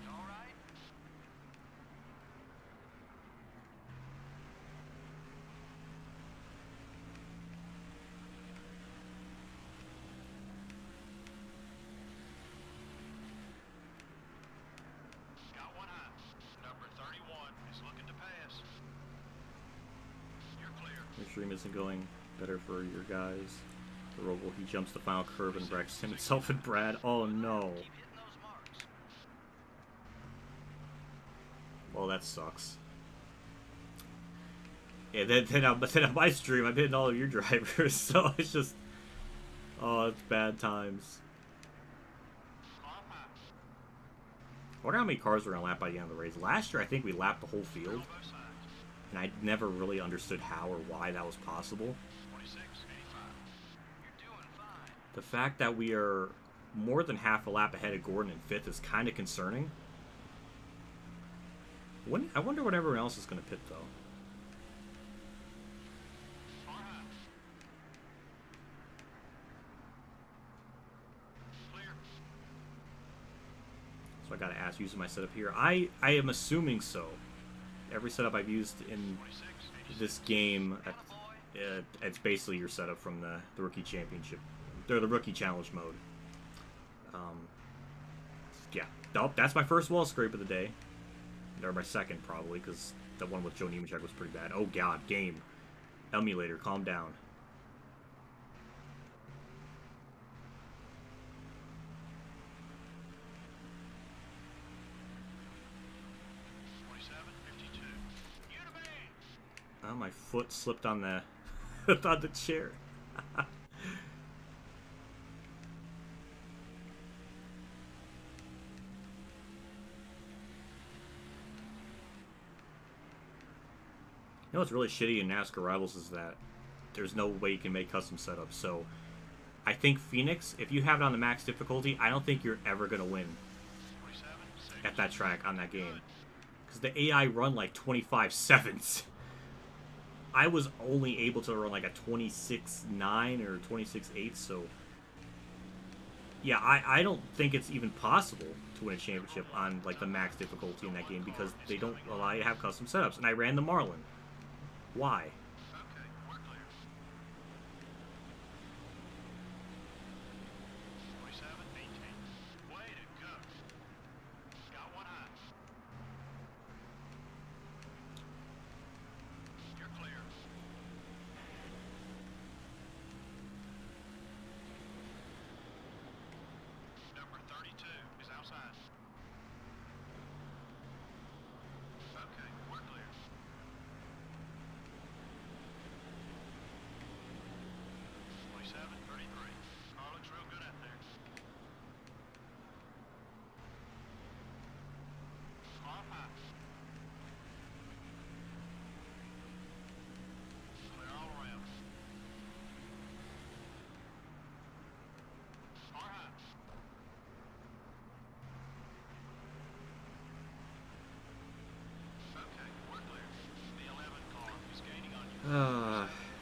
S4: All right. Got one high. Number 31 is looking to pass. You're clear.
S1: Your stream isn't going better for your guys. The Roble, he jumps the final curve and wrecks himself and Brad. Oh no.
S4: Keep hitting those marks.
S1: Well, that sucks. Yeah, then on my stream, I'm hitting all of your drivers, so it's just... Oh, it's bad times.
S4: Car high.
S1: I wonder how many cars were going to lap by the end of the race. Last year, I think we lapped the whole field,
S4: On both sides.
S1: and I never really understood how or why that was possible.
S4: 46, 85. You're doing fine.
S1: The fact that we are more than half a lap ahead of Gordon in 5th is kind of concerning. I wonder what everyone else is going to pit, though.
S4: Car high.
S1: I gotta ask using my setup here. I am assuming so. Every setup I've used in this game, it's basically your setup from the Rookie Championship. They're the Rookie Challenge mode. Yeah. Nope, that's my first wall scrape of the day. Or my second, probably, because the one with Joe Nemechek was pretty bad. Oh, God. Game. Emulator, calm down. Oh, my foot slipped on the on the chair. You know what's really shitty in NASCAR Rivals is that there's no way you can make custom setups. So I think Phoenix, if you have it on the max difficulty, I don't think you're ever going to win at that track on that game. Because the AI run like 25 sevens. I was only able to run like a 26.9 or 26.8, so yeah, I don't think it's even possible to win a championship on like the max difficulty in that game because they don't allow you to have custom setups. And I ran the Marlin. Why?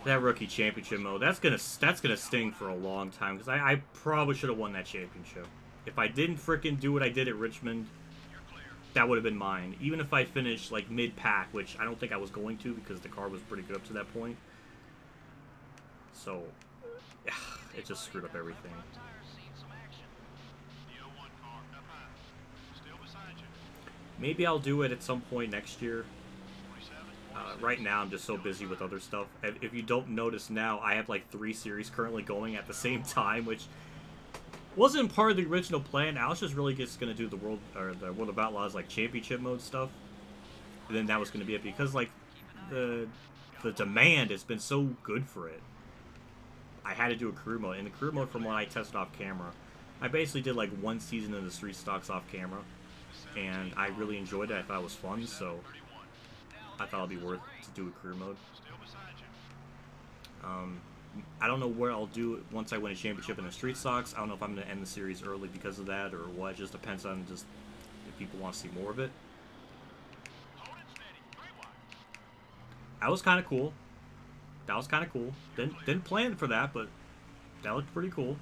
S1: That rookie championship mode, that's gonna sting for a long time because I probably should have won that championship. If I didn't frickin' do what I did at Richmond, that would have been mine. Even if I finished like mid-pack, which I don't think I was going to because the car was pretty good up to that point. So, it just screwed up everything. Maybe I'll do it at some point next year. Right now, I'm just so busy with other stuff. If you don't notice now, I have like 3 series currently going at the same time, which wasn't part of the original plan. I was just really just gonna do the World of Outlaws like championship mode stuff, and then that was gonna be it because like the demand has been so good for it. I had to do a career mode, and the career mode from when I tested off camera, I basically did like 1 season of the street stocks off camera, and I really enjoyed it. I thought it was fun, so I thought it'd be worth to do a career mode. I don't know where I'll do it once I win a championship in the street stocks. I don't know if I'm going to end the series early because of that or what. It just depends on just if people want to see more of it. That was kind of cool. That was kind of cool. Didn't plan for that, but that looked pretty cool.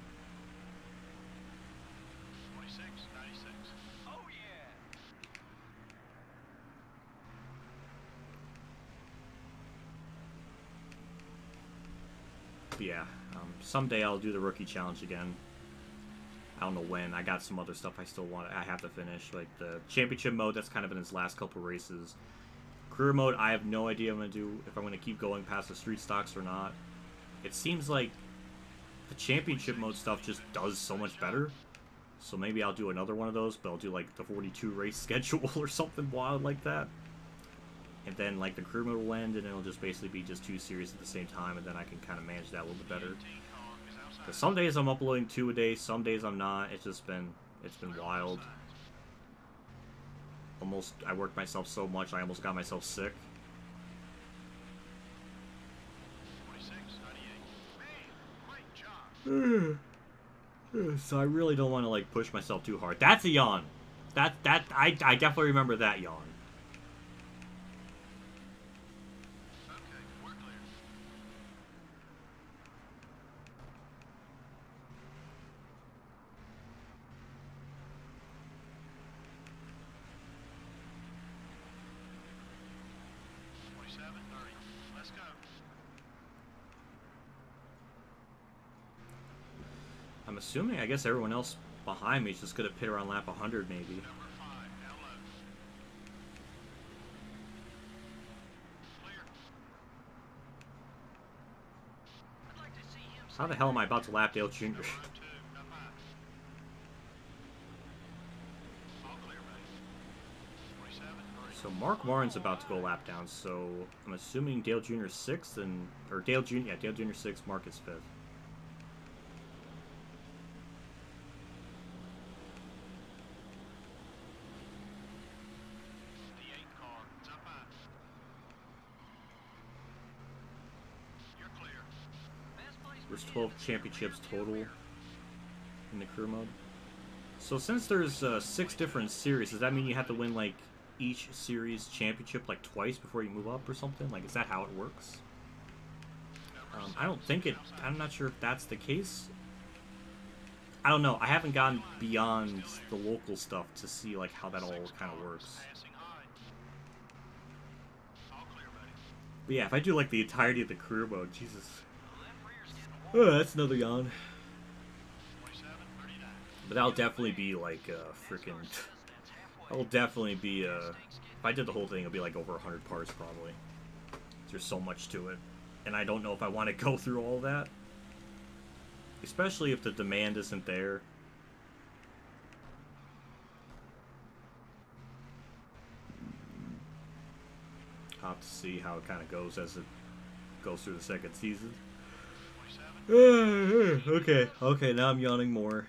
S1: Yeah, someday I'll do the rookie challenge again. I don't know when. I got some other stuff I have to finish, like the championship mode. That's kind of in its last couple races. Career mode, I have no idea what I'm gonna do, if I'm gonna keep going past the street stocks or not. It seems like the championship mode stuff just does so much better. So maybe I'll do another one of those, but I'll do like the 42 race schedule or something wild like that. And then, like, the career mode will end, and it'll just basically be just 2 series at the same time, and then I can kind of manage that a little bit better. Because some days I'm uploading 2 a day, some days I'm not. It's been wild. I worked myself so much, I almost got myself sick. So I really don't want to, like, push myself too hard. That's a yawn. I definitely remember that yawn.
S4: 27:30. Let's go.
S1: I'm assuming, I guess everyone else behind me is just going to pit around lap 100 maybe.
S4: Number 5, down low. Clear. I'd like to see him.
S1: How the hell am I about to lap Dale Jr.?
S4: Number 2, up high. All clear, buddy. 27:30.
S1: So Mark Warren's about to go lap down, so I'm assuming Dale Jr. 6th and... Or Dale Jr. Yeah, Dale Jr. 6th, Mark is 5th. There's 12 championships total in the career mode. So since there's 6 different series, does that mean you have to win like each series championship like twice before you move up or something? Like, is that how it works? I don't think it. I'm not sure if that's the case. I don't know. I haven't gotten beyond the local stuff to see like how that all kind of works. But yeah, if I do like the entirety of the career mode, Jesus. Oh, that's another yawn. But that'll definitely be like freaking. That'll definitely be if I did the whole thing, it'll be like over 100 parts probably. There's so much to it, and I don't know if I want to go through all that, especially if the demand isn't there. I'll have to see how it kind of goes as it goes through the second season. Okay, now I'm yawning more.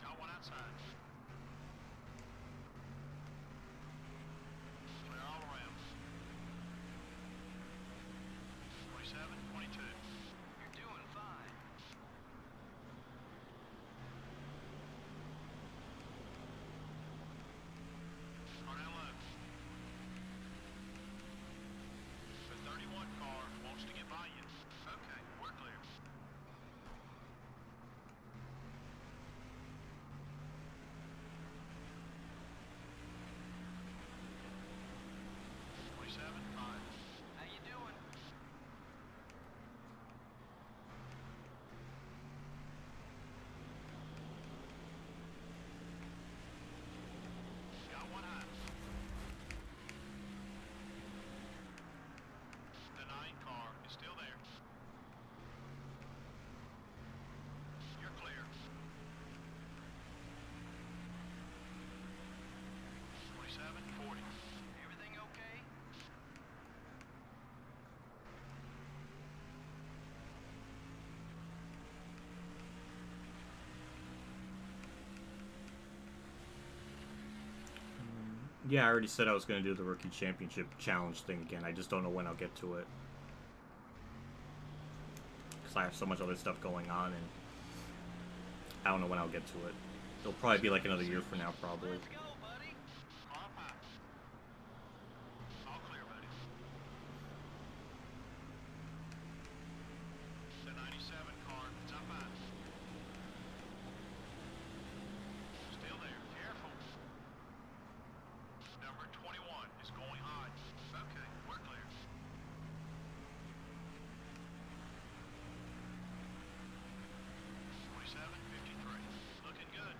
S4: Got one outside. Clear all around. 27, 22. You're doing fine. Car down low. The 31 car wants to get by you. Okay, we're clear. 27, 5. How you doing? Got one high. The 9 car is still there. You're clear. 27, 40. Everything okay?
S1: Yeah, I already said I was going to do the Rookie Championship Challenge thing again. I just don't know when I'll get to it. Because I have so much other stuff going on, and I don't know when I'll get to it. It'll probably be like another year from now, probably.
S4: Let's go, buddy. Car up high. All clear, buddy. The 97 car is up high. Still there. Careful. Number 21 is going high. Okay, we're clear. 27, 53. Looking good.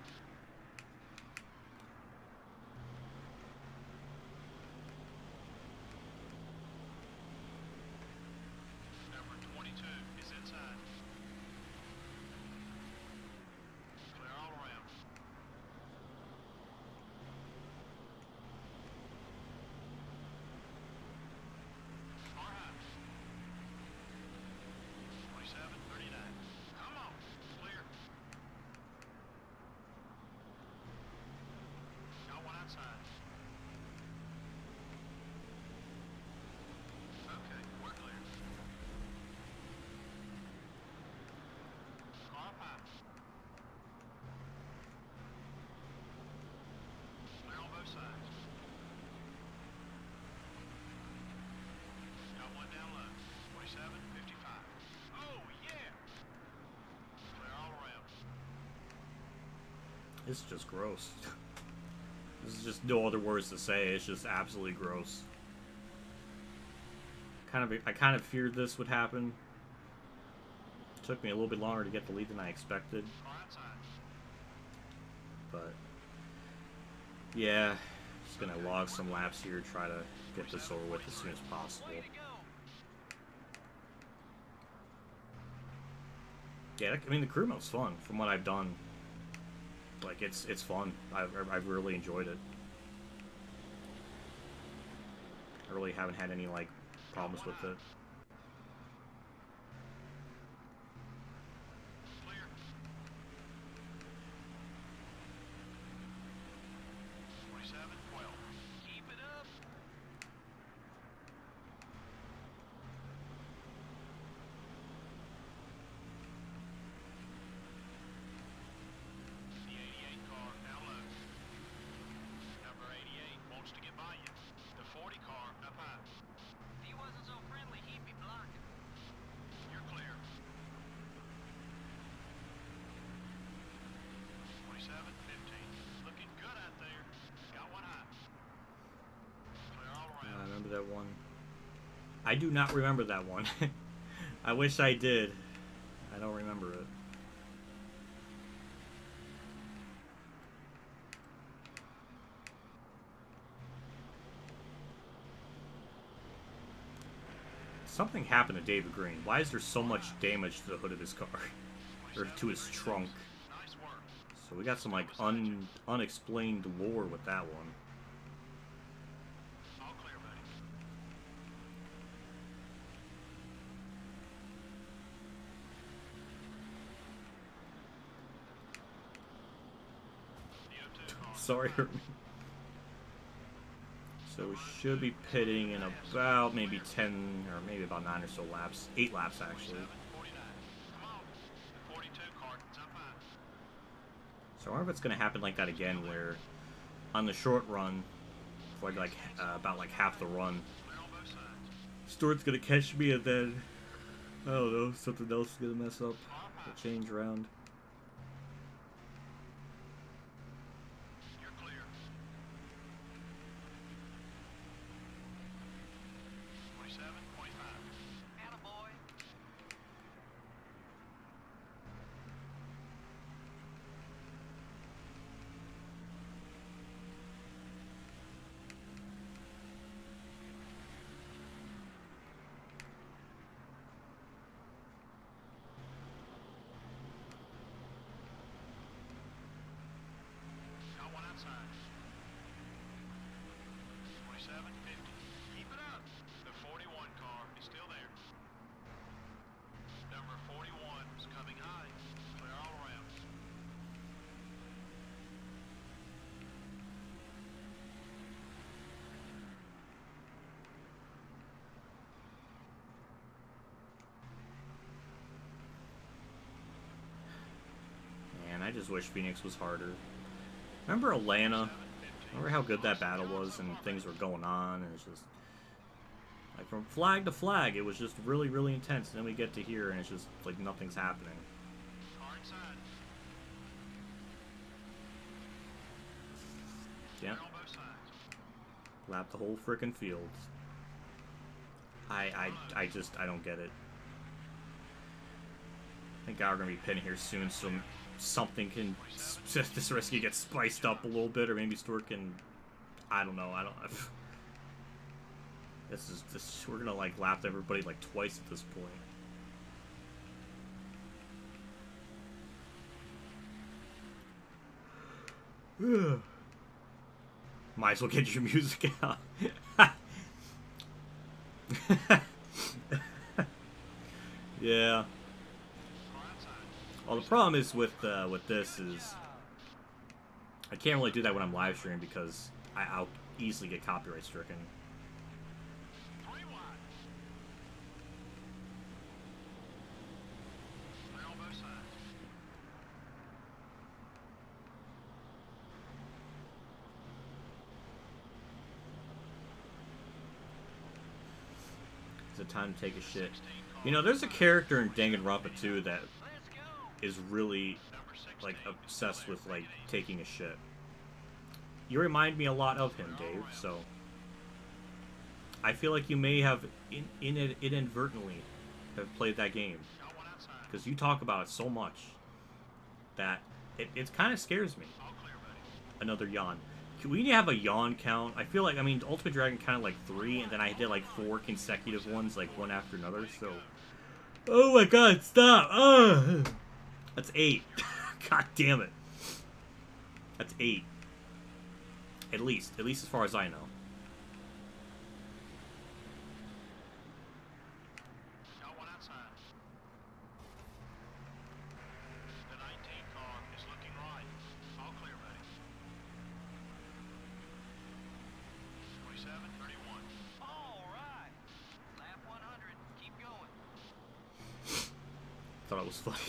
S1: It's just gross. There's just no other words to say. It's just absolutely gross. I kind of feared this would happen. It took me a little bit longer to get the lead than I expected. But yeah, just gonna log some laps here, try to get this over with as soon as possible. Yeah, I mean the career mode's fun from what I've done. Like it's fun. I've really enjoyed it. I really haven't had any like problems with it. That one. I do not remember that one. I wish I did. I don't remember it. Something happened to David Green. Why is there so much damage to the hood of his car? Or to his trunk? So we got some like unexplained lore with that one. Sorry. So we should be pitting in about maybe 10 or maybe about 9 or so laps. 8 laps actually. So I wonder if it's going to happen like that again, where on the short run, for like about like half the run, Stewart's going to catch me and then, I don't know, something else is going to mess up. We'll change around. I just wish Phoenix was harder. Remember Atlanta? Remember how good that battle was and things were going on, and it's just like from flag to flag it was just really, really intense, and then we get to here and it's just like nothing's happening. Yeah. Lap the whole frickin' field. I don't get it. I think we're gonna be pitting here soon, so something can, this race can get spiced up a little bit, or maybe Stewart can, I don't know, we're gonna like lap everybody like twice at this point. Might as well get your music out. Yeah. Well, the problem is with this is I can't really do that when I'm live streaming because I'll easily get copyright stricken. It's a time to take a shit. You know, there's a character in Danganronpa 2 that is really like obsessed with like taking a shit. You remind me a lot of him, Dave. So I feel like you may have inadvertently have played that game because you talk about it so much that it kind of scares me. Another yawn. Can we have a yawn count? I feel like, I mean, Ultimate Dragon counted like 3, and then I did like 4 consecutive ones, like one after another, so... Oh my god, stop! That's 8. God damn it. That's 8. At least as far as I know. Thought it was funny.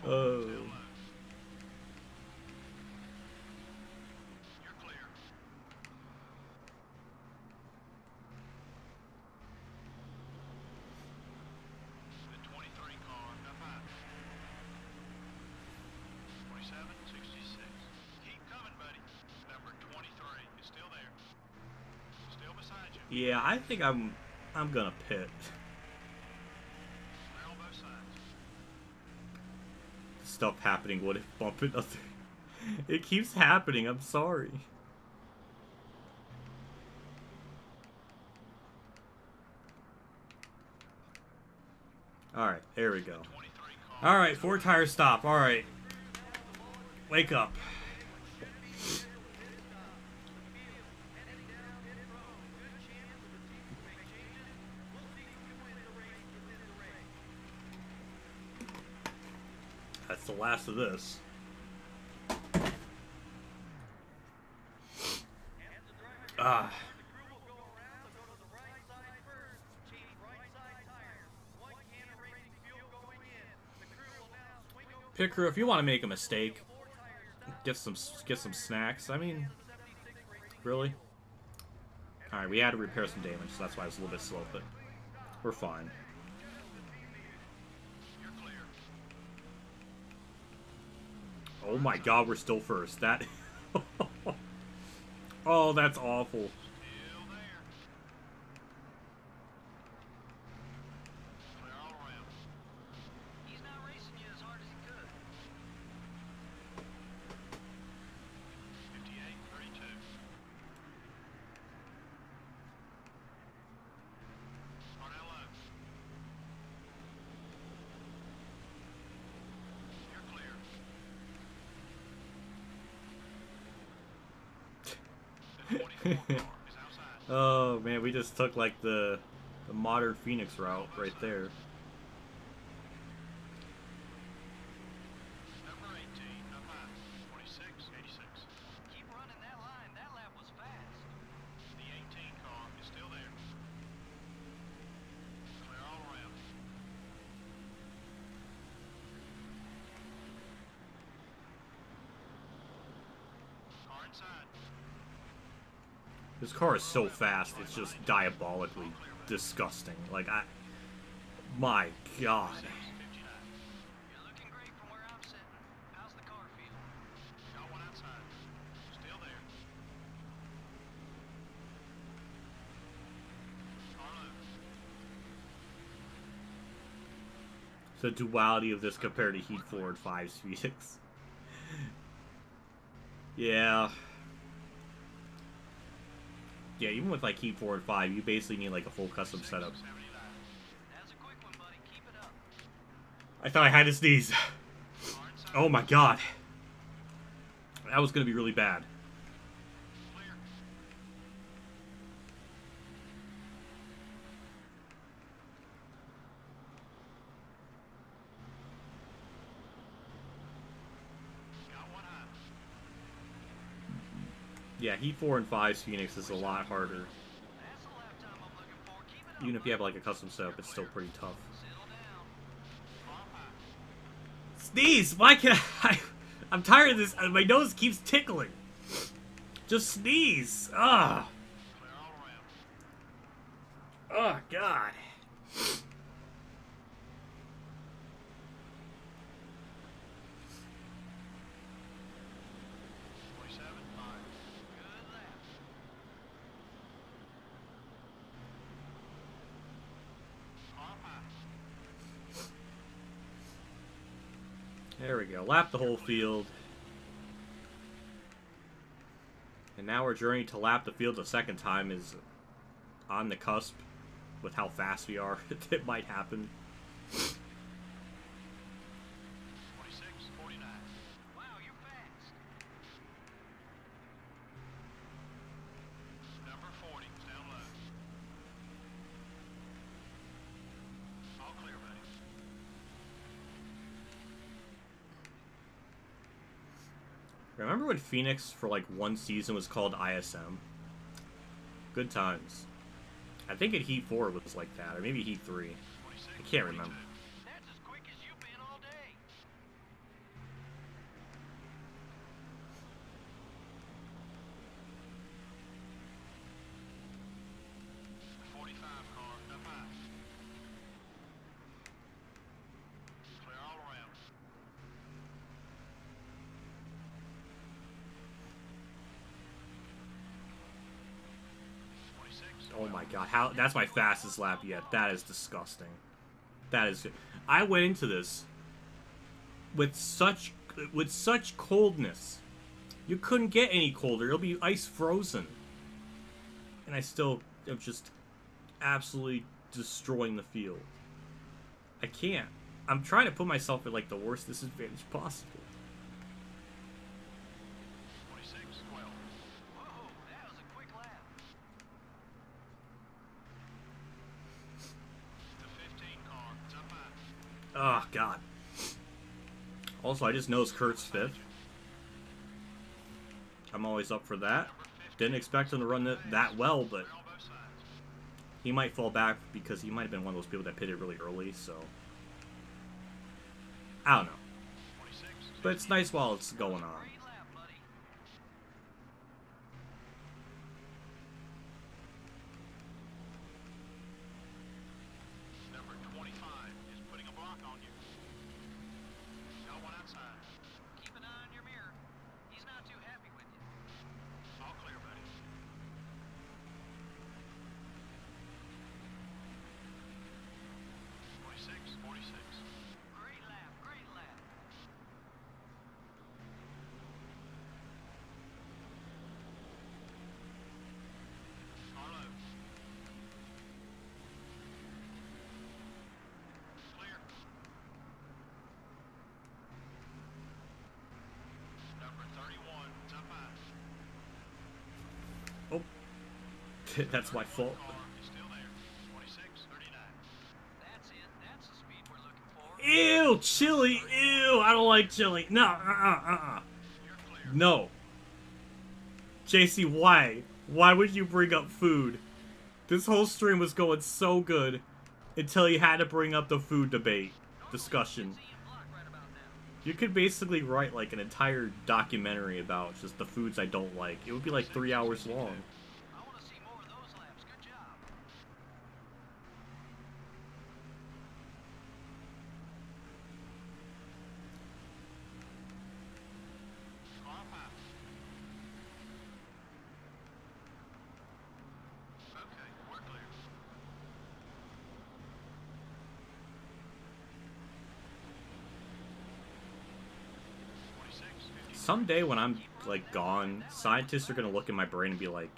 S1: Oh. Yeah, I think I'm gonna pit. Stuff happening. What if bumping other? It keeps happening. I'm sorry. All right, there we go. All right, 4 tire stop. All right, wake up. That's the last of this. Ah. Picker, if you want to make a mistake, get some snacks. I mean, really? All right, we had to repair some damage, so that's why I was a little bit slow, but we're fine. Oh my god, we're still first. That... Oh, that's awful. Oh man, we just took like the modern Phoenix route right there.
S4: Keep running that line. That lap was fast. The 18 car is still there. Clear all around. Car inside.
S1: This car is so fast, it's just diabolically disgusting. Like, my god.
S4: You're looking great from where I'm sitting. How's the car feel? Got one outside. Still there. Car loose.
S1: The duality of this compared to Heat 4 and 5's Phoenix. Yeah. Yeah, even with like Heat 4 and 5, you basically need like a full custom setup.
S4: That's a quick one, buddy. Keep it up.
S1: I thought I had to sneeze. Oh my god. That was gonna be really bad. Yeah, Heat 4 and 5's Phoenix is a lot harder. Even if you have like a custom setup, it's still pretty tough. Sneeze! Why can't I'm tired of this. My nose keeps tickling. Just sneeze. Ah. Oh, God. There we go. Lap the whole field. And now our journey to lap the field a second time is on the cusp with how fast we are. It might happen.
S4: 46, 49. Wow, you're fast. Number 40, down low. All clear, buddy.
S1: Remember when Phoenix for like one season was called ISM? Good times. I think in Heat 4 it was like that, or maybe Heat 3. I can't remember.
S4: That's as quick as you've been all day. 45 car, up high. Clear all around. 46.
S1: Oh my god, how that's my fastest lap yet. That is disgusting. That is I went into this with such coldness. You couldn't get any colder. It'll be ice frozen. And I still am just absolutely destroying the field. I can't. I'm trying to put myself at like the worst disadvantage possible.
S4: 46, 12. Whoa, that was a quick lap. The 15 car, it's up high.
S1: Oh god. Also, I just noticed Kurt's 5th. I'm always up for that. Didn't expect him to run it that well, but
S4: On both sides.
S1: he might fall back because he might have been one of those people that pitted really early, so I don't know.
S4: 26,
S1: But it's nice while it's going on.
S4: great lap, buddy. Number 25 is putting a block on you. Got one outside. Keep an eye on your mirror. He's not too happy with you. All clear, buddy. 46, 46. Great lap, great lap. Carlo. Clear. Number 31, it's up high.
S1: That's my fault.
S4: Car is still there. 26, 39. That's it. That's the speed we're looking for.
S1: Ew, chili. Ew, I don't like chili. No,
S4: You're clear.
S1: No. JC, why? Why would you bring up food? This whole stream was going so good until you had to bring up the food debate discussion.
S4: See him block right about now.
S1: You could basically write like an entire documentary about just the foods I don't like. It would be like 3 hours long.
S4: I want to see more of those laps. Good job. Car pass. Okay, we're clear.
S1: Someday when I'm like gone, scientists are gonna look in my brain and be like,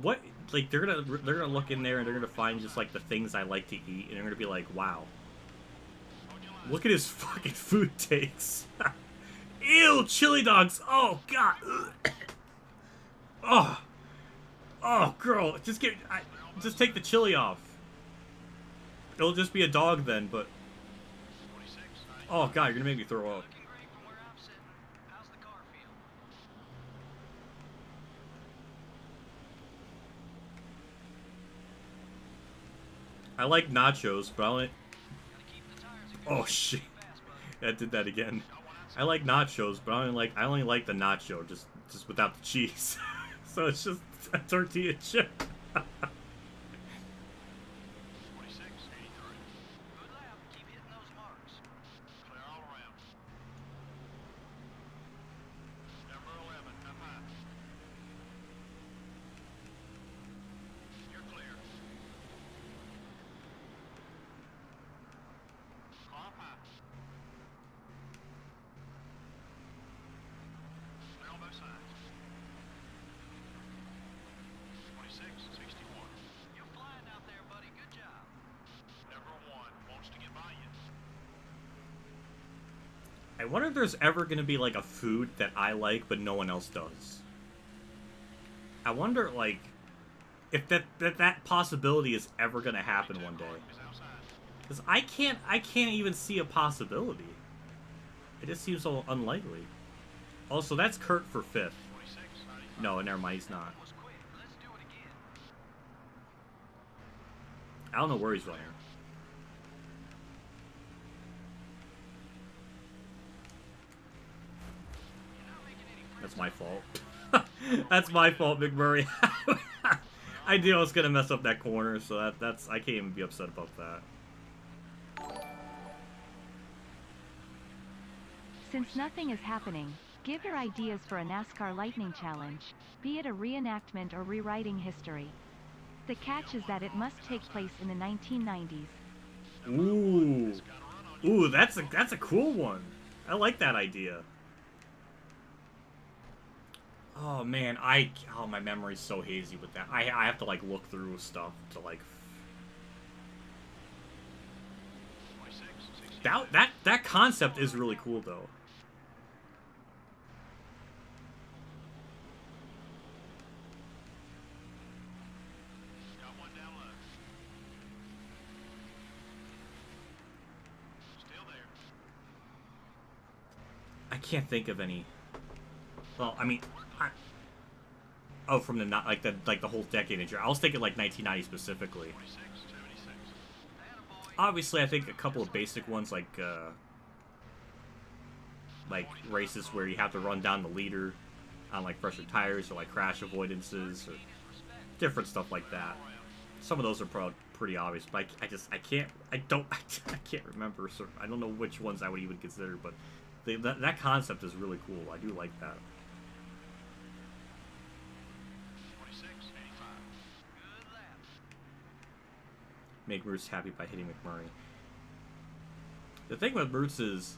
S1: "What?" Like they're gonna look in there and they're gonna find just like the things I like to eat, and they're gonna be like, "Wow, look at his fucking food takes." Ew, chili dogs. Oh god. Oh, oh, girl, just take the chili off. It'll just be a dog then, but oh god, you're gonna make me throw up.
S4: Looking great from where I'm sitting. How's the car feel?
S1: I like nachos, but I only.
S4: Gotta keep the tires in good
S1: Oh
S4: shape.
S1: shit,
S4: Fast, buddy.
S1: that did that again. I like nachos, but I only like the nacho, just without the cheese. So it's just a tortilla chip.
S4: 46, 83. Good lap. Keep hitting those marks. Clear all around. Number 11, up high. You're clear. Car high. outside. 26-61. You're flying out there, buddy. Good job. Number 1 wants to get by you.
S1: I wonder if there's ever going to be, like, a food that I like but no one else does. I wonder, like, if that possibility is ever going to happen one day. Because I can't even see a possibility. It just seems so unlikely. Also, that's Kurt for 5th. No, never mind, he's not. I don't know where he's running. That's my fault. That's my fault, McMurray. I knew I was gonna mess up that corner, so that's I can't even be upset about that.
S8: Since nothing is happening, give your ideas for a NASCAR Lightning Challenge, be it a reenactment or rewriting history. The catch is that it must take place in the 1990s.
S1: Ooh, that's a cool one. I like that idea. Oh man, my memory's so hazy with that. I have to like look through stuff to like. That concept is really cool though.
S4: Got one down left. Still there.
S1: I can't think of any. Well, I mean, from the the whole decade in I was thinking like 1990 specifically.
S4: 26-76.
S1: Obviously, I think a couple of basic ones like races where you have to run down the leader on like fresher tires or like crash avoidances or different stuff like that. Some of those are pretty obvious, but I can't remember. So I don't know which ones I would even consider, but that concept is really cool. I do like that.
S4: 26-85. Good lap.
S1: Make Roots happy by hitting McMurray. The thing with Roots is,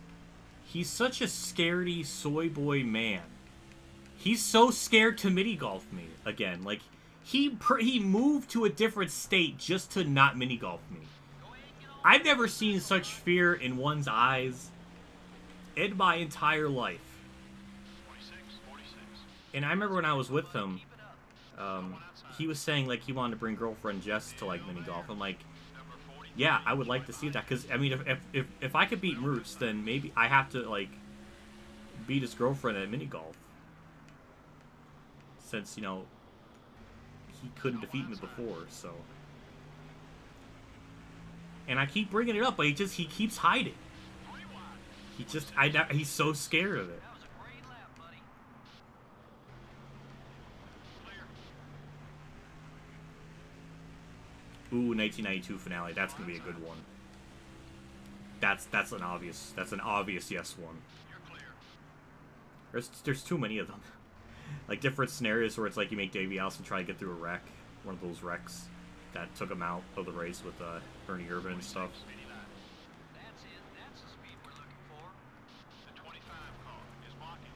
S1: he's such a scaredy soy boy man. He's so scared to mini golf me again. Like he moved to a different state just to not mini golf me. I've never seen such fear in one's eyes in my entire life.
S4: 26-46.
S1: And I remember when I was with him, he was saying like he wanted to bring girlfriend Jess to like mini golf. I'm like, yeah, I would like to see that, because I mean, if I could beat Roots, then maybe I have to like beat his girlfriend at mini golf, since, you know, he couldn't defeat me before. So, and I keep bringing it up, but he keeps hiding. He's so scared of it.
S4: That was a great lap, buddy. Clear.
S1: Ooh, 1992 finale. That's gonna be a good one. That's an obvious yes one.
S4: You're clear.
S1: There's too many of them. Like different scenarios where it's like you make Davey Allison try to get through a wreck, one of those wrecks that took him out of the race with Bernie Urban and stuff.
S4: 89. That's it. That's the speed we're looking for. The 25 car is blocking.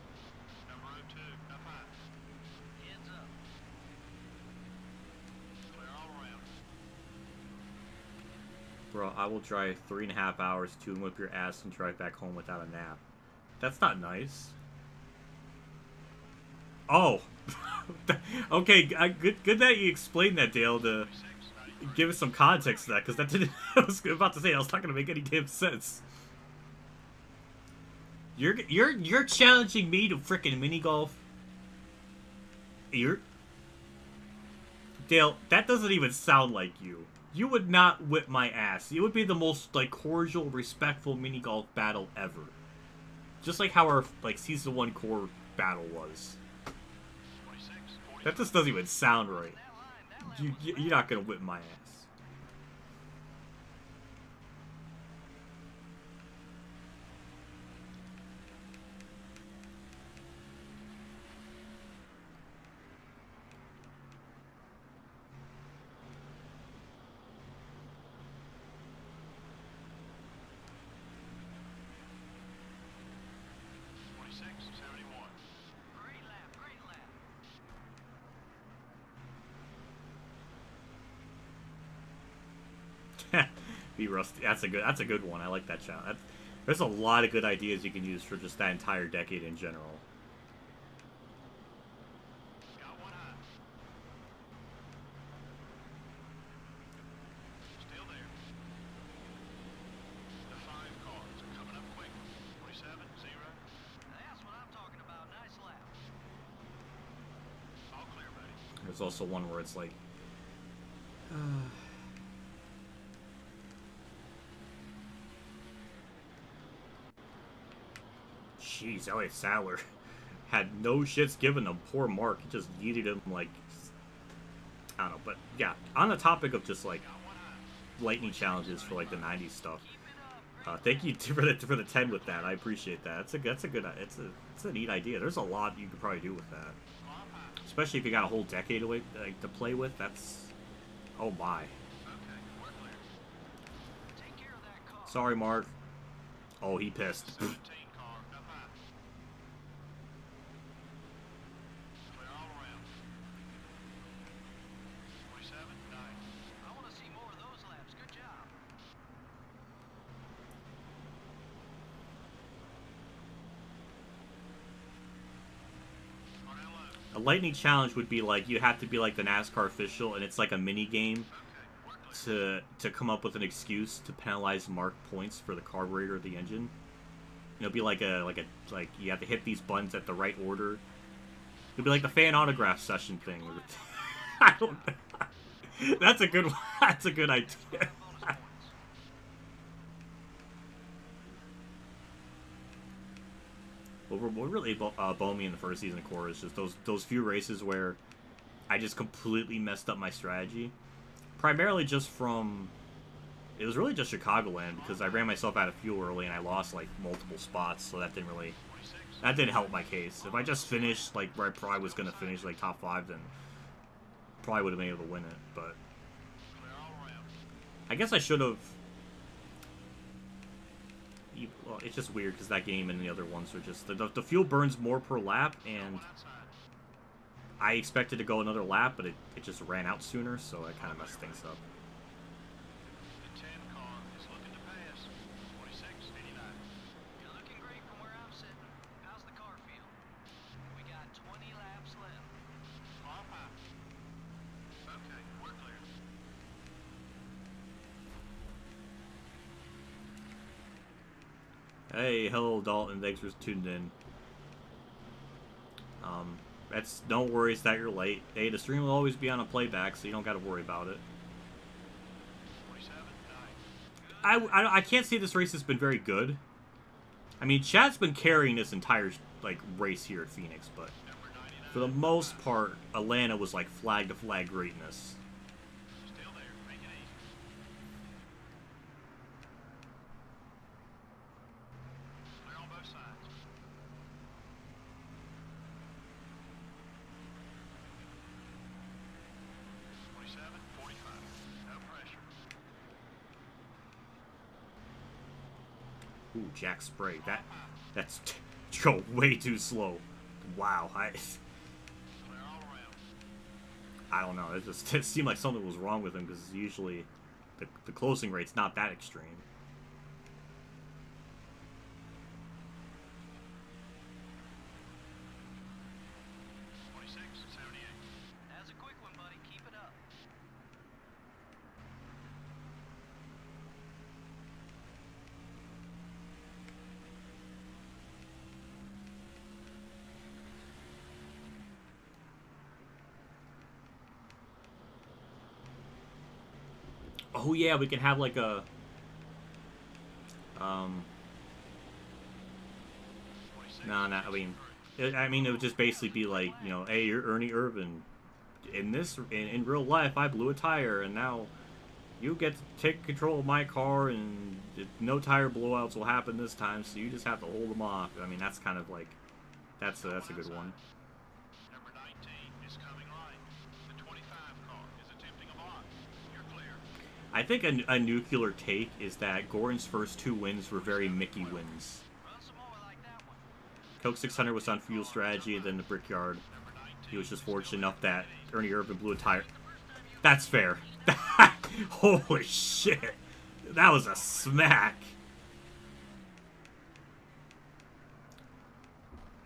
S4: Number 2, up high. Heads up. Clear all around.
S1: Bro, I will drive 3.5 hours to whip your ass and drive back home without a nap. That's not nice. Oh, okay. Good that you explained that, Dale, to give us some context to that, because that didn't. I was about to say, I was not gonna make any damn sense. You're challenging me to frickin' mini golf. Dale, that doesn't even sound like you. You would not whip my ass. It would be the most like cordial, respectful mini golf battle ever. Just like how our like season 1 core battle was. That just doesn't even sound right. You're not gonna whip my ass. Be rusty. That's a good one. I like that challenge. There's a lot of good ideas you can use for just that entire decade in general.
S4: Got one high. Still there. The 5 cars are coming up quick. 47, 0. That's what I'm talking about. Nice lap. All clear, buddy.
S1: There's also one where it's like, jeez, Elliott Sadler had no shits given him. Poor Mark. He just yeeted him like, I don't know. But yeah, on the topic of just like lightning challenges for like the 90s stuff. Thank you for the 10 with that. I appreciate that. It's a neat idea. There's a lot you could probably do with that. Especially if you got a whole decade away to play with. That's, oh my. Sorry, Mark. Oh, he pissed. A lightning challenge would be like, you have to be like the NASCAR official, and it's like a mini game to come up with an excuse to penalize Mark points for the carburetor or the engine. It'll be like you have to hit these buttons at the right order. It'll be like the fan autograph session thing. I don't know. That's a good one. That's a good idea. What really bummed me in the first season of Core is just those few races where I just completely messed up my strategy. Primarily just from... It was really just Chicagoland, because I ran myself out of fuel early and I lost like multiple spots, so that didn't really... That didn't help my case. If I just finished like where I probably was going to finish, like top 5, then probably would have been able to win it, but... I guess I should have... Well, it's just weird because that game and the other ones are just... The fuel burns more per lap, and I expected to go another lap, but it just ran out sooner, so I kind of messed things up.
S4: The 10 car is looking to pass. 46, 89. You're looking great from where I'm sitting. How's the car feel? We got 20 laps left. Off high. Okay, we're clear.
S1: Hey, hello Dalton, thanks for tuning in. That's no worries that you're late. Hey, the stream will always be on a playback, so you don't got to worry about it.
S4: 47, 9.
S1: I can't say this race has been very good. I mean, Chad's been carrying this entire like race here at Phoenix, but for the most part, Atlanta was like flag to flag greatness.
S4: Still there. Make it easy. Clear on both sides. 47, 45. No pressure.
S1: Ooh, Jack Spray. That's go way too slow. Wow.
S4: Clear all around.
S1: I don't know. It seemed like something was wrong with him because usually the closing rate's not that extreme.
S4: 46, 78. That's a quick one, buddy. Keep it up.
S1: Oh yeah, we can have like a
S4: 46.
S1: no, I mean it would just basically be like, you know, hey, you're Ernie Irvan. In real life, I blew a tire, and now you get to take control of my car, and no tire blowouts will happen this time. So you just have to hold them off. I mean, that's kind of like that's a good one.
S4: Number 19 is coming right. The 25 car is attempting a block. You're clear.
S1: I think a nuclear take is that Gordon's first 2 wins were very Mickey wins.
S4: Run some more like that one.
S1: Coke 600 was on fuel strategy, then the Brickyard. He was just fortunate enough that Ernie Irvan blew a tire. That's fair. Holy shit. That was a smack.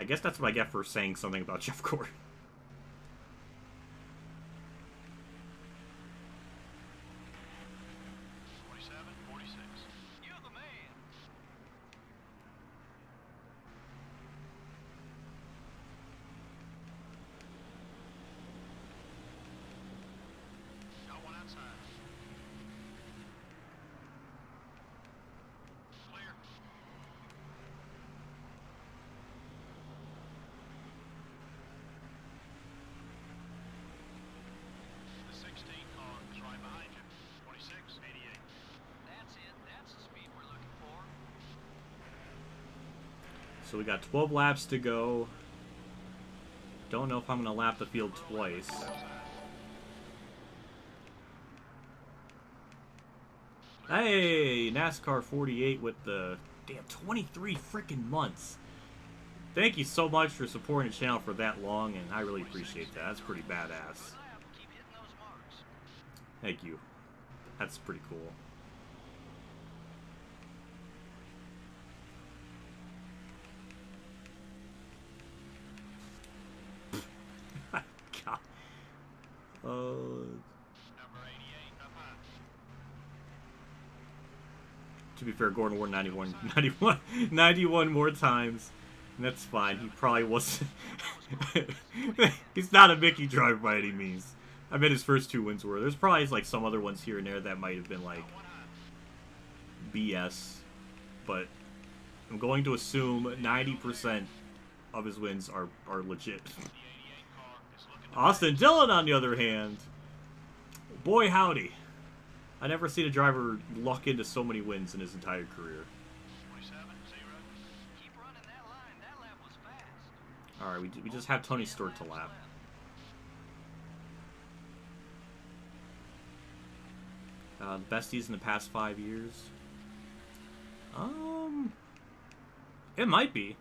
S1: I guess that's what I get for saying something about Jeff Gordon. So we got 12 laps to go. Don't know if I'm going to lap the field twice. Hey, NASCAR 48 with the damn 23 freaking months. Thank you so much for supporting the channel for that long, and I really appreciate that. That's pretty badass. Thank you. That's pretty cool. To be fair, Gordon won 91 more times, and that's fine. He probably wasn't. He's not a Mickey driver by any means. I bet his first 2 wins were. There's probably like some other ones here and there that might have been like BS, but I'm going to assume 90% of his wins are legit. Austin Dillon, on the other hand, boy howdy. I never seen a driver luck into so many wins in his entire career. Alright, we just have Tony Stewart to lap. Besties in the past 5 years. It might be.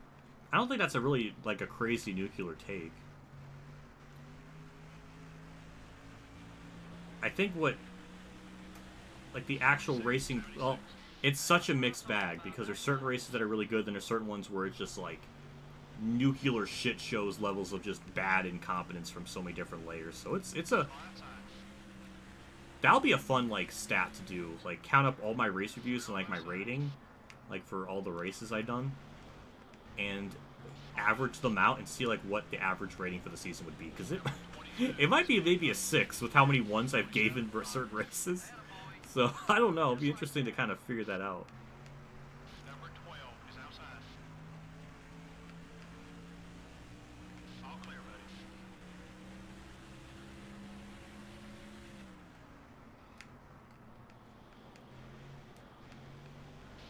S1: I don't think that's a really, like, a crazy nuclear take. I think what, like, the actual racing, well, it's such a mixed bag, because there's certain races that are really good, then there's certain ones where it's just, like, nuclear shit shows levels of just bad incompetence from so many different layers. So it's a, that'll be a fun, like, stat to do, like, count up all my race reviews and, like, my rating, like, for all the races I've done, and average them out and see, like, what the average rating for the season would be, because it might be maybe a 6 with how many ones I've given for certain races. So, I don't know. It'll be interesting to kind of figure that out.
S4: Number 12 is outside. All clear, buddy.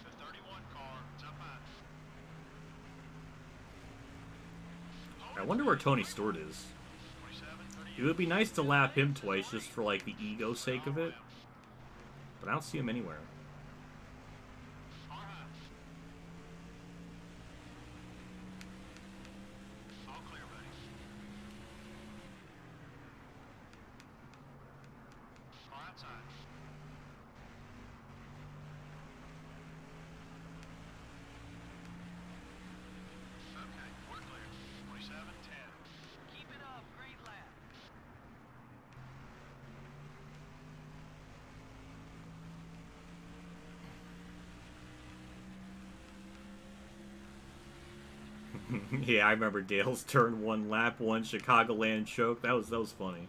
S4: The 31 car is up high.
S1: I wonder where Tony Stewart is. It would be nice to lap him twice just for, like, the ego sake of it. But I don't see him anywhere.
S4: All clear, buddy. Car outside. Okay, we're clear. 27-10. Keep it up, great lap.
S1: Yeah, I remember Dale's turn 1 lap 1 Chicagoland choke. That was funny.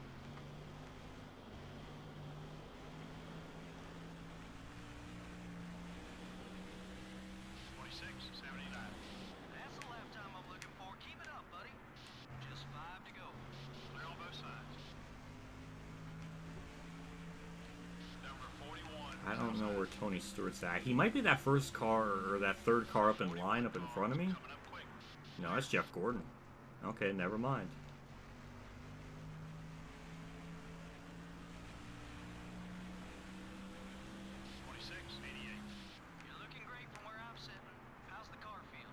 S4: That's the lap time I'm looking for. Keep it up, buddy. Just 5 to go. Clear on both sides. Number 41.
S1: I don't know where Tony Stewart's at. He might be that first car, or that third car up in line up in front of me.
S4: Coming up quick.
S1: No, that's Jeff Gordon. Okay, never mind.
S4: You're looking great from where I'm sitting. How's the car feel?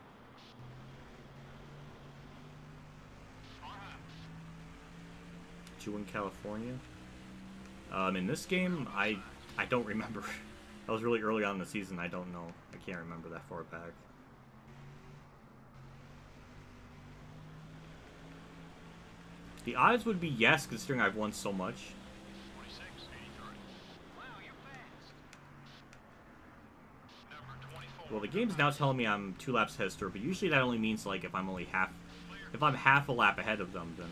S4: Car high.
S1: Did you win California? In this game, I don't remember. That was really early on in the season. I don't know. I can't remember that far back. The odds would be yes, considering I've won so much.
S4: 46, 83. Wow, you're fast. Number 24.
S1: Well, the game's now telling me I'm 2 laps ahead of Stewart, but usually that only means like if I'm only if I'm half a lap ahead of them, then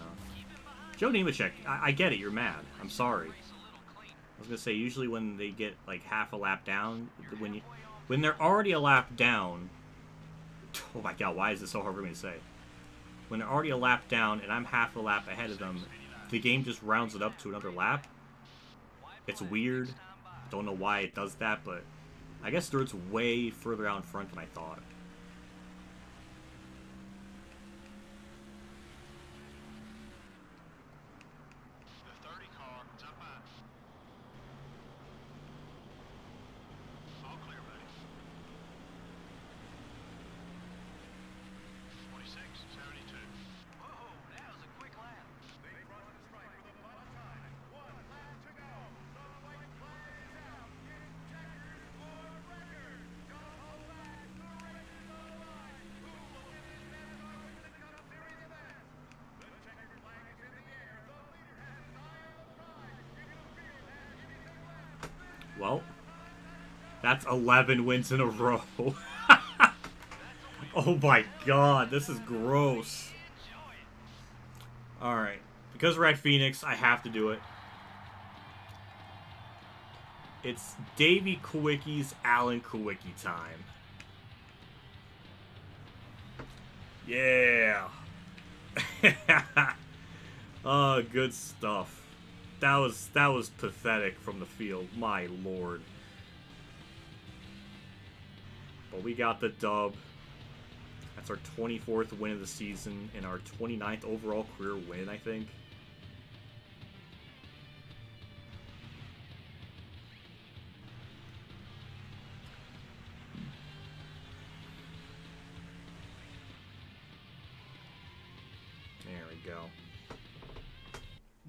S1: Joe Nemechek, I get it, you're mad. I'm sorry. I was gonna say usually when they get like half a lap down, when they're already a lap down. Oh my god, why is this so hard for me to say? When they're already a lap down and I'm half a lap ahead of them, the game just rounds it up to another lap. It's weird. Don't know why it does that, but I guess Stewart's way further out in front than I thought.
S4: The 30 car, top 5. All clear, buddy. 46, 72. Whoa, that was a quick lap. Big run on the strike for the final time. 1 lap to go. The white flag is out. Getting checkered for the record. Don't hold back. The race is on the line. Who will win this NASCAR Women's Cup Series event? The checkered flag is in the air. The leader has his eye on the prize. If you feel that anything left,
S1: Well, that's 11 wins in a row. Oh my god, this is gross. Alright, because we're at Phoenix, I have to do it. It's Davey Kowicki's Alan Kowicki time. Yeah. Oh, good stuff. That was pathetic from the field. My lord. But we got the dub. That's our 24th win of the season and our 29th overall career win, I think. There we go.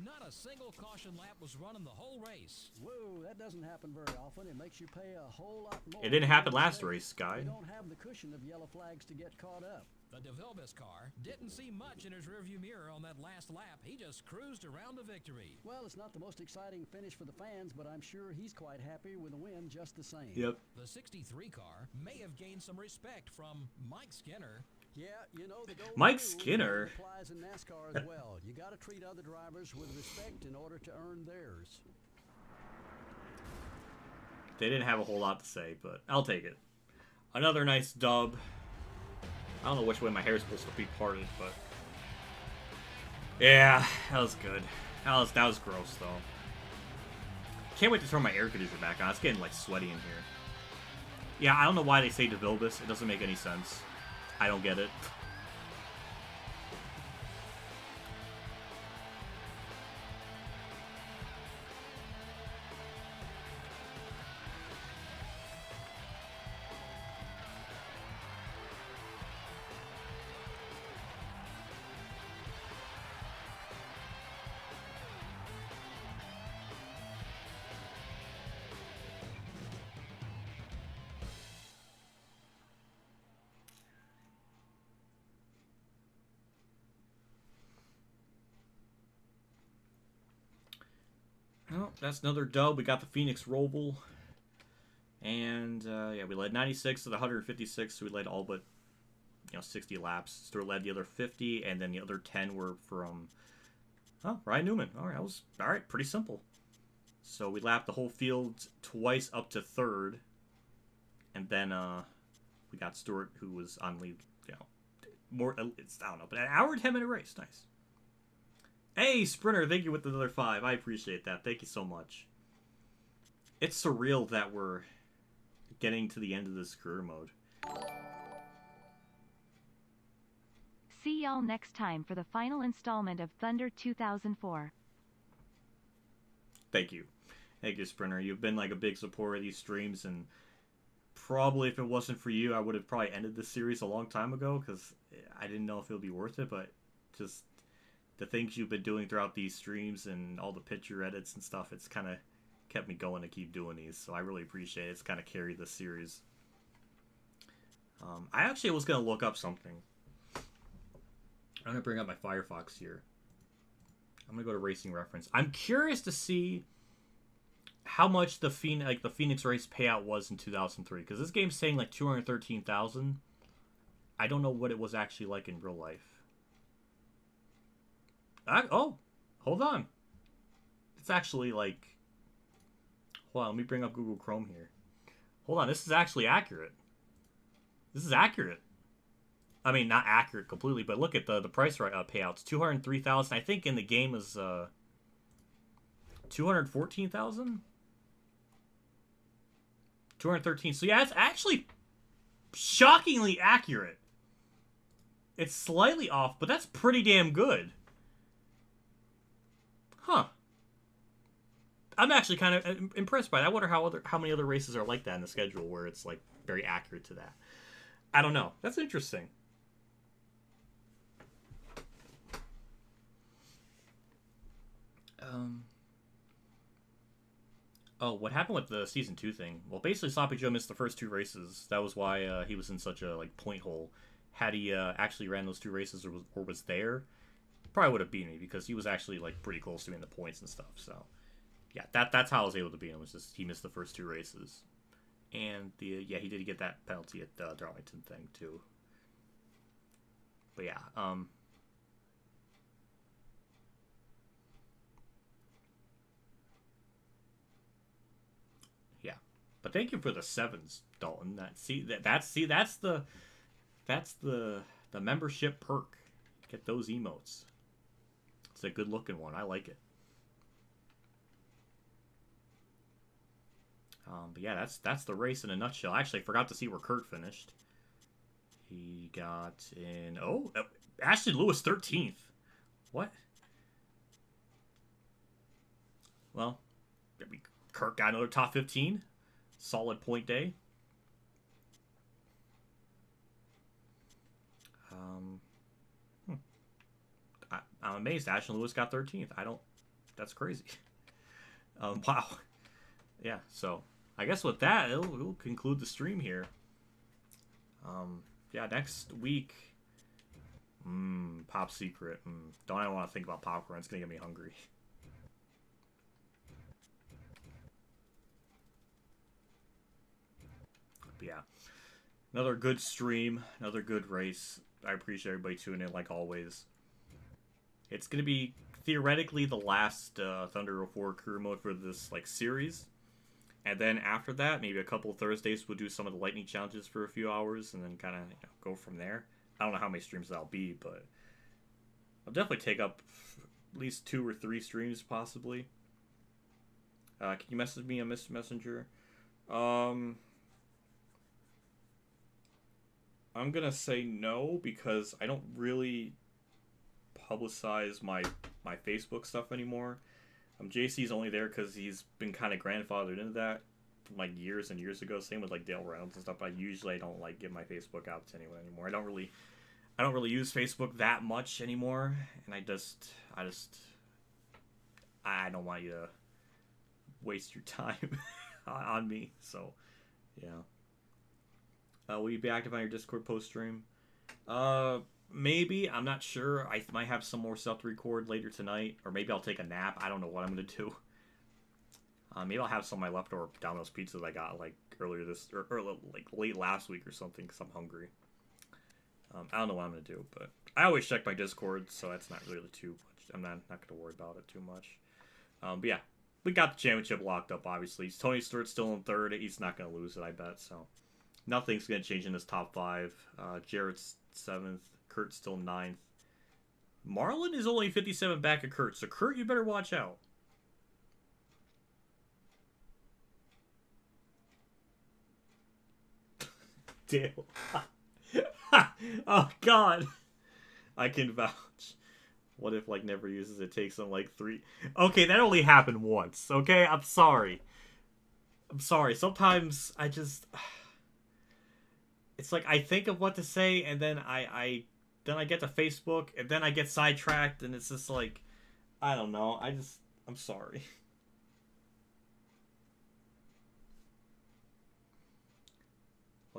S6: Not a single caution lap was run in the whole race.
S7: Whoa, that doesn't happen very often. It makes you pay a whole lot more.
S1: It didn't happen last race, Guy.
S7: You don't have the cushion of yellow flags to get caught up.
S6: The DeVilbiss car didn't see much in his rearview mirror on that last lap. He just cruised around to victory.
S7: Well, it's not the most exciting finish for the fans, but I'm sure he's quite happy with the win just the same.
S1: Yep.
S6: The 63 car may have gained some respect from Mike Skinner.
S7: Yeah, you know, the golden
S1: Mike
S7: rule
S1: Skinner.
S7: applies in NASCAR as well. You got to treat other drivers with respect in order to earn theirs.
S1: They didn't have a whole lot to say, but I'll take it. Another nice dub. I don't know which way my hair is supposed to be parted, but yeah, that was good. That was gross though. Can't wait to turn my air conditioner back on. It's getting like sweaty in here. Yeah, I don't know why they say DeVilbiss. It doesn't make any sense. I don't get it. Well, that's another dub. We got the Phoenix Roval. And, yeah, we led 96 to the 156, so we led all but, 60 laps. Stewart led the other 50, and then the other 10 were from, Ryan Newman. All right, pretty simple. So we lapped the whole field twice up to third, and then, we got Stewart, who was on lead, more, it's, I don't know, but an hour and 10-minute race. Nice. Hey, Sprinter, thank you with another 5. I appreciate that. Thank you so much. It's surreal that we're getting to the end of this career mode.
S8: See y'all next time for the final installment of Thunder 2004.
S1: Thank you. Thank you, Sprinter. You've been like a big supporter of these streams, and probably if it wasn't for you, I would have probably ended this series a long time ago, because I didn't know if it would be worth it, but just the things you've been doing throughout these streams and all the picture edits and stuff, it's kind of kept me going to keep doing these, so I really appreciate it. It's kind of carried the series. I actually was going to look up something. I'm going to bring up my Firefox here. I'm going to go to Racing Reference. I'm curious to see how much the Phoenix race payout was in 2003, because this game's saying like 213,000. I don't know what it was actually like in real life. Oh, hold on. It's actually like... Hold on, let me bring up Google Chrome here. Hold on, this is actually accurate. This is accurate. I mean, not accurate completely, but look at the price payouts. 203,000. I think in the game is 214,000. 213. So yeah, it's actually shockingly accurate. It's slightly off, but that's pretty damn good. Huh. I'm actually kind of impressed by that. I wonder how many other races are like that in the schedule where it's like very accurate to that. I don't know. That's interesting. Oh, what happened with the Season 2 thing? Well, basically, Sloppy Joe missed the first 2 races. That was why he was in such a like point hole. Had he actually ran those 2 races or was there, probably would have beat me, because he was actually like pretty close to me in the points and stuff. So, yeah, that's how I was able to beat him. Was just he missed the first 2 races, and he did get that penalty at the Darlington thing too. But yeah, yeah. But thank you for the 7s, Dalton. That's the membership perk. Get those emotes. It's a good looking one. I like it. But yeah, that's the race in a nutshell. Actually, I forgot to see where Kurt finished. He got in... Oh, Ashton Lewis 13th. What? Well, Kurt got another top 15. Solid point day. I'm amazed Ashton Lewis got 13th. That's crazy. Wow. Yeah, so I guess with that, we'll conclude the stream here. Yeah, next week, Pop Secret. Don't I want to think about popcorn? It's gonna get me hungry. But yeah, another good stream, another good race. I appreciate everybody tuning in like always. It's gonna be theoretically the last Thunder 04 career mode for this like series. And then after that, maybe a couple of Thursdays, we'll do some of the lightning challenges for a few hours, and then kind of go from there. I don't know how many streams that'll be, but I'll definitely take up at least 2 or 3 streams, possibly. Can you message me on Messenger? I'm gonna say no, because I don't really publicize my Facebook stuff anymore. JC's only there because he's been kind of grandfathered into that from like years and years ago. Same with like Dale Reynolds and stuff. But I don't like give my Facebook out to anyone anymore. I don't really use Facebook that much anymore, and I don't want you to waste your time on me. So yeah. Will you be active on your Discord post stream? Maybe. I'm not sure. I might have some more stuff to record later tonight. Or maybe I'll take a nap. I don't know what I'm going to do. Maybe I'll have some of my leftover Domino's pizza that I got like earlier or like late last week or something, because I'm hungry. I don't know what I'm going to do. But I always check my Discord, so that's not really too much. I'm not going to worry about it too much. But yeah, we got the championship locked up, obviously. Tony Stewart's still in 3rd. He's not going to lose it, I bet. So nothing's going to change in this top 5. Jarrett's 7th. Kurt's still 9th. Marlon is only 57 back of Kurt, so Kurt, you better watch out. Dale. Oh, God. I can vouch. What if, like, never uses it, takes him, like, 3... Okay, that only happened once, okay? I'm sorry. Sometimes I just... It's like I think of what to say, and then I get to Facebook, and then I get sidetracked, and it's just like, I don't know. I'm sorry.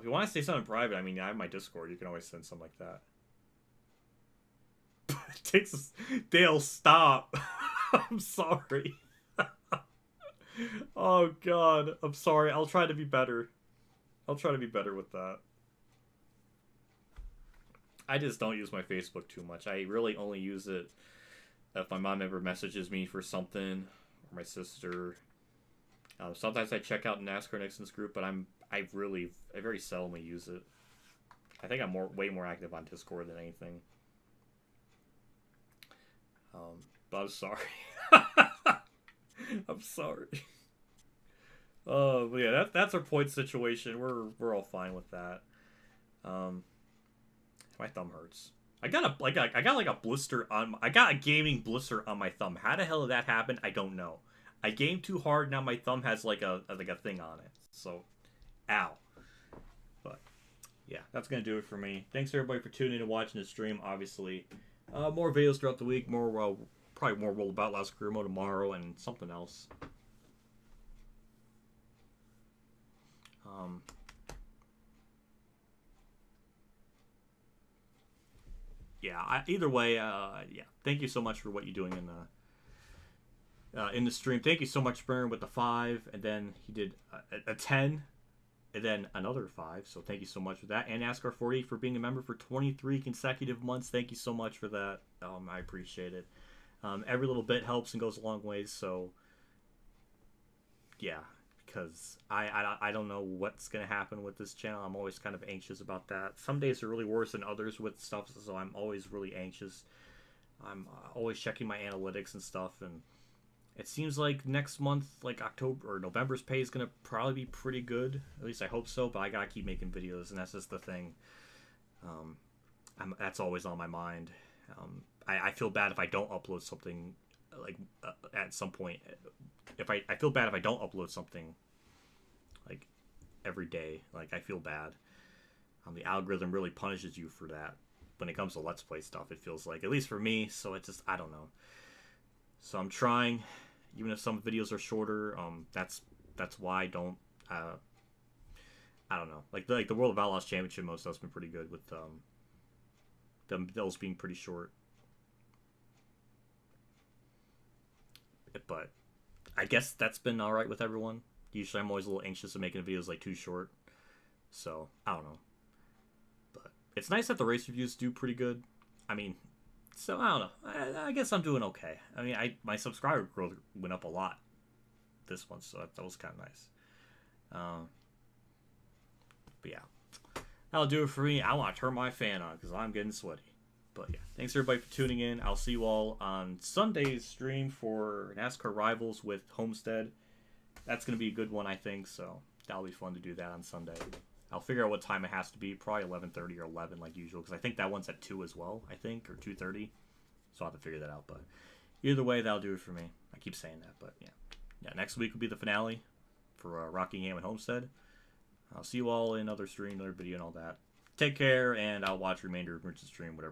S1: If you want to say something private, I mean, I have my Discord. You can always send something like that. Texas Dale, stop. I'm sorry. Oh God, I'm sorry. I'll try to be better. I'll try to be better with that. I just don't use my Facebook too much. I really only use it if my mom ever messages me for something, or my sister. Sometimes I check out NASCAR Nixon's group, but I very seldomly use it. I think I'm way more active on Discord than anything. But I'm sorry. I'm sorry. But yeah, that's our point situation. We're all fine with that. My thumb hurts. I got like a blister on. I got a gaming blister on my thumb. How the hell did that happen? I don't know. I gamed too hard. Now my thumb has like a thing on it. So, ow. But yeah, that's gonna do it for me. Thanks everybody for tuning in and watching the stream. Obviously, more videos throughout the week. More probably more World of Outlaws career mode tomorrow and something else. Yeah. Either way, yeah. Thank you so much for what you're doing in the stream. Thank you so much, Burn, with the 5, and then he did a 10, and then another 5. So thank you so much for that, and NASCAR 40 for being a member for 23 consecutive months. Thank you so much for that. I appreciate it. Every little bit helps and goes a long way. So yeah, because I don't know what's gonna happen with this channel. I'm always kind of anxious about that. Some days are really worse than others with stuff, so I'm always really anxious. I'm always checking my analytics and stuff, and it seems like next month, like October or November's pay is gonna probably be pretty good. At least I hope so. But I gotta keep making videos, and that's just the thing. That's always on my mind. I feel bad if I don't upload something, like at some point. If I feel bad if I don't upload something, like every day. Like I feel bad. The algorithm really punishes you for that when it comes to Let's Play stuff. It feels like, at least for me. So it just, I don't know. So I'm trying, even if some videos are shorter. That's why I don't. I don't know. Like the World of Outlaws Championship mode stuff's been pretty good with those being pretty short. But I guess that's been all right with everyone. Usually I'm always a little anxious of making videos like too short. So I don't know. But it's nice that the race reviews do pretty good. I mean. So, I don't know. I guess I'm doing okay. I mean, my subscriber growth went up a lot this month, so that was kind of nice. But yeah. That'll do it for me. I want to turn my fan on because I'm getting sweaty. But yeah, thanks everybody for tuning in. I'll see you all on Sunday's stream for NASCAR Rivals with Homestead. That's going to be a good one, I think, so that'll be fun to do that on Sunday. I'll figure out what time it has to be. Probably 11:30 or 11 like usual. Because I think that one's at 2 as well, I think. Or 2:30. So I'll have to figure that out. But either way, that'll do it for me. I keep saying that. But yeah. Next week will be the finale for Rockingham and Homestead. I'll see you all in another stream, another video and all that. Take care. And I'll watch the remainder of Richard's stream, whatever.